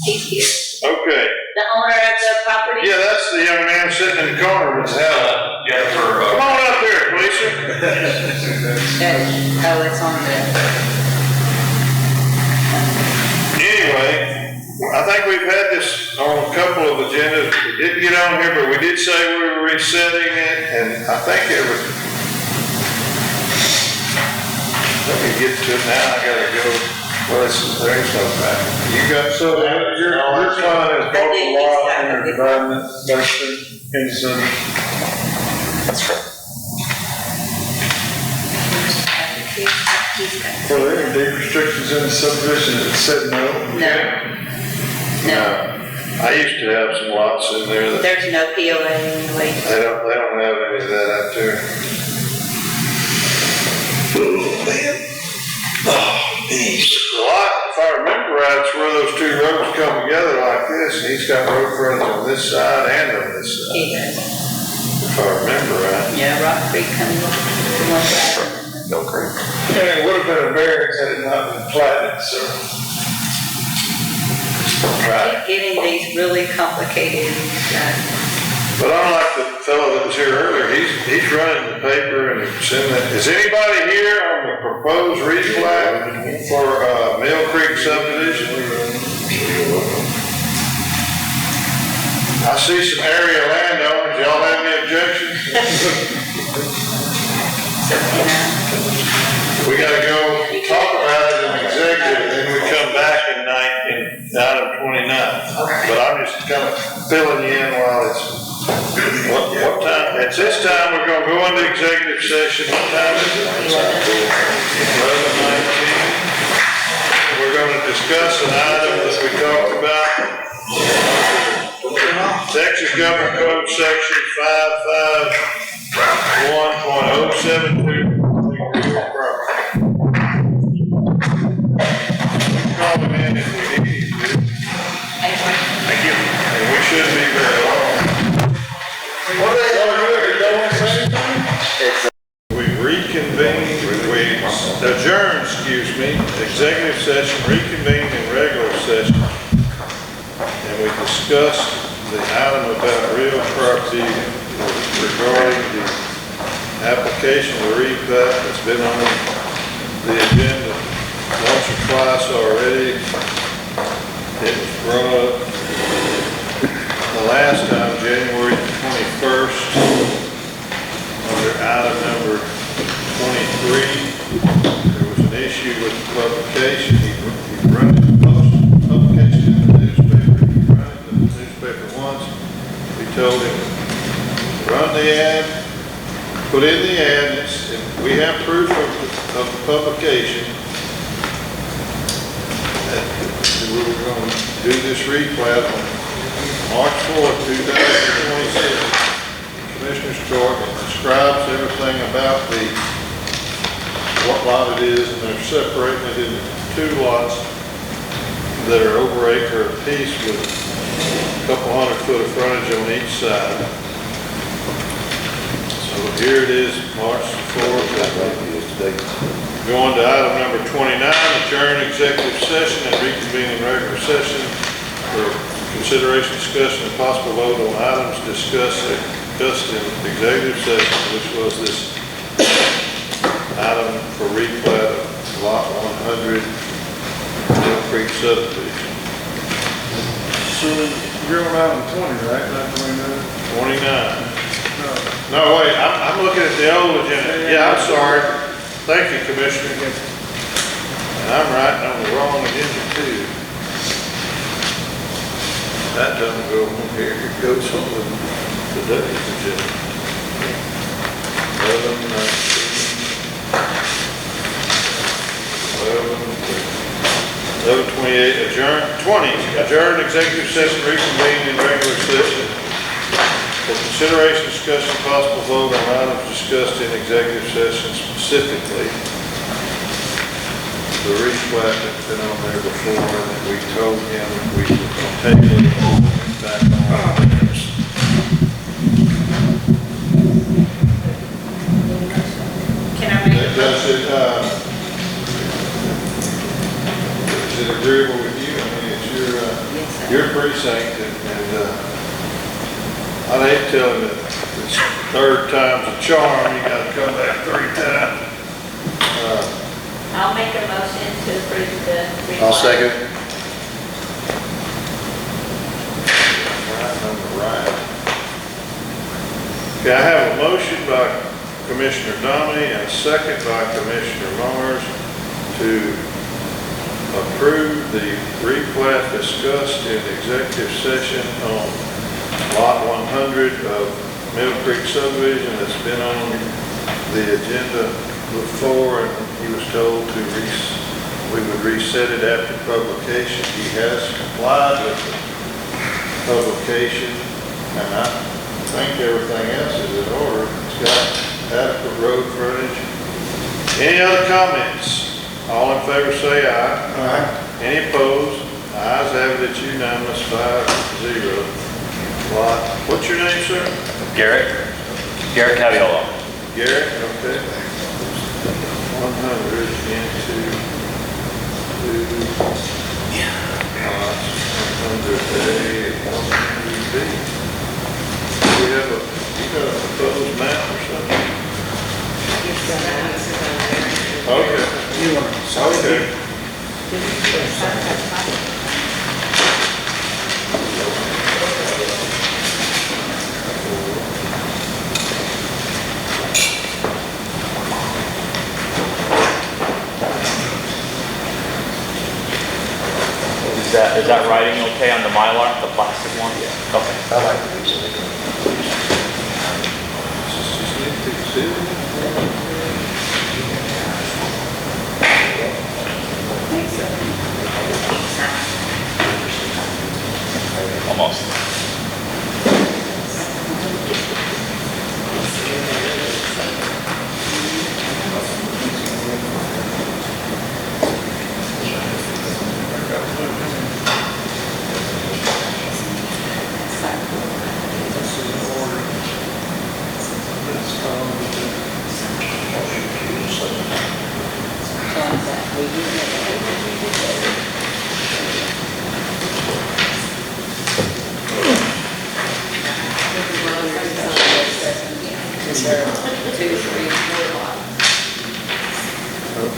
He's here. Okay. The owner of the property? Yeah, that's the young man sitting in the corner of his house. Jennifer. Come on up here, Felicia. Oh, it's on the. Anyway, I think we've had this on a couple of agendas. We didn't get on here, but we did say we were resetting it, and I think it was. Let me get to it now. I gotta go. Well, there's no fact. You got, So your client is both the law and your environment, Dustin, Henson. That's correct. Were there any deed restrictions in the subdivision that said no? No. I used to have some lots in there that There's no POA in the way. they don't have any of that out there. The lot, if I remember right, it's where those two roads come together like this, and he's got road frontage on this side and on this side. He does. If I remember right. Yeah, Rock Creek comes up to one side. No creek. And it would have been a variance had it not been platted, so. Right. Getting these really complicated, But unlike the fellow that was here earlier, he's running the paper and sending it. Is anybody here on the proposed replat for, Mill Creek subdivision? I see some area landowners. Y'all have any objections? We gotta go talk about it in executive, and then we come back in item 29. But I'm just kind of filling you in while it's, what time? At this time, we're gonna go into executive session. What time is it? 11:19. We're gonna discuss an item that we talked about. Texas Government Code Section 551.072. Call them in if we need to. Thank you. And we shouldn't be very long. We reconvened, we adjourned, executive session, reconvened in regular session, and we discussed the item about real property regarding the application of the replat that's been on the agenda once or twice already. It was brought up the last time, January 21st, under item number 23. There was an issue with the publication. He run it, publication in the newspaper. He run it in the newspaper once. We told him, run the ad, put in the ad, we have proof of the publication that we were going to do this replat on March 4th, 2026. Commissioner's Court describes everything about what lot it is, and they're separating it into two lots that are over acre apiece with a couple 100 foot of frontage on each side. So here it is, March 4th. Going to item number 29, adjourn executive session and reconvene in regular session for consideration, discussion, and possible vote on items discussed in executive session, which was this item for replat of lot 100, Mill Creek subdivision. So you're on item 20, right? Not 29? 29. No, wait, I'm looking at the old agenda. Yeah, I'm sorry. Thank you, Commissioner. And I'm writing on the wrong agenda too. That doesn't go on here. It goes on today's agenda. 11:28, adjourn, 20, adjourn executive session, reconvene in regular session for consideration, discussion, possible vote on items discussed in executive session, specifically the replat that's been on there before, and we told him we would table it back on theirs. Can I make a Does it, is it agreeable with you? I mean, it's your precinct, and I'd hate to tell him that it's third time's a charm, you gotta come back 3 times. I'll make a motion to approve the replat. I'll second. Right. Okay, I have a motion by Commissioner Donnelly and a second by Commissioner Mars to approve the replat discussed in executive session on lot 100 of Mill Creek subdivision that's been on the agenda before, and he was told to we would reset it after publication. He has complied with the publication, and I think everything else is in order. It's got adequate road frontage. Any other comments? All in favor say aye. Aye. Any opposed? Ayes have it, it's unanimous, 5-0. What's your name, sir? Garrett Caviolo. Garrett, okay. 100 into 2 lots, 100A and 100B. We have you got a that writing okay on the Mylar, the plastic one? Okay. I like these. Almost.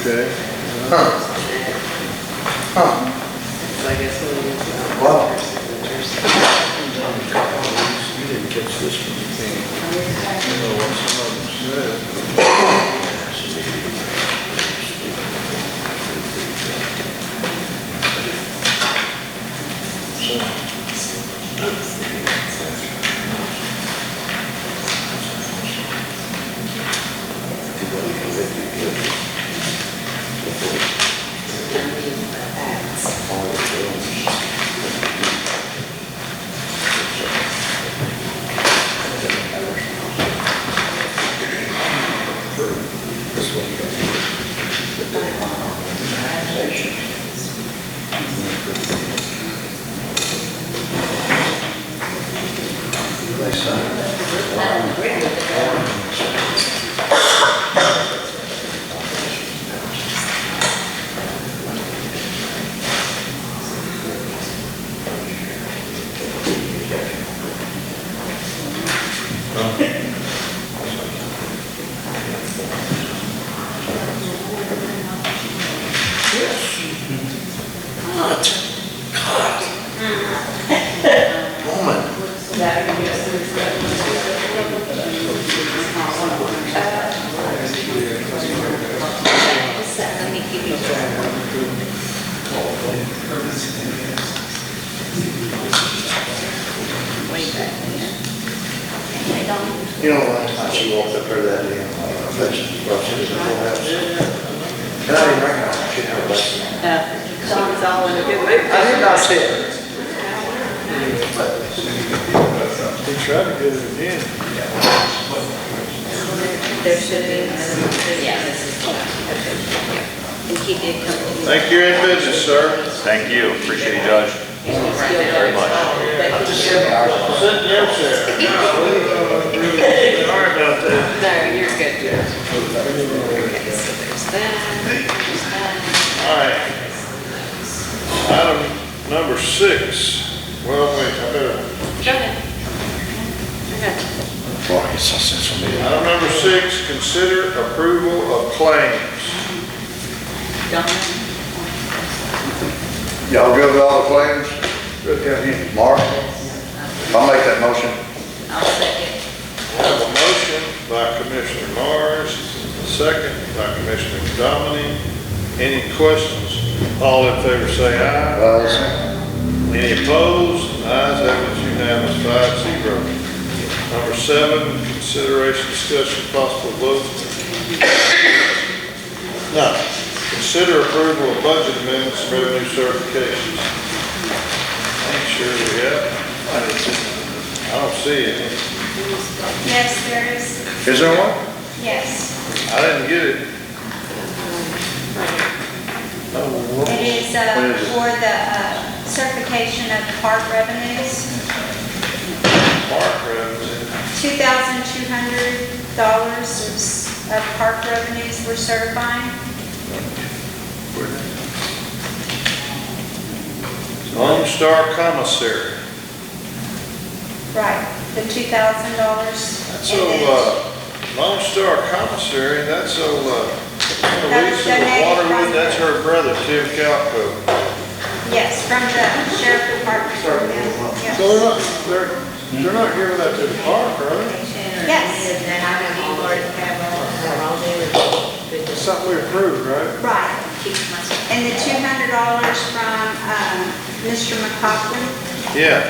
Okay. Wow. You didn't catch this one, you think? You know what some of them said. You know, last time she walked up there that day, she was in the courthouse. And I didn't recognize her, she had a lesson. John's all in a good mood. I did not see it. He tried to get it again. There should be, yeah, this is, okay. And he did come to. Thank you in business, sir. Thank you. Appreciate you, Judge. Very much. I'm just sitting there. Sit in your chair. Sorry about that. No, you're good. Okay, so there's that. All right. Item number 6. Well, wait, I better. Go ahead. Boy, it's so sensible. Item number 6, consider approval of claims. Y'all good with all the claims? Good down here. Mark? I'll make that motion. I'll second. I have a motion by Commissioner Mars, a second by Commissioner Dominy. Any questions? All in favor say aye. Any opposed? Ayes have it unanimous, 5-0. Number 7, consideration, discussion, possible vote. No. Consider approval of budget amendments, and revenue certifications. I'm sure we have. I don't see it. Yes, there is. Is there one? Yes. I didn't get it. It is for the certification of park revenues. Park revenue. $2,200 of park revenues we're certifying. Lone Star Commissary. Right, the $2,000. That's Lone Star Commissary, that's Lisa Waterwood, that's her brother, Tim Calco. Yes, from the sheriff department. Yes. So they're not giving that to the park, are they? Yes. It's something we approved, right? Right. And the $200 from, Mr. McCoughlin? Yeah.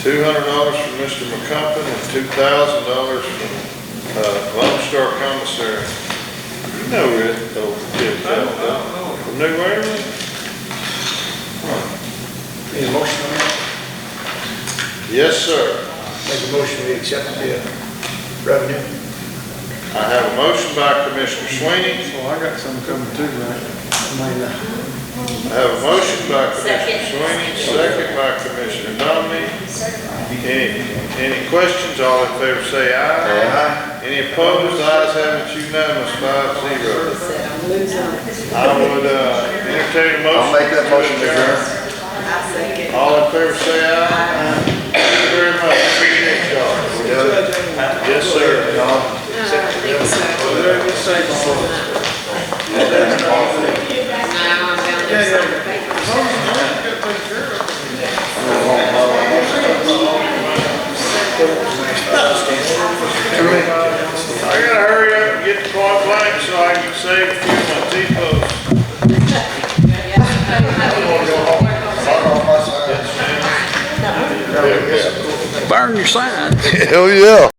$200 from Mr. McCompton and $2,000 from, Lone Star Commissary. You know where those kids out there, from New Ireland? Need a motion on that? Yes, sir. Make a motion, we accept the revenue. I have a motion by Commissioner Sweeney. Well, I got some coming too, right? I have a motion by Commissioner Sweeney, second by Commissioner Dominy. Any questions? All in favor say aye. Aye. Any opposed? Ayes have it unanimous, 5-0. I would, entertain a motion. I'll make that motion, Mr. Chairman. All in favor say aye. Thank you very much. Appreciate y'all. Yes, sir. I gotta hurry up and get the point blank so I can save a few of my T-posts. Burn your sign. Hell, yeah.